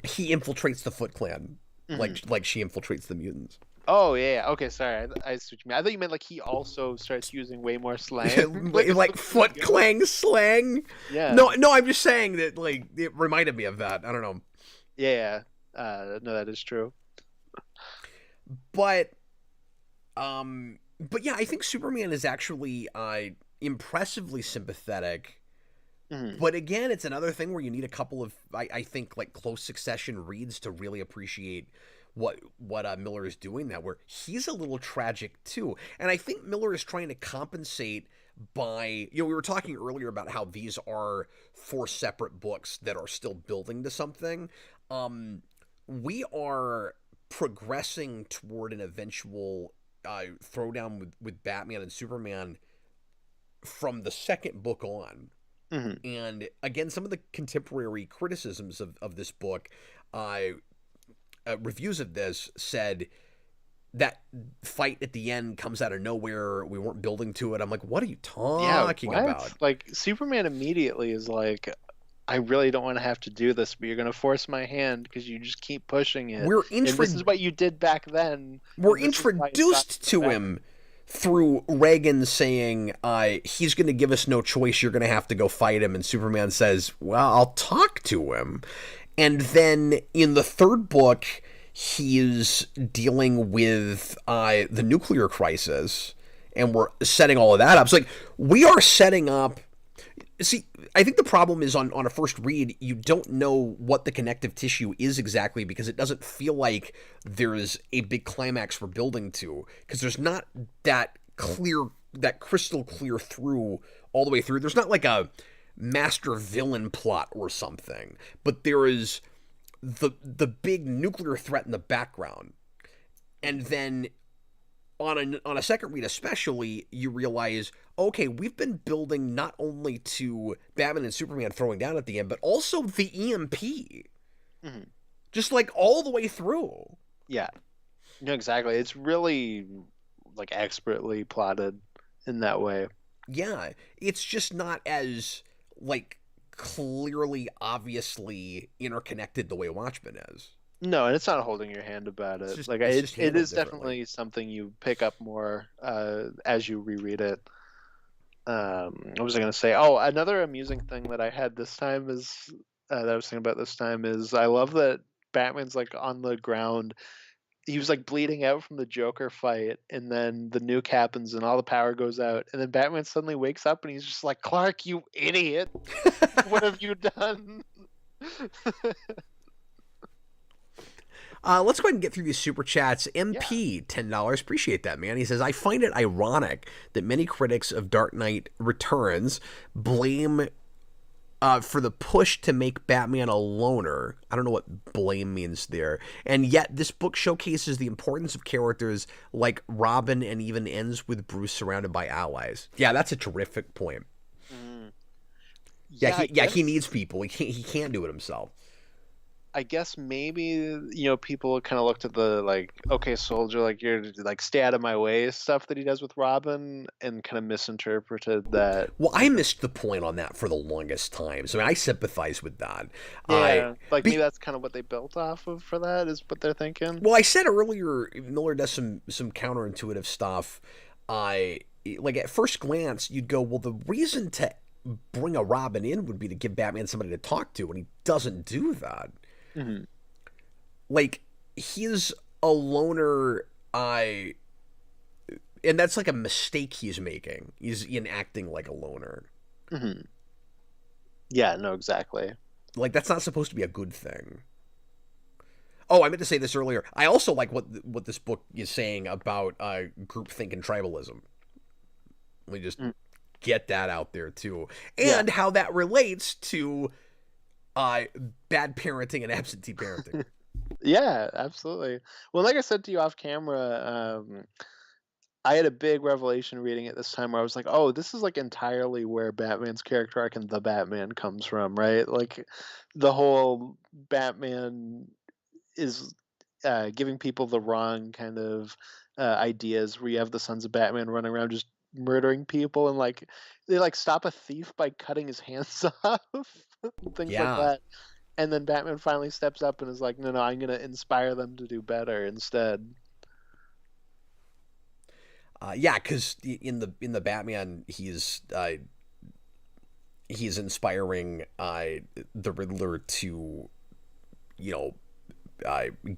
He infiltrates the Foot Clan, like she infiltrates the mutants. Oh yeah. Okay, sorry. I see what you mean. I thought you meant like he also starts using way more slang, like Foot Clan slang. Yeah. No, I'm just saying that, like, it reminded me of that. I don't know. Yeah. No, that is true. But yeah, I think Superman is actually impressively sympathetic. But again, it's another thing where you need a couple of, I think, like, close succession reads to really appreciate what Miller is doing that, where he's a little tragic too. And I think Miller is trying to compensate by, we were talking earlier about how these are 4 separate books that are still building to something. We are progressing toward an eventual throwdown with Batman and Superman from the second book on. And again, some of the contemporary criticisms of this book, reviews of this said that fight at the end comes out of nowhere. We weren't building to it. I'm like, what are you talking about? Like, Superman immediately is like, I really don't want to have to do this, but you're going to force my hand because you just keep pushing it. And this is what you did back then. We're introduced to him through Reagan saying, he's going to give us no choice. You're going to have to go fight him. And Superman says, well, I'll talk to him. And then in the third book, he is dealing with the nuclear crisis, and we're setting all of that up. So, like, we are setting up. See, I think the problem is on a first read, you don't know what the connective tissue is exactly, because it doesn't feel like there's a big climax we're building to, because there's not that crystal clear through all the way through. There's not like a master villain plot or something, but there is the big nuclear threat in the background. And then on a second read especially, you realize, okay, we've been building not only to Batman and Superman throwing down at the end, but also the EMP. Just, like, all the way through. Yeah. No, exactly. It's really, like, expertly plotted in that way. Yeah. It's just not as, like, clearly, obviously interconnected the way Watchmen is. No, and it's not holding your hand about it. It is definitely something you pick up more as you reread it. What was I going to say? Oh, another amusing thing that I had this time is that I was thinking about this time is I love that Batman's like on the ground. He was like bleeding out from the Joker fight, and then the nuke happens and all the power goes out, and then Batman suddenly wakes up and he's just like, Clark, you idiot! What have you done? Let's go ahead and get through these super chats. MP, $10. Appreciate that, man. He says, I find it ironic that many critics of Dark Knight Returns blame for the push to make Batman a loner. I don't know what blame means there. And yet this book showcases the importance of characters like Robin and even ends with Bruce surrounded by allies. Yeah, that's a terrific point. Mm. He needs people. He can't do it himself. I guess maybe people kind of looked at the like, okay, soldier, like you're like stay out of my way stuff that he does with Robin, and kind of misinterpreted that. Well, I missed the point on that for the longest time. So I sympathize with that. Yeah, like maybe that's kind of what they built off of for that, is what they're thinking. Well, I said earlier, Miller does some counterintuitive stuff. Like at first glance, you'd go, well, the reason to bring a Robin in would be to give Batman somebody to talk to, and he doesn't do that. Mm-hmm. Like, he's a loner, and that's like a mistake he's making. He's enacting like a loner. Mm-hmm. Yeah, no, exactly. Like, that's not supposed to be a good thing. Oh, I meant to say this earlier. I also like what this book is saying about groupthink and tribalism. Let me just get that out there, too. And how that relates to bad parenting and absentee parenting. Yeah, absolutely. Well, like I said to you off camera, I had a big revelation reading it this time where I was like, oh, this is like entirely where Batman's character arc in The Batman comes from, right? Like the whole Batman is giving people the wrong kind of ideas, where you have the Sons of Batman running around just murdering people, and like they like stop a thief by cutting his hands off, things like that. And then Batman finally steps up and is like, no, I'm going to inspire them to do better instead. Yeah, because in the Batman, he's inspiring the Riddler to,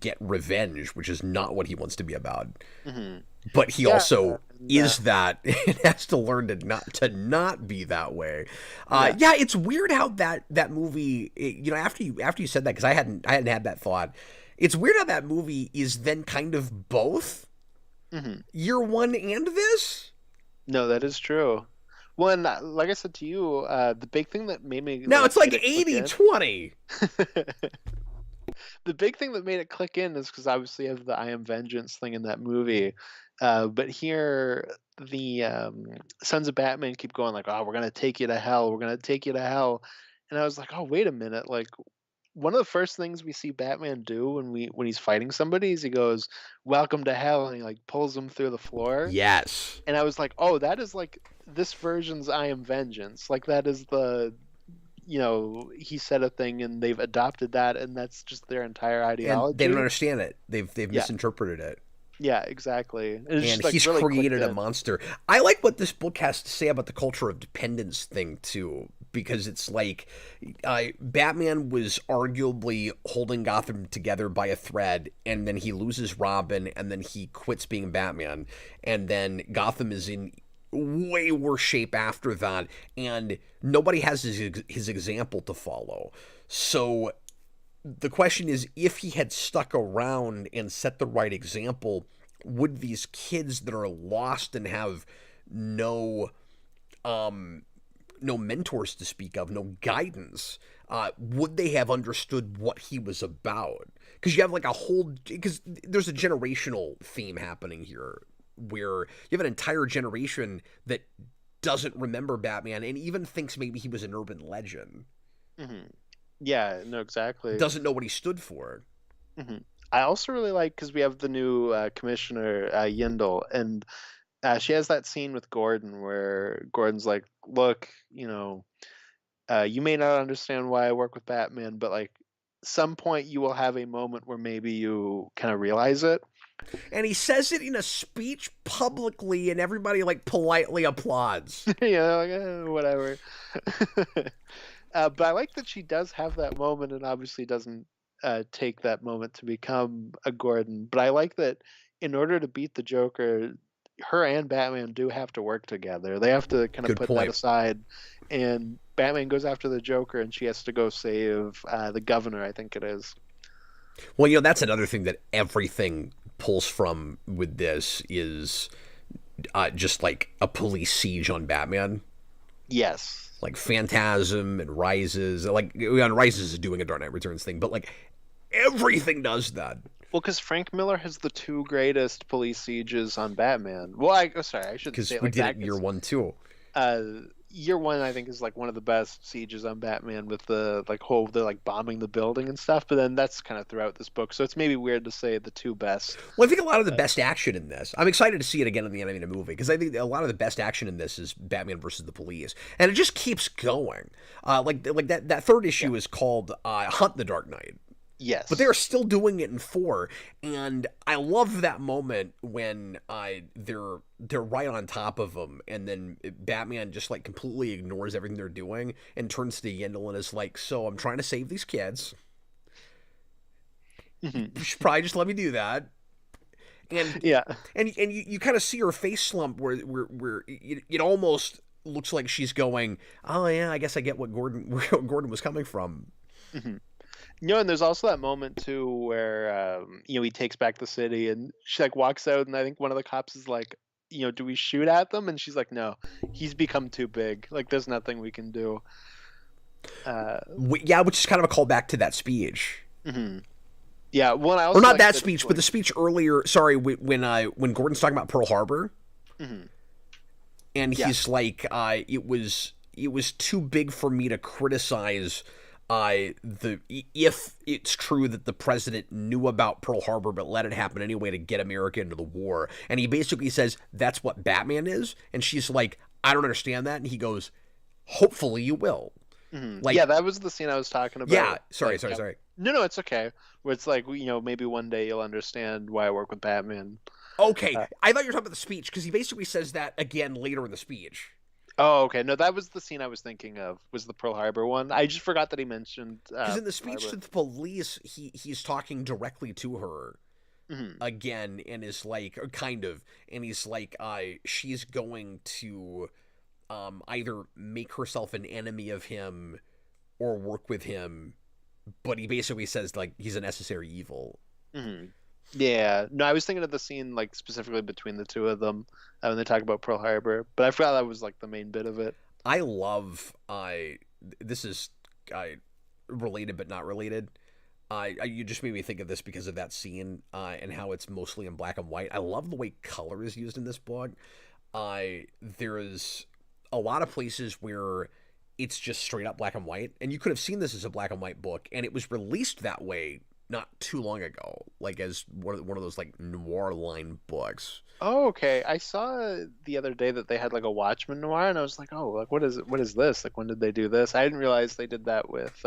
get revenge, which is not what he wants to be about. Mm-hmm. But he also is that, and has to learn to not be that way. Yeah, it's weird how that movie, after you said that, because I hadn't had that thought. It's weird how that movie is then kind of both year one and this. No, that is true. Well, and like I said to you, the big thing that made me... Now, it's like 80-20. The big thing that made it click in is because obviously you have the I Am Vengeance thing in that movie. But here, the Sons of Batman keep going like, oh, we're going to take you to hell. We're going to take you to hell. And I was like, oh, wait a minute. Like, one of the first things we see Batman do when he's fighting somebody is he goes, welcome to hell. And he like pulls them through the floor. Yes. And I was like, oh, that is like this version's I Am Vengeance. Like that is the... he said a thing and they've adopted that, and that's just their entire ideology. And they don't understand it. They've misinterpreted it. Yeah, exactly. And he's really created a monster. I like what this book has to say about the culture of dependence thing too, because it's like Batman was arguably holding Gotham together by a thread, and then he loses Robin, and then he quits being Batman, and then Gotham is in way worse shape after that, and nobody has his example to follow. So the question is, if he had stuck around and set the right example, would these kids that are lost and have no mentors to speak of, no guidance, would they have understood what he was about? Because you have like because there's a generational theme happening here, where you have an entire generation that doesn't remember Batman and even thinks maybe he was an urban legend. Mm-hmm. Yeah, no, exactly. Doesn't know what he stood for. Mm-hmm. I also really like, because we have the new commissioner, Yindel, and she has that scene with Gordon where Gordon's like, look, you may not understand why I work with Batman, but like some point you will have a moment where maybe you kind of realize it. And he says it in a speech publicly, and everybody like politely applauds. Yeah, like, whatever. But I like that she does have that moment, and obviously doesn't take that moment to become a Gordon. But I like that in order to beat the Joker, her and Batman do have to work together. They have to kind of put that aside. And Batman goes after the Joker, and she has to go save the governor, I think it is. Well, that's another thing that everything pulls from with this is just like a police siege on Batman. Yes. Like Phantasm and Rises. Like, Rises is doing a Dark Knight Returns thing, but like everything does that. Well, because Frank Miller has the two greatest police sieges on Batman. Well, I shouldn't say it like that. Because we did it in year one, too. year one, I think, is like one of the best sieges on Batman with the they're like bombing the building and stuff. But then that's kind of throughout this book, so it's maybe weird to say the two best. Well, I think a lot of the best action in this. I'm excited to see it again in the animated movie because I think a lot of the best action in this is Batman versus the Police, and it just keeps going. Like that third issue is called Hunt the Dark Knight. Yes. But they're still doing it in 4, and I love that moment when they're right on top of them, and then Batman just like completely ignores everything they're doing and turns to Yindel and is like, "So I'm trying to save these kids. You should probably just let me do that." And yeah, and you kind of see her face slump where it almost looks like she's going, "Oh yeah, I guess I get where Gordon was coming from." Mm-hmm. And there's also that moment too where he takes back the city, and she like walks out, and I think one of the cops is like, do we shoot at them? And she's like, no, he's become too big. Like, there's nothing we can do. Yeah, which is kind of a callback to that speech. Mm-hmm. Yeah, well, I also or not that speech, but the speech earlier. Sorry, when Gordon's talking about Pearl Harbor, and he's like, it was too big for me to criticize. If it's true that the president knew about Pearl Harbor but let it happen anyway to get America into the war, and he basically says that's what Batman is, and she's like, I don't understand that, and he goes, hopefully you will. Mm-hmm. Like, yeah, that was the scene I was talking about. Yeah, sorry. No, it's okay. Where it's like, maybe one day you'll understand why I work with Batman. Okay, I thought you were talking about the speech, because he basically says that again later in the speech. Oh, okay. No, that was the scene I was thinking of, was the Pearl Harbor one. I just forgot that he mentioned... Because in the speech to the police, he's talking directly to her again, and is like, or kind of, and he's like, she's going to either make herself an enemy of him or work with him, but he basically says, like, he's a necessary evil. Mm-hmm. Yeah, no, I was thinking of the scene like specifically between the two of them when they talk about Pearl Harbor, but I forgot that was like the main bit of it. I love this is related but not related. You just made me think of this because of that scene and how it's mostly in black and white. I love the way color is used in this book. There is a lot of places where it's just straight up black and white, and you could have seen this as a black and white book, and it was released that way not too long ago, like as one of those like noir line books. Oh, okay. I saw the other day that they had like a Watchmen noir, and I was like, oh, like what is this? Like, when did they do this? I didn't realize they did that with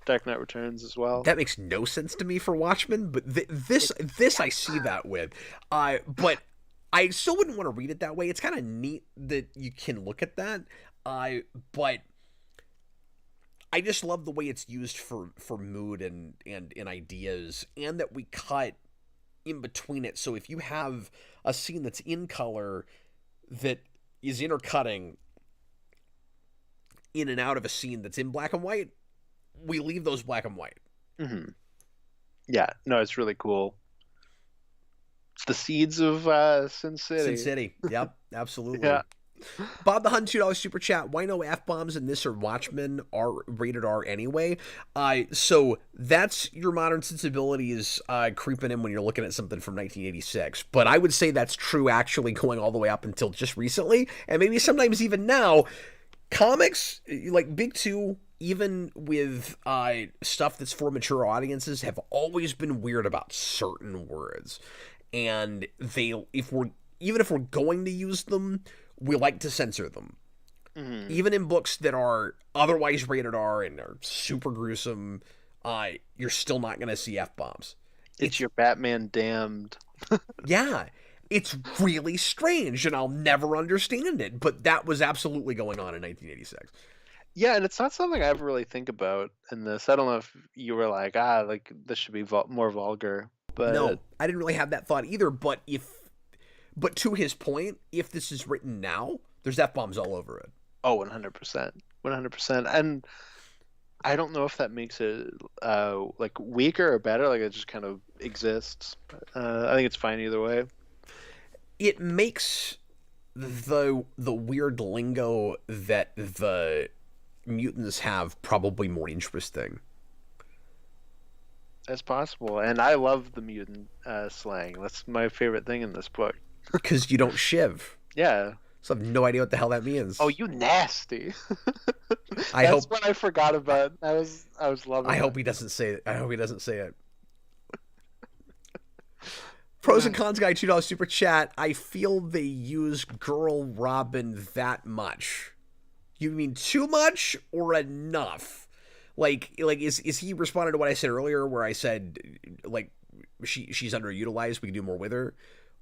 Dark Knight Returns as well. That makes no sense to me for Watchmen, but this I see that with. But I still wouldn't want to read it that way. It's kind of neat that you can look at that. But I just love the way it's used for mood and ideas, and that we cut in between it. So if you have a scene that's in color that is intercutting in and out of a scene that's in black and white, we leave those black and white. Mm-hmm. Yeah, no, it's really cool. It's the seeds of Sin City. Sin City, yep, absolutely. Yeah. Bob the Hun, $2 super chat. Why no F-bombs in this or Watchmen are rated R anyway? So that's your modern sensibilities creeping in when you're looking at something from 1986. But I would say that's true actually going all the way up until just recently, and maybe sometimes even now. Comics, like Big Two, even with stuff that's for mature audiences, have always been weird about certain words. And if we're going to use them, we like to censor them. Mm-hmm. Even in books that are otherwise rated R and are super gruesome, you're still not going to see F-bombs. It's your Batman damned. Yeah, it's really strange, and I'll never understand it, but that was absolutely going on in 1986. Yeah, and it's not something I ever really think about in this. I don't know if you were like, this should be more vulgar. But no, I didn't really have that thought either, but to his point, if this is written now, there's F-bombs all over it. Oh, 100%. 100%. And I don't know if that makes it like weaker or better. Like, it just kind of exists. I think it's fine either way. It makes the weird lingo that the mutants have probably more interesting. That's possible. And I love the mutant slang. That's my favorite thing in this book. Because you don't shiv. Yeah. So I have no idea what the hell that means. Oh, you nasty. I That's hope what I forgot about. I was loving I it. hope he doesn't say it. I hope he doesn't say it. Pros and cons guy, $2 super chat. I feel they use Girl Robin that much. You mean too much or enough? Like is he responding to what I said earlier, where I said like she's underutilized, we can do more with her,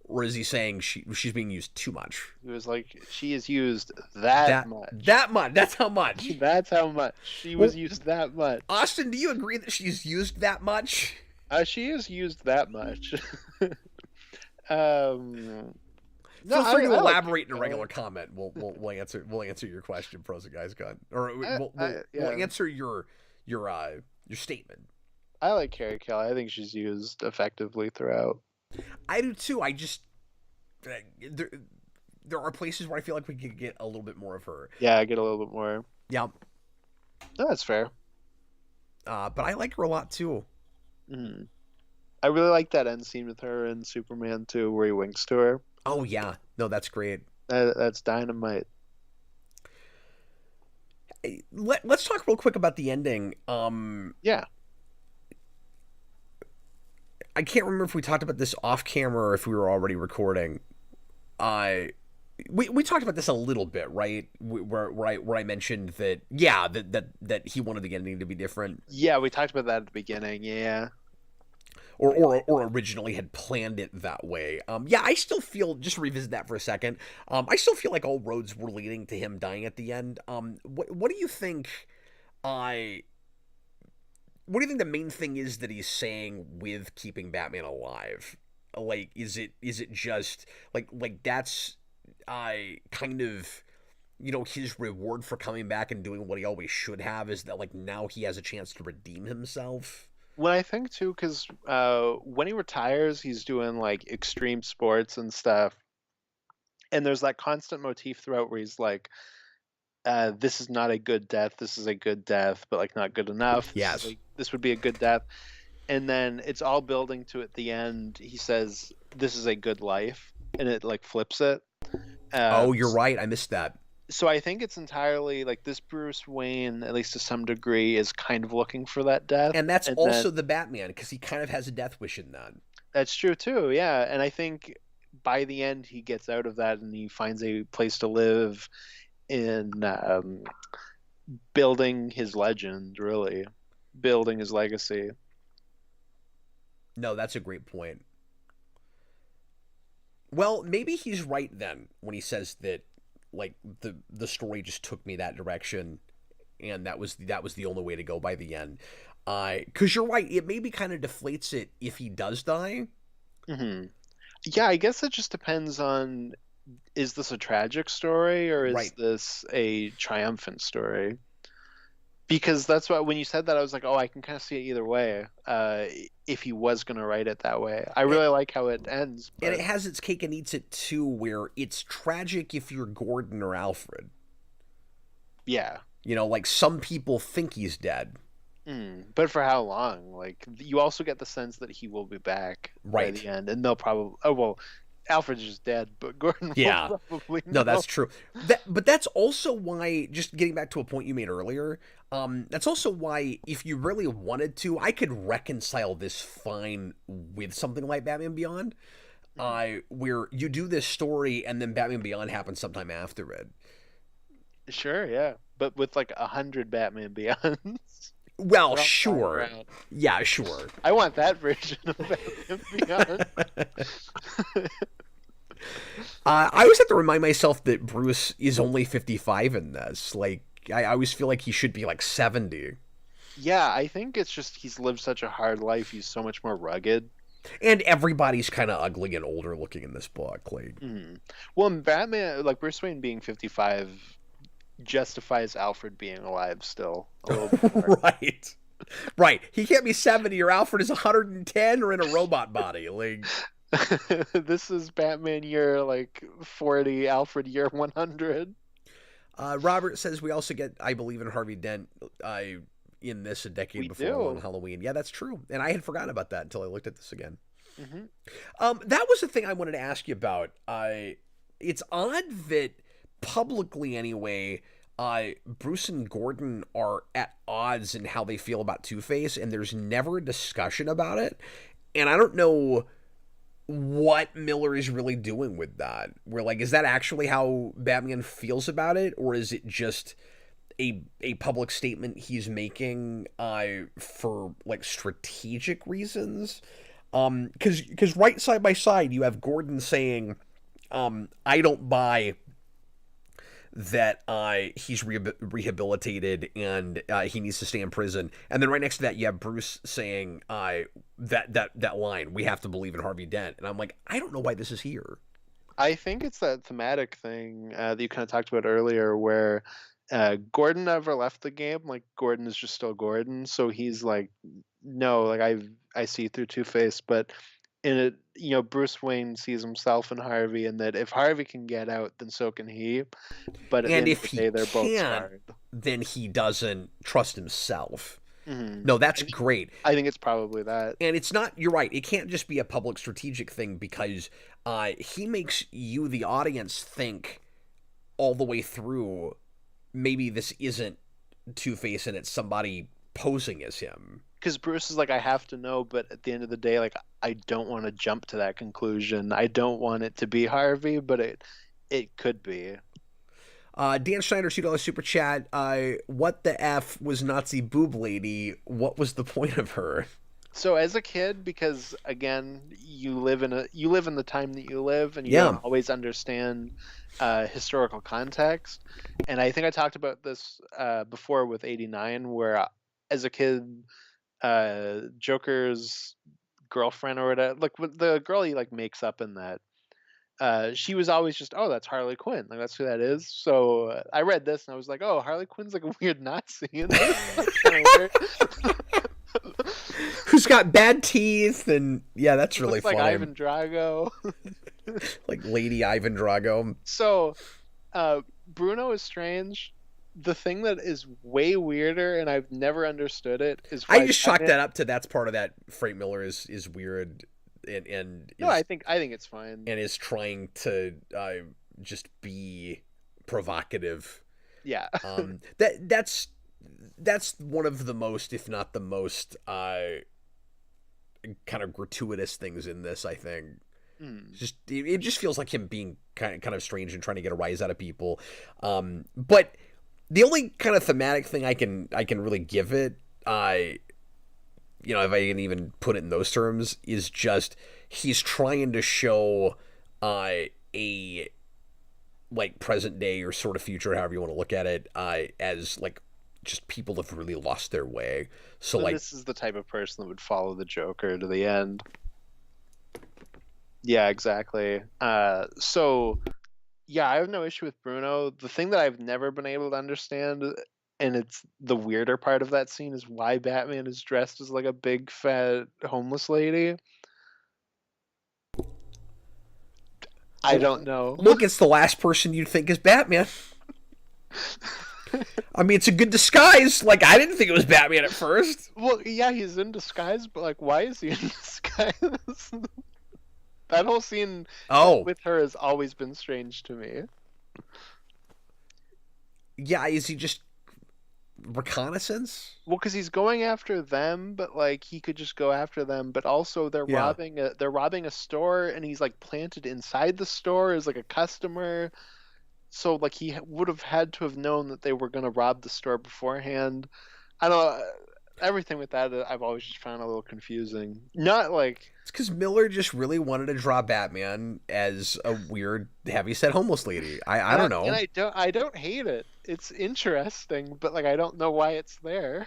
or is he saying she's being used too much? He was like, she is used that much. That much. That's how much. That's how much she was used that much. Austin, do you agree that she's used that much? She is used that much. Feel free to elaborate in a regular comment. We'll answer your question, pros and guys gun, or we'll answer your statement. I like Carrie Kelly. I think she's used effectively throughout. I do too. I just there are places where I feel like we could get a little bit more of her. Yeah, I get a little bit more. Yeah, no, that's fair. But I like her a lot too. Mm. I really like that end scene with her in Superman 2 where he winks to her. Oh yeah, no, that's great. That's dynamite. Let's talk real quick about the ending. Yeah. I can't remember if we talked about this off camera or if we were already recording. We talked about this a little bit, right? Where I mentioned that that he wanted the ending to be different. Yeah, we talked about that at the beginning. Yeah. Or originally had planned it that way. I still feel, just to revisit that for a second, I still feel like all roads were leading to him dying at the end. What do you think? What do you think the main thing is that he's saying with keeping Batman alive? Like, is it just like that's kind of, you know, his reward for coming back and doing what he always should have, is that like now he has a chance to redeem himself? Well, I think too, because when he retires, he's doing like extreme sports and stuff, and there's that constant motif throughout where he's like, "This is not a good death. This is a good death, but like not good enough. Yes, this would be a good death." And then it's all building to at the end. He says, "This is a good life," and it like flips it. Oh, you're right. I missed that. So I think it's entirely like this Bruce Wayne, at least to some degree, is kind of looking for that death. And that's also the Batman, because he kind of has a death wish in that. That's true too, yeah. And I think by the end he gets out of that and he finds a place to live in building his legend, really. Building his legacy. No, that's a great point. Well, maybe he's right then when he says that, like, the story just took me that direction, and that was the only way to go by the end. Because you're right, it maybe kind of deflates it if he does die. Mm-hmm. Yeah, I guess it just depends on, is this a tragic story or is this a triumphant story? Because that's why when you said that, I was like, oh, I can kind of see it either way. If he was going to write it that way. I really like how it ends. But... And it has its cake and eats it too, where it's tragic if you're Gordon or Alfred. Yeah. You know, like some people think he's dead. But for how long? Like, you also get the sense that he will be back by the end. And they'll probably... Oh, well... Alfred's just dead, but Gordon will probably know. No, that's true. But that's also why, just getting back to a point you made earlier, that's also why, if you really wanted to, I could reconcile this fine with something like Batman Beyond, where you do this story and then Batman Beyond happens sometime after it. Sure, yeah. But with like 100 Batman Beyonds. Well, sure. Yeah, sure. I want that version of Batman Beyond. I always have to remind myself that Bruce is only 55 in this. Like, I always feel like he should be like 70. Yeah, I think it's just he's lived such a hard life. He's so much more rugged. And everybody's kind of ugly and older looking in this book. Like, well, in Batman, like Bruce Wayne being 55 justifies Alfred being alive still a little bit more. Right. He can't be 70 or Alfred is 110 or in a robot body. Like, this is Batman year like 40, Alfred year 100. Robert says we also get I Believe in Harvey Dent in this a decade before on Halloween. Yeah, that's true. And I had forgotten about that until I looked at this again. That was the thing I wanted to ask you about. It's odd that publicly anyway, Bruce and Gordon are at odds in how they feel about Two-Face, and there's never a discussion about it. And I don't know what Miller is really doing with that. We're like, is that actually how Batman feels about it, or is it just a public statement he's making for like strategic reasons? Because right side by side, you have Gordon saying, I don't buy that he's rehabilitated and he needs to stay in prison. And then right next to that, you have Bruce saying that line, we have to believe in Harvey Dent. And I'm like, I don't know why this is here. I think it's that thematic thing that you kind of talked about earlier, where Gordon never left the game. Like, Gordon is just still Gordon. So he's like, no, like I see through Two-Face, but in it, you know, Bruce Wayne sees himself in Harvey, and that if Harvey can get out, then so can he. But at And the end if of the day, they're both can't, scarred. then he doesn't trust himself. Mm-hmm. No, that's great. I think it's probably that. And it's not, you're right, it can't just be a public strategic thing, because he makes you, the audience, think all the way through, maybe this isn't Two-Face and it's somebody posing as him. Because Bruce is like, I have to know, but at the end of the day, like, I don't want to jump to that conclusion. I don't want it to be Harvey, but it could be. Dan Schneider, $2 super chat. What the F was Nazi boob lady? What was the point of her? So as a kid, because again, you live in the time that you live, and you don't always understand historical context. And I think I talked about this before with 89, where as a kid, Joker's girlfriend or whatever, like the girl he like makes up in that, she was always just, oh, that's Harley Quinn, like that's who that is. So I read this and I was like, oh, Harley Quinn's like a weird Nazi, and that's kind of weird. Who's got bad teeth, and yeah, that's really funny. Like Ivan Drago. Like Lady Ivan Drago. So Bruno is strange. The thing that is way weirder, and I've never understood it, is I just chalked that up to that's part of that. Frank Miller is weird, and no, I think it's fine, and is trying to just be provocative. Yeah. That's one of the most, if not the most, kind of gratuitous things in this, I think. It just feels like him being kind of strange and trying to get a rise out of people. But the only kind of thematic thing I can really give it, if I can even put it in those terms, is just he's trying to show a like present day or sort of future, however you want to look at it, as like just people have really lost their way. So like, this is the type of person that would follow the Joker to the end. Yeah, exactly. So yeah, I have no issue with Bruno. The thing that I've never been able to understand, and it's the weirder part of that scene, is why Batman is dressed as like a big fat homeless lady. I don't know. Look, it's the last person you'd think is Batman. I mean, it's a good disguise. Like, I didn't think it was Batman at first. Well, yeah, he's in disguise, but like, why is he in disguise? That whole scene with her has always been strange to me. Yeah, is he just reconnaissance? Well, because he's going after them, but like he could just go after them. But also, they're robbing a store, and he's like planted inside the store as like a customer. So like he would have had to have known that they were going to rob the store beforehand. I don't know. Everything with that I've always just found a little confusing. Not like it's because Miller just really wanted to draw Batman as a weird, heavyset homeless lady. I don't know. And I don't hate it. It's interesting, but like I don't know why it's there.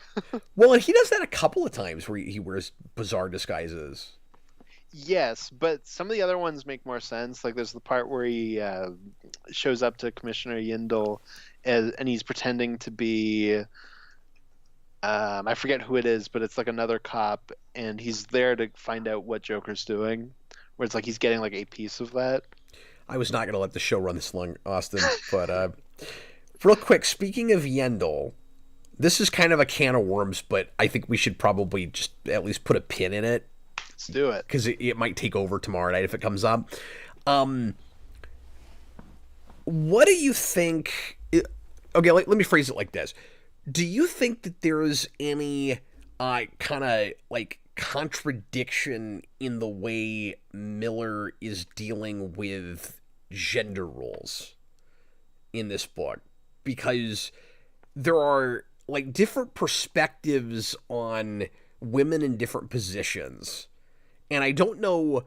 Well, and he does that a couple of times where he wears bizarre disguises. Yes, but some of the other ones make more sense. Like there's the part where he shows up to Commissioner Yindel and he's pretending to be I forget who it is, but it's like another cop, and he's there to find out what Joker's doing, where it's like he's getting like a piece of that. I was not going to let the show run this long, Austin, but real quick, speaking of Yindel, this is kind of a can of worms, but I think we should probably just at least put a pin in it. Let's do it. Because it might take over tomorrow night if it comes up. What do you think? Okay, let me phrase it like this. Do you think that there is any kind of like contradiction in the way Miller is dealing with gender roles in this book? Because there are like different perspectives on women in different positions, and I don't know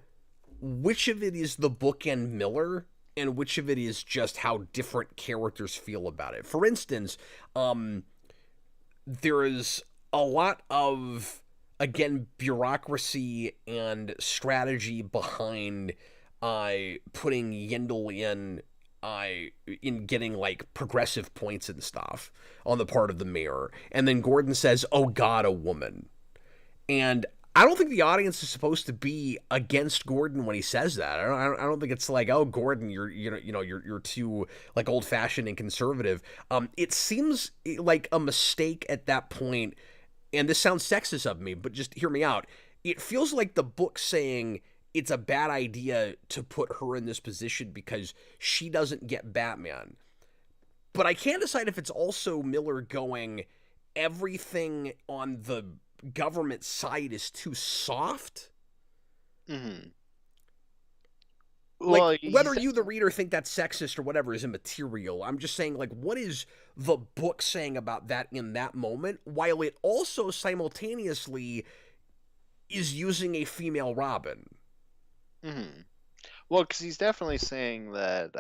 which of it is the book and Miller and which of it is just how different characters feel about it. For instance, there is a lot of, again, bureaucracy and strategy behind putting Yindel in getting like progressive points and stuff on the part of the mayor. And then Gordon says, "Oh God, a woman." And I don't think the audience is supposed to be against Gordon when he says that. I don't think it's like, "Oh, Gordon, you're too like old fashioned and conservative." It seems like a mistake at that point, and this sounds sexist of me, but just hear me out. It feels like the book saying it's a bad idea to put her in this position because she doesn't get Batman. But I can't decide if it's also Miller going, everything on the government side is too soft. Mm-hmm. Like, whether you, the reader, think that's sexist or whatever is immaterial. I'm just saying, like, what is the book saying about that in that moment, while it also simultaneously is using a female Robin? Mm-hmm. Well, because he's definitely saying that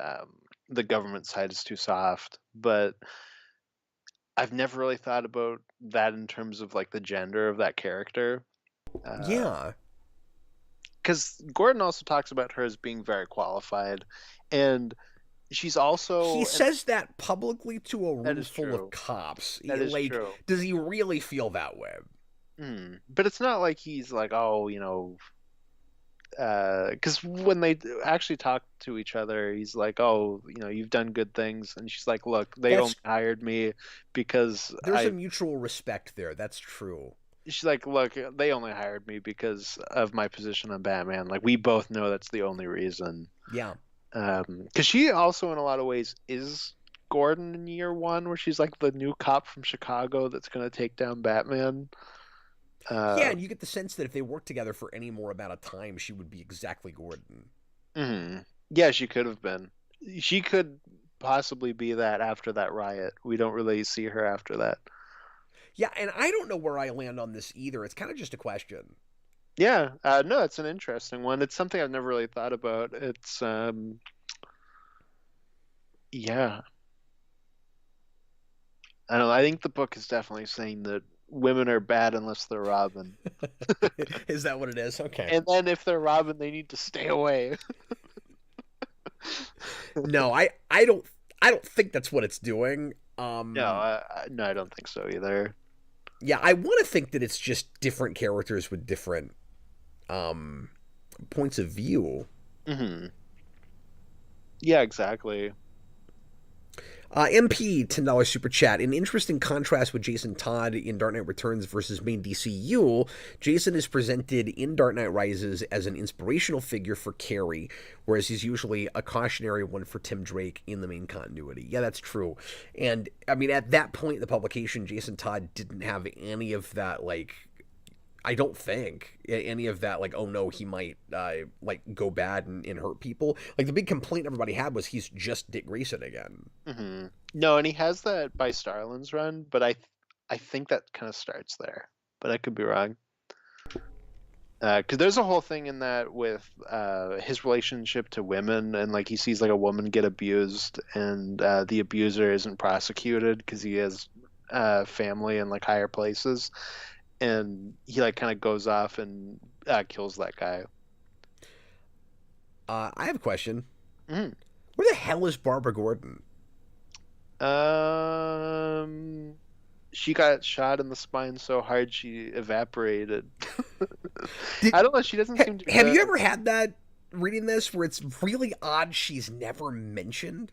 the government side is too soft, but I've never really thought about that in terms of like the gender of that character. Yeah. Because Gordon also talks about her as being very qualified, and she's also. He says that publicly to a room full true. of cops. That is like, true. Does he really feel that way? But it's not like he's like, oh, because when they actually talk to each other, he's like, "Oh, you've done good things," and she's like, "Look, they only hired me because there's a mutual respect there. That's true." She's like, "Look, they only hired me because of my position on Batman. Like, we both know that's the only reason." Yeah. Because she also, in a lot of ways, is Gordon in year one, where she's like the new cop from Chicago that's going to take down Batman. Yeah, and you get the sense that if they worked together for any more amount of time, she would be exactly Gordon. Mm-hmm. Yeah, she could have been. She could possibly be that after that riot. We don't really see her after that. Yeah, and I don't know where I land on this either. It's kind of just a question. Yeah, no, it's an interesting one. It's something I've never really thought about. It's, yeah. I don't know. I think the book is definitely saying that women are bad unless they're Robin. Is that what it is? Okay. And then if they're Robin, they need to stay away. No, I don't think that's what it's doing. No, I don't think so either. Yeah, I want to think that it's just different characters with different points of view. Mm-hmm. Yeah, exactly. MP $10 super chat. In interesting contrast with Jason Todd in Dark Knight Returns versus main DCU, Jason is presented in Dark Knight Rises as an inspirational figure for Carey, whereas he's usually a cautionary one for Tim Drake in the main continuity. Yeah, that's true. And I mean, at that point in the publication, Jason Todd didn't have any of that, like, I don't think any of that, like, oh no, he might like go bad and hurt people. Like, the big complaint everybody had was he's just Dick Grayson again. Mm-hmm. No, and he has that by Starlin's run, but I think that kind of starts there, but I could be wrong. Because there's a whole thing in that with his relationship to women, and like he sees like a woman get abused, and the abuser isn't prosecuted because he has family in like higher places. And he like kind of goes off and kills that guy. I have a question. Mm. Where the hell is Barbara Gordon? She got shot in the spine so hard she evaporated. I don't know. She doesn't seem to. Have you ever had that reading this where it's really odd she's never mentioned?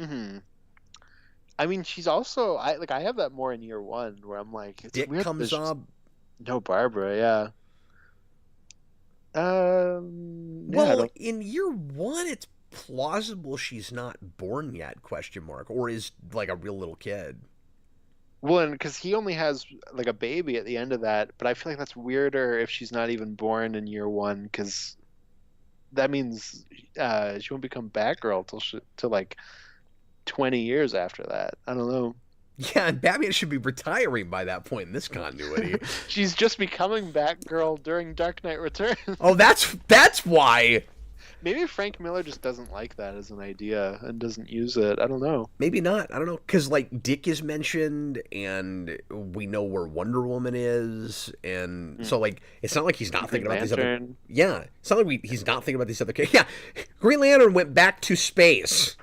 Mm-hmm. I mean, she's also I have that more in year one where I'm like, it's Dick weird comes up. No Barbara, yeah. Well, in year one, it's plausible she's not born yet, question mark, or is like a real little kid. Well, and because he only has like a baby at the end of that, but I feel like that's weirder if she's not even born in year one, because that means she won't become Batgirl till like 20 years after that. I don't know. Yeah, and Batman should be retiring by that point in this continuity. She's just becoming Batgirl during Dark Knight Returns. Oh, that's why. Maybe Frank Miller just doesn't like that as an idea and doesn't use it. I don't know. Maybe not. I don't know. Because, like, Dick is mentioned, and we know where Wonder Woman is, and so, like, it's not like he's not thinking about these other... Yeah, it's not like he's not thinking about these other... Yeah, Green Lantern went back to space.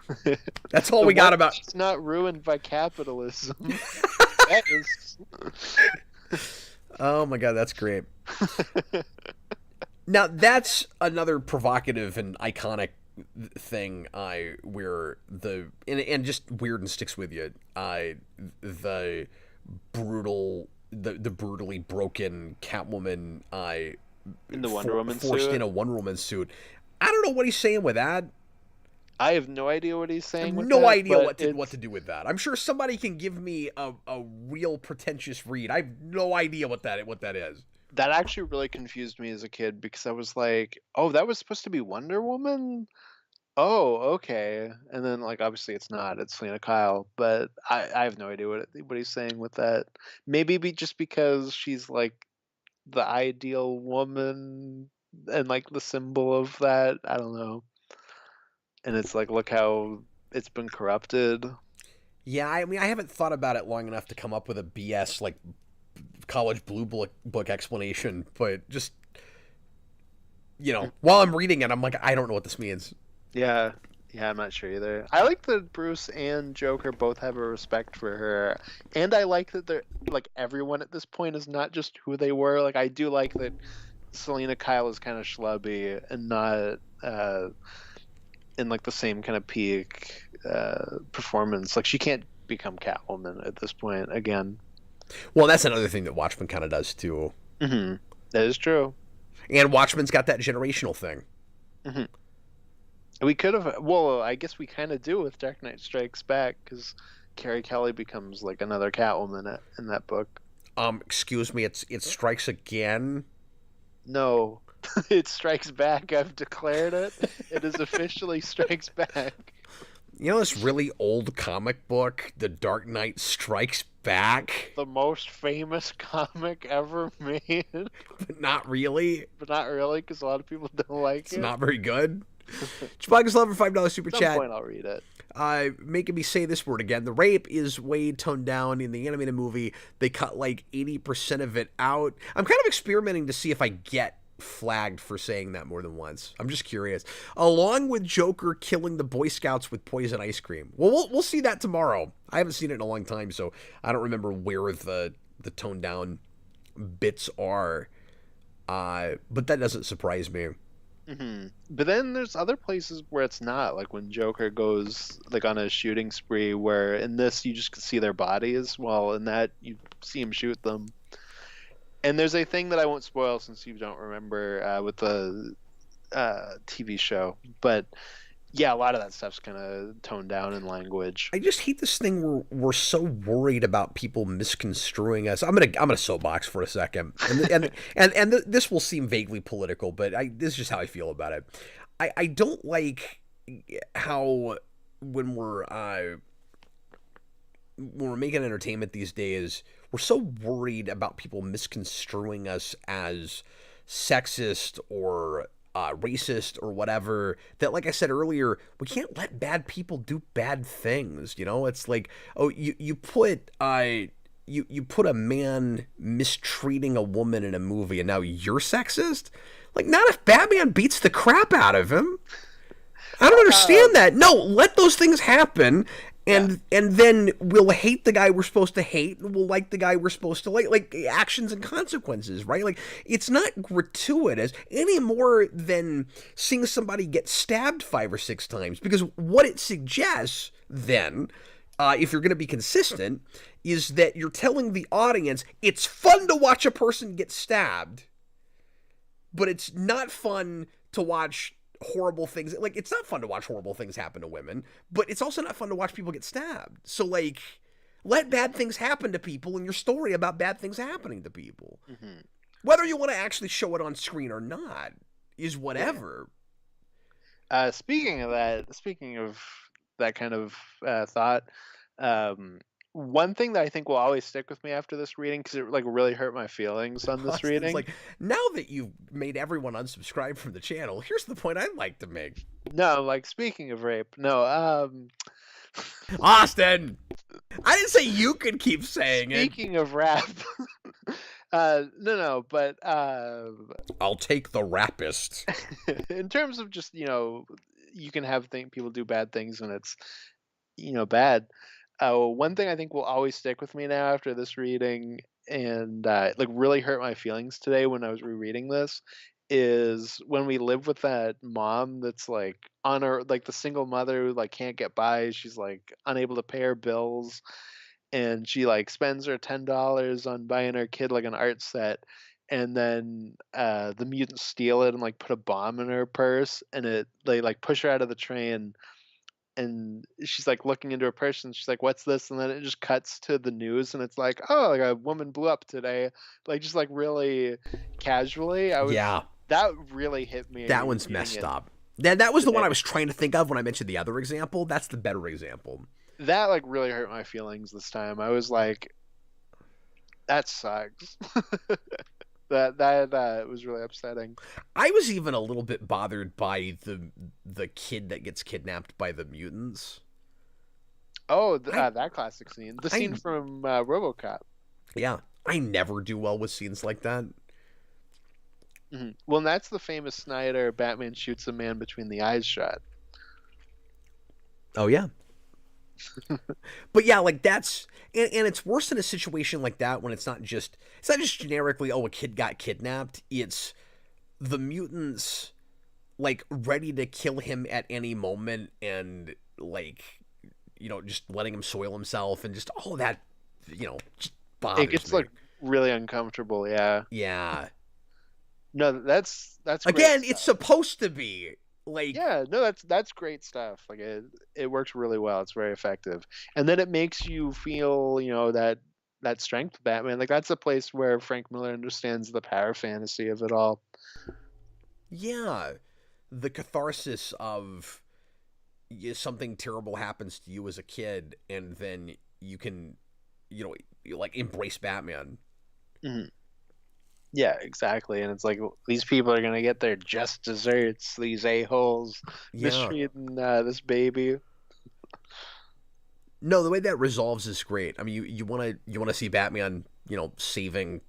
That's all we got about... It's not ruined by capitalism. That is... Oh, my God, that's great. Now, that's another provocative and iconic thing where and just weird and sticks with you. The brutally broken Catwoman in the Wonder Woman forced suit. in a Wonder Woman suit. I don't know what he's saying with that. I have no idea what he's saying. I have with no that, idea what to do with that. I'm sure somebody can give me a real pretentious read. I have no idea what that is. That actually really confused me as a kid, because I was like, oh, that was supposed to be Wonder Woman? Oh, okay. And then, like, obviously it's not. It's Selena Kyle. But I have no idea what he's saying with that. Maybe just because she's, like, the ideal woman and, like, the symbol of that. I don't know. And it's like, look how it's been corrupted. Yeah, I mean, I haven't thought about it long enough to come up with a BS, like, college blue book explanation, but just, while I'm reading it, I'm like, I don't know what this means. Yeah, I'm not sure either. I like that Bruce and Joker both have a respect for her, and I like that they're, like, everyone at this point is not just who they were. Like, I do like that Selena Kyle is kind of schlubby and not in, like, the same kind of peak performance. Like, she can't become Catwoman at this point again. Well, that's another thing that Watchmen kind of does, too. Mm-hmm. That is true. And Watchmen's got that generational thing. Mm-hmm. We could have... Well, I guess we kind of do with Dark Knight Strikes Back, because Carrie Kelly becomes, like, another Catwoman in that book. Excuse me, it strikes again? No. It strikes back. I've declared it. It is officially Strikes Back. You know this really old comic book, The Dark Knight Strikes Back? The most famous comic ever made. But not really. But not really, because a lot of people don't like it. It's not very good. Chipaga's love for $5 super At some chat. point I'll read it. Making me say this word again. The rape is way toned down in the animated movie. They cut like 80% of it out. I'm kind of experimenting to see if I get flagged for saying that more than once. I'm just curious. Along with Joker killing the Boy Scouts with poison ice cream. Well, we'll see that tomorrow. I haven't seen it in a long time, so I don't remember where the toned down bits are. But that doesn't surprise me. Mm-hmm. But then there's other places where it's not, like when Joker goes like on a shooting spree, where in this you just see their bodies, while in that you see him shoot them. And there's a thing that I won't spoil since you don't remember with the TV show, but yeah, a lot of that stuff's kind of toned down in language. I just hate this thing where we're so worried about people misconstruing us. I'm gonna soapbox for a second, and this will seem vaguely political, but this is just how I feel about it. I don't like how when we're making entertainment these days, we're so worried about people misconstruing us as sexist or racist or whatever, that, like I said earlier, we can't let bad people do bad things. It's like, oh, you put a man mistreating a woman in a movie and now you're sexist? Like, not if Batman beats the crap out of him. I don't understand that. No, let those things happen. And then we'll hate the guy we're supposed to hate, and we'll like the guy we're supposed to like actions and consequences, right? Like, it's not gratuitous any more than seeing somebody get stabbed 5 or 6 times, because what it suggests then, if you're going to be consistent, is that you're telling the audience it's fun to watch a person get stabbed, but it's not fun to watch horrible things. Like, it's not fun to watch horrible things happen to women, but it's also not fun to watch people get stabbed. So, like, let bad things happen to people in your story about bad things happening to people. Mm-hmm. Whether you want to actually show it on screen or not is whatever. Speaking of that kind of thought, one thing that I think will always stick with me after this reading, because it like really hurt my feelings on this reading. It's like, now that you've made everyone unsubscribe from the channel, here's the point I'd like to make. No, like, speaking of rape, no, Austin! I didn't say you could keep saying speaking of rap, no, but I'll take the rapist. in terms of just, you can have people do bad things when it's, bad. One thing I think will always stick with me now after this reading, and like really hurt my feelings today when I was rereading this, is when we live with that mom that's like on her, like the single mother who like can't get by. She's like unable to pay her bills, and she like spends her $10 on buying her kid like an art set, and then the mutants steal it and like put a bomb in her purse, and they like push her out of the train, and she's like looking into her purse and she's like, what's this? And then it just cuts to the news and it's like, oh, like a woman blew up today, like just like really casually. That really hit me. That one's messed up. That was the one I was trying to think of when I mentioned the other example. That's the better example. That like really hurt my feelings this time. I was like, that sucks. That was really upsetting. I was even a little bit bothered by the kid that gets kidnapped by the mutants. Oh, that classic scene. The scene from RoboCop. Yeah, I never do well with scenes like that. Mm-hmm. Well, and that's the famous Snyder Batman shoots a man between the eyes shot. Oh, yeah. But yeah, like that's and it's worse in a situation like that when it's not just generically, oh, a kid got kidnapped. It's the mutants like ready to kill him at any moment, and like, just letting him soil himself, and just all that, just bothers it gets me. Like really uncomfortable. Yeah. No, that's again, it's supposed to be. Like, yeah, no, that's great stuff. Like it works really well. It's very effective, and then it makes you feel, that strength of Batman. Like that's a place where Frank Miller understands the power fantasy of it all. Yeah, the catharsis of something terrible happens to you as a kid, and then you can, you like embrace Batman. Mm-hmm. Yeah, exactly. And it's like, these people are going to get their just desserts, these a-holes, mistreating this baby. No, the way that resolves is great. I mean, you want to see Batman, saving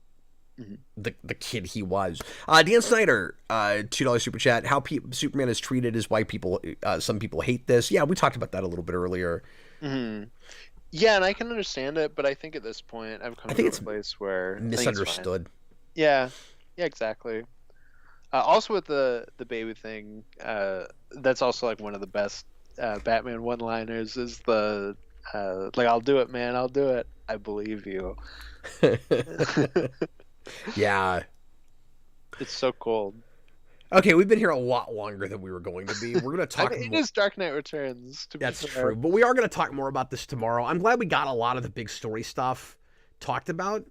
the kid he was. Dan Snyder, $2 super chat. How Superman is treated is why some people hate this. Yeah, we talked about that a little bit earlier. Mm-hmm. Yeah, and I can understand it, but I think at this point I've come to a place where misunderstood. Yeah, exactly. Also with the baby thing, that's also like one of the best Batman one-liners is the like, I'll do it, man, I'll do it. I believe you. Yeah. It's so cold. Okay, we've been here a lot longer than we were going to be. We're going to talk It is Dark Knight Returns. That's true, but we are going to talk more about this tomorrow. I'm glad we got a lot of the big story stuff talked about.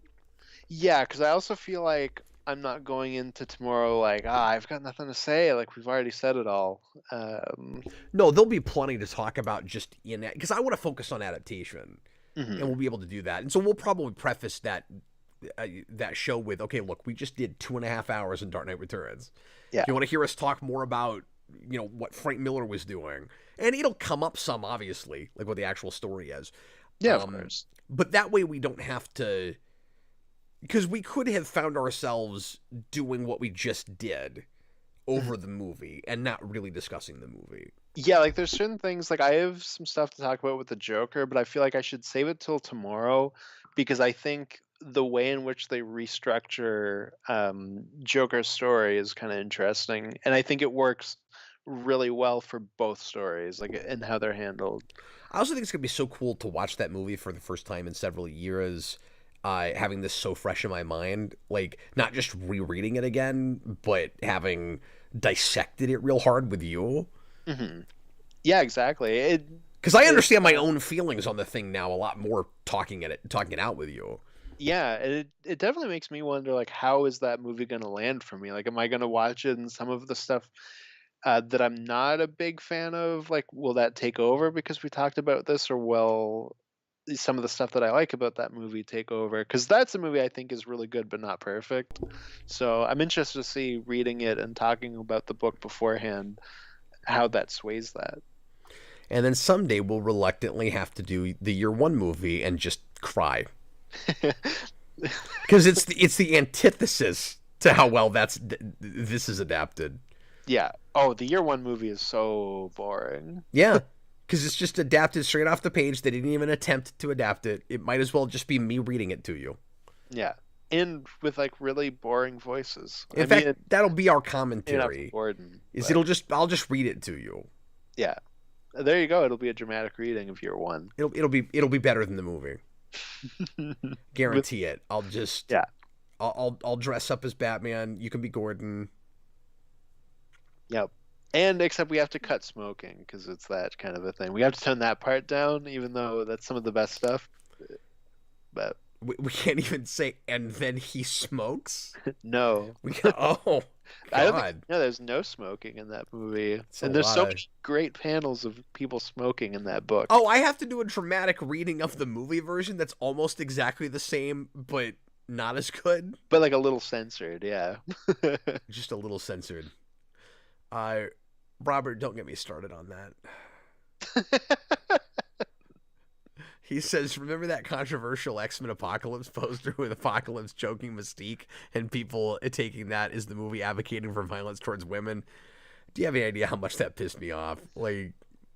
Yeah, because I also feel like I'm not going into tomorrow like, I've got nothing to say. Like, we've already said it all. No, there'll be plenty to talk about just in that, because I want to focus on adaptation, and we'll be able to do that. And so we'll probably preface that show with, okay, look, we just did 2.5 hours in Dark Knight Returns. Yeah. If you want to hear us talk more about, what Frank Miller was doing, and it'll come up some, obviously, like what the actual story is. Yeah, of course. But that way we don't have to... Because we could have found ourselves doing what we just did over the movie and not really discussing the movie. Yeah, like there's certain things, like I have some stuff to talk about with the Joker, but I feel like I should save it till tomorrow, because I think the way in which they restructure Joker's story is kind of interesting. And I think it works really well for both stories, like, and how they're handled. I also think it's going to be so cool to watch that movie for the first time in several years. Having this so fresh in my mind, like not just rereading it again, but having dissected it real hard with you. Mm-hmm. Yeah, exactly. Because I understand my own feelings on the thing now a lot more talking it out with you. Yeah, it definitely makes me wonder, like, how is that movie going to land for me? Like, am I going to watch it and some of the stuff that I'm not a big fan of, like, will that take over because we talked about this, or will some of the stuff that I like about that movie take over? Because that's a movie I think is really good but not perfect. So I'm interested to see, reading it and talking about the book beforehand, how that sways that. And then someday we'll reluctantly have to do the year one movie and just cry. Because it's the antithesis to how well this is adapted. Yeah. Oh, the year one movie is so boring. Yeah. Because it's just adapted straight off the page. They didn't even attempt to adapt it. It might as well just be me reading it to you. Yeah. And with, like, really boring voices. In fact, that'll be our commentary. Gordon, I'll just read it to you. Yeah. There you go. It'll be a dramatic reading of year one. It'll be better than the movie. Guarantee it. I'll dress up as Batman. You can be Gordon. Yep. And except we have to cut smoking because it's that kind of a thing. We have to tone that part down, even though that's some of the best stuff. But we can't even say, and then he smokes? No. Oh, I don't think, no, there's no smoking in that movie. And there's so many great panels of people smoking in that book. Oh, I have to do a dramatic reading of the movie version that's almost exactly the same, but not as good. But, like, a little censored, yeah. Just a little censored. Robert, don't get me started on that. He says, remember that controversial X-Men Apocalypse poster with Apocalypse choking Mystique and people taking that as the movie advocating for violence towards women? Do you have any idea how much that pissed me off? Like,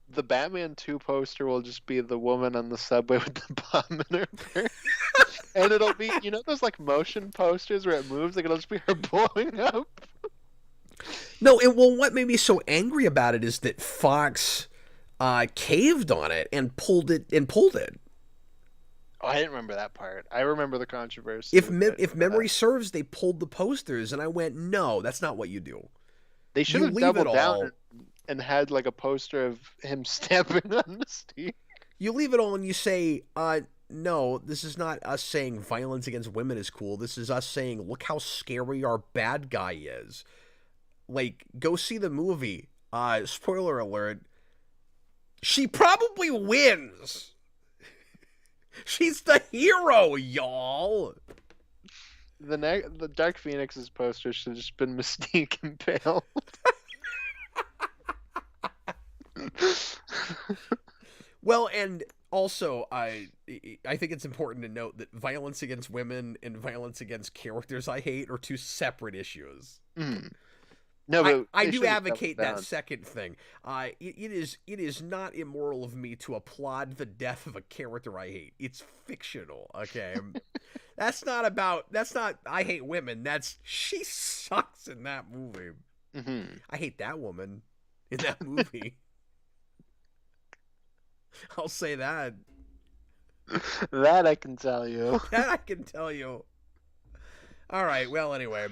the Batman 2 poster will just be the woman on the subway with the bomb in her purse. And it'll be, you know those, like, motion posters where it moves? Like, it'll just be her blowing up. No, what made me so angry about it is that Fox caved on it and pulled it. Oh, I didn't remember that part. I remember the controversy. If memory serves, they pulled the posters, and I went, no, that's not what you do. They should have doubled down and had, like, a poster of him stamping on Mystique. You leave it all and you say, no, this is not us saying violence against women is cool. This is us saying, look how scary our bad guy is. Like, go see the movie. Spoiler alert. She probably wins. She's the hero, y'all. The Dark Phoenix's poster should have just been Mystique impaled. Well, and also, I think it's important to note that violence against women and violence against characters I hate are two separate issues. Mm. No, but I do advocate that second thing. It is not immoral of me to applaud the death of a character I hate. It's fictional, okay? That's not I hate women. That's she sucks in that movie. Mm-hmm. I hate that woman in that movie. I'll say that. That I can tell you. That I can tell you. All right. Well, anyway,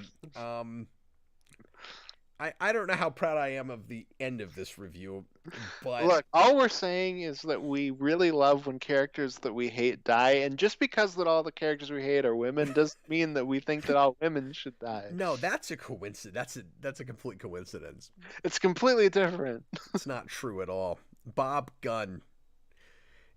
I don't know how proud I am of the end of this review, but look, all we're saying is that we really love when characters that we hate die, and just because that all the characters we hate are women doesn't mean that we think that all women should die. No, that's a coincidence. That's a complete coincidence. It's completely different. It's not true at all. Bob Gunn.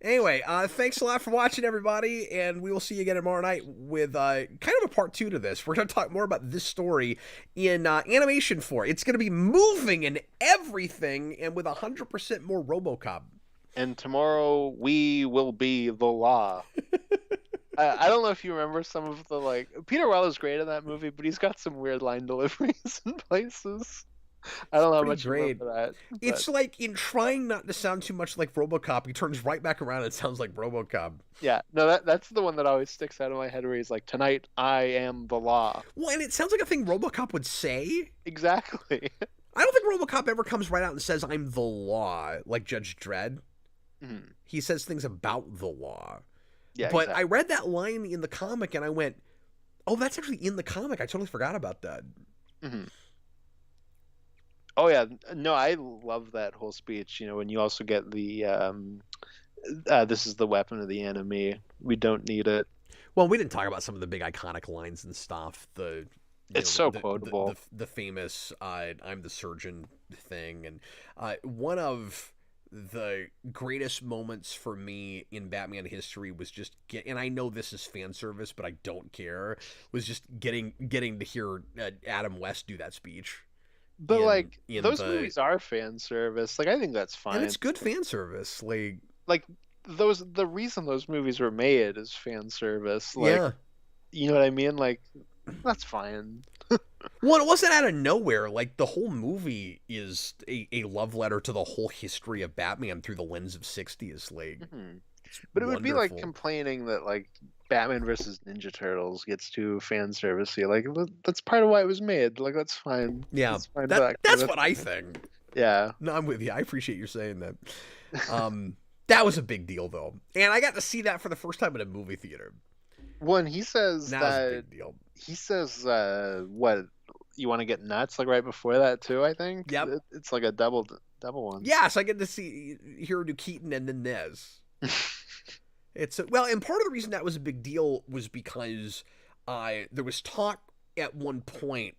Anyway, thanks a lot for watching, everybody, and we will see you again tomorrow night with kind of a part 2 to this. We're going to talk more about this story in Animation 4. It's going to be moving and everything, and with 100% more RoboCop. And tomorrow we will be the law. I don't know if you remember some of the, like, Peter Weller's great in that movie, but he's got some weird line deliveries in places. I don't know how much you remember that. But it's like, in trying not to sound too much like RoboCop, he turns right back around and sounds like RoboCop. Yeah, no, that's the one that always sticks out of my head, where he's like, tonight I am the law. Well, and it sounds like a thing RoboCop would say. Exactly. I don't think RoboCop ever comes right out and says, I'm the law, like Judge Dredd. Mm-hmm. He says things about the law. Yeah, but exactly. I read that line in the comic and I went, oh, that's actually in the comic. I totally forgot about that. Mm-hmm. Oh yeah, no, I love that whole speech. When you also get the this is the weapon of the enemy. We don't need it. Well, we didn't talk about some of the big iconic lines and stuff. It's so quotable. The famous "I'm the surgeon" thing, and one of the greatest moments for me in Batman history was just and I know this is fan service, but I don't care. Was just getting to hear Adam West do that speech. But like those movies are fan service. Like I think that's fine. And it's good fan service. Like the reason those movies were made is fan service. Like, yeah. You know what I mean? Like that's fine. Well, it wasn't out of nowhere. Like the whole movie is a love letter to the whole history of Batman through the lens of '60s. Like, but it would be like complaining that like Batman versus Ninja Turtles gets too fan servicey. Like that's part of why it was made. Like that's fine. Yeah, that's fine that's what I think. Yeah. No, I'm with you. I appreciate you saying that. That was a big deal though, and I got to see that for the first time in a movie theater. When he says that was a big deal. He says, "What you want to get nuts?" Like right before that too. I think. Yep. It's like a double one. Yes, I get to hear do Keaton and then this. And part of the reason that was a big deal was because there was talk at one point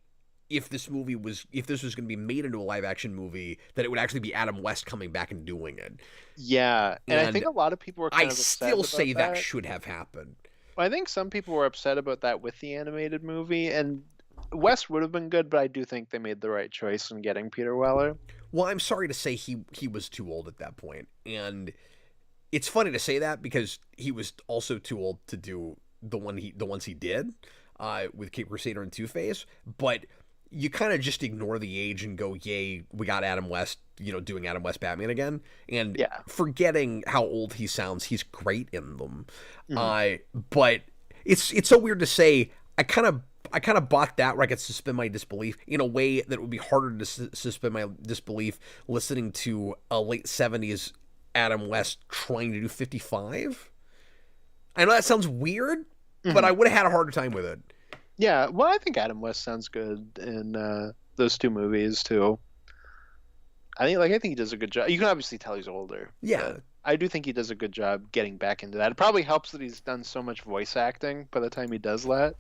if this was going to be made into a live action movie, that it would actually be Adam West coming back and doing it. Yeah, and I think a lot of people were kind of upset I still say that should have happened. I think some people were upset about that with the animated movie, and West would have been good, but I do think they made the right choice in getting Peter Weller. Well, I'm sorry to say he was too old at that point, and it's funny to say that because he was also too old to do the ones he did with Cape Crusader and Two-Face, but you kind of just ignore the age and go, yay, we got Adam West, doing Adam West Batman again. And forgetting how old he sounds, he's great in them. But it's so weird to say, I kind of bought that where I could suspend my disbelief in a way that would be harder to suspend my disbelief listening to a late 70s Adam West trying to do 55. I know that sounds weird, but I would have had a harder time with it. Yeah, well, I think Adam West sounds good in those two movies too. I think he does a good job. You can obviously tell he's older. Yeah, I do think he does a good job getting back into that. It probably helps that he's done so much voice acting by the time he does that.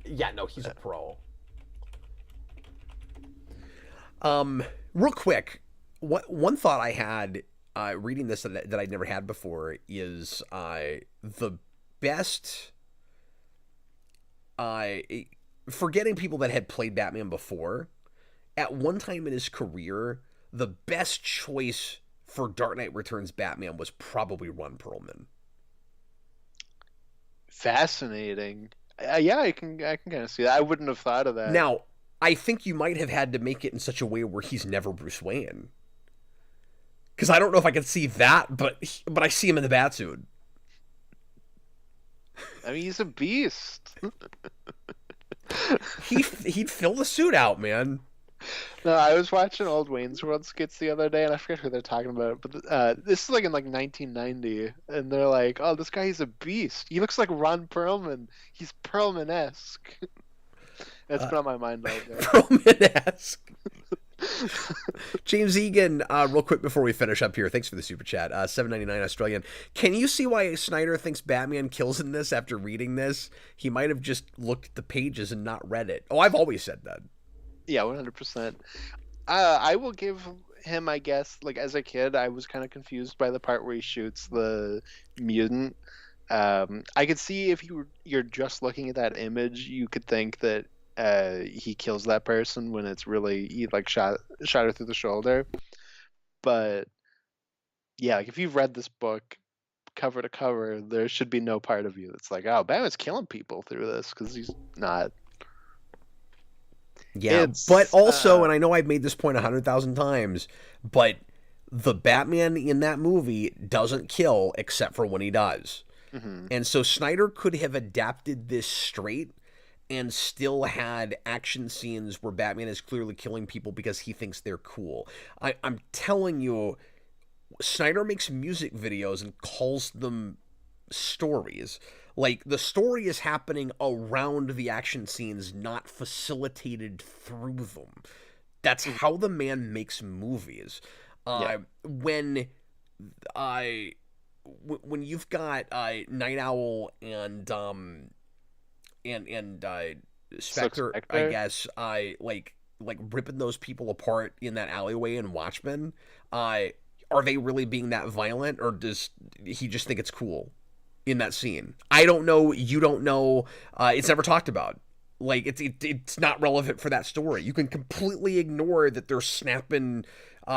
Yeah, no, he's a pro. Real quick, one thought I had reading this that I'd never had before is the best. Forgetting people that had played Batman before, at one time in his career, the best choice for Dark Knight Returns Batman was probably Ron Perlman. Fascinating. Yeah, I can kind of see that. I wouldn't have thought of that. Now, I think you might have had to make it in such a way where he's never Bruce Wayne. Because I don't know if I can see that, but I see him in the Batsuit. I mean, he's a beast. He'd fill the suit out, man. No, I was watching old Wayne's World skits the other day, and I forget who they're talking about. But this is like in 1990, and they're like, "Oh, this guy is a beast. He looks like Ron Perlman. He's Perlman-esque." That's been on my mind all day. Perlman-esque. James Egan, real quick before we finish up here, thanks for the super chat. $7.99 Australian. Can you see why Snyder thinks Batman kills in this after reading this? He might have just looked at the pages and not read it. Oh, I've always said that. Yeah, 100%. I will give him, I guess, like as a kid, I was kind of confused by the part where he shoots the mutant. I could see if you're just looking at that image, you could think that he kills that person when it's really he like shot her through the shoulder. But yeah, like if you've read this book cover to cover, there should be no part of you that's like, oh, Batman's killing people through this, because he's not. Yeah, but also, and I know I've made this point 100,000 times, but the Batman in that movie doesn't kill except for when he does. And so Snyder could have adapted this straight and still had action scenes where Batman is clearly killing people because he thinks they're cool. I'm telling you, Snyder makes music videos and calls them stories. Like, the story is happening around the action scenes, not facilitated through them. That's how the man makes movies. When you've got Night Owl and Spectre, I guess, like ripping those people apart in that alleyway in Watchmen, are they really being that violent, or does he just think it's cool in that scene? I don't know. You don't know. It's never talked about. Like, it's not relevant for that story. You can completely ignore that they're snapping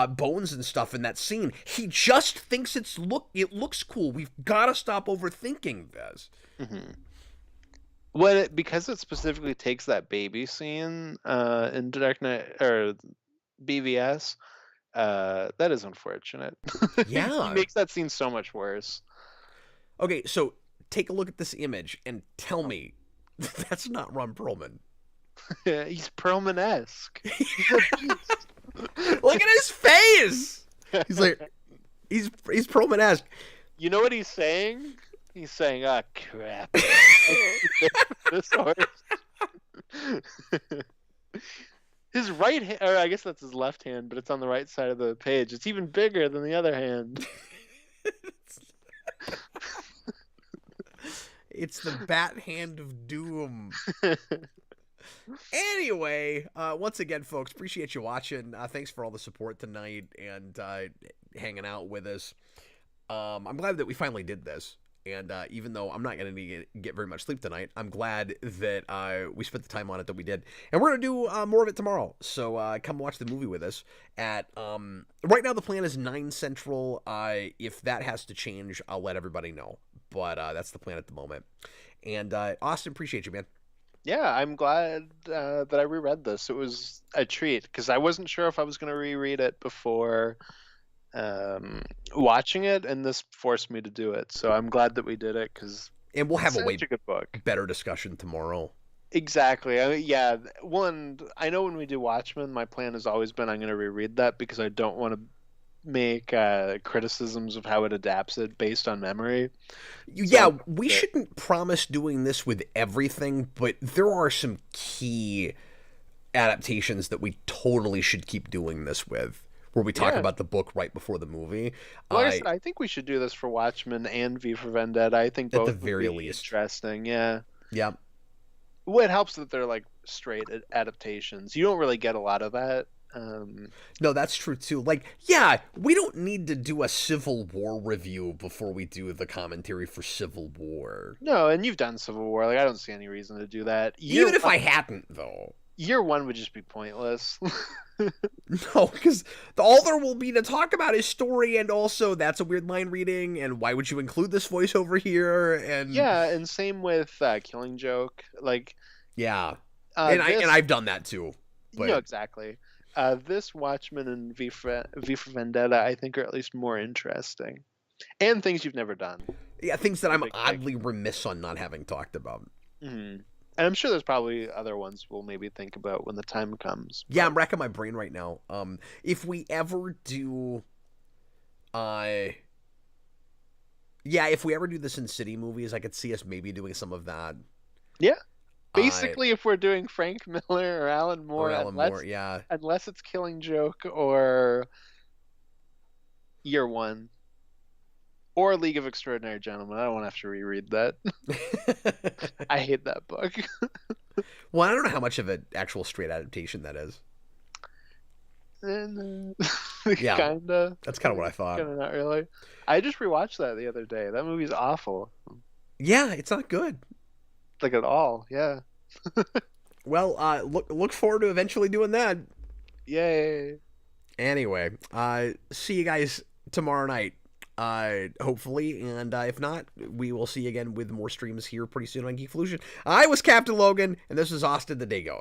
bones and stuff in that scene. He just thinks it looks cool. We've got to stop overthinking this. Mm-hmm. Because it specifically takes that baby scene in Dark Knight or BVS, that is unfortunate. Yeah. He makes that scene so much worse. Okay, so take a look at this image and tell me that's not Ron Perlman. He's Perlman-esque. Look at his face. He's like, he's Perlman-esque. You know what he's saying? He's saying, "Ah, crap." This horse. His right hand, or I guess that's his left hand, but it's on the right side of the page. It's even bigger than the other hand. It's the bat hand of doom. Anyway, once again, folks, appreciate you watching. Thanks for all the support tonight and hanging out with us. I'm glad that we finally did this. And even though I'm not going to get very much sleep tonight, I'm glad that we spent the time on it that we did. And we're going to do more of it tomorrow. So come watch the movie with us at... right now the plan is 9 Central. If that has to change, I'll let everybody know. But that's the plan at the moment. And Austin, appreciate you, man. Yeah, I'm glad that I reread this. It was a treat because I wasn't sure if I was going to reread it before watching it, and this forced me to do it. So I'm glad that we did it because and we'll have a way good book. Better discussion tomorrow. Exactly. One, I know when we do Watchmen, my plan has always been I'm going to reread that because I don't want to make criticisms of how it adapts it based on memory. Yeah, we shouldn't promise doing this with everything, but there are some key adaptations that we totally should keep doing this with, where we talk about the book right before the movie. Well, I think we should do this for Watchmen and V for Vendetta. I think both at the very least interesting. Yeah. Yeah. Well, it helps that they're like straight adaptations. You don't really get a lot of that. No, that's true too. Like, yeah, we don't need to do a Civil War review before we do the commentary for Civil War. No, and you've done Civil War. Like, I don't see any reason to do that. Even if I hadn't, though. Year one would just be pointless. No, because all there will be to talk about is story, and also that's a weird line reading, and why would you include this voiceover here? And yeah, and same with Killing Joke. Like, yeah, and I've done that too. But... No, exactly. This Watchmen and V for Vendetta, I think, are at least more interesting, and things you've never done. Yeah, things that I'm oddly remiss on not having talked about. Mm-hmm. And I'm sure there's probably other ones we'll maybe think about when the time comes. Yeah, I'm racking my brain right now. If we ever do, if we ever do the Sin City movies, I could see us maybe doing some of that. Yeah. Basically, if we're doing Frank Miller or Alan Moore, unless it's Killing Joke or Year One or League of Extraordinary Gentlemen. I don't want to have to reread that. I hate that book. Well, I don't know how much of an actual straight adaptation that is. Yeah, kinda. That's kind of what I thought. Kinda not really. I just rewatched that the other day. That movie's awful. Yeah, it's not good. Like at all. Yeah. Well, look forward to eventually doing that. Yay. Anyway, see you guys tomorrow night. Hopefully, and if not, we will see you again with more streams here pretty soon on Geekvolution. I was Captain Logan, and this is Austin the Dago.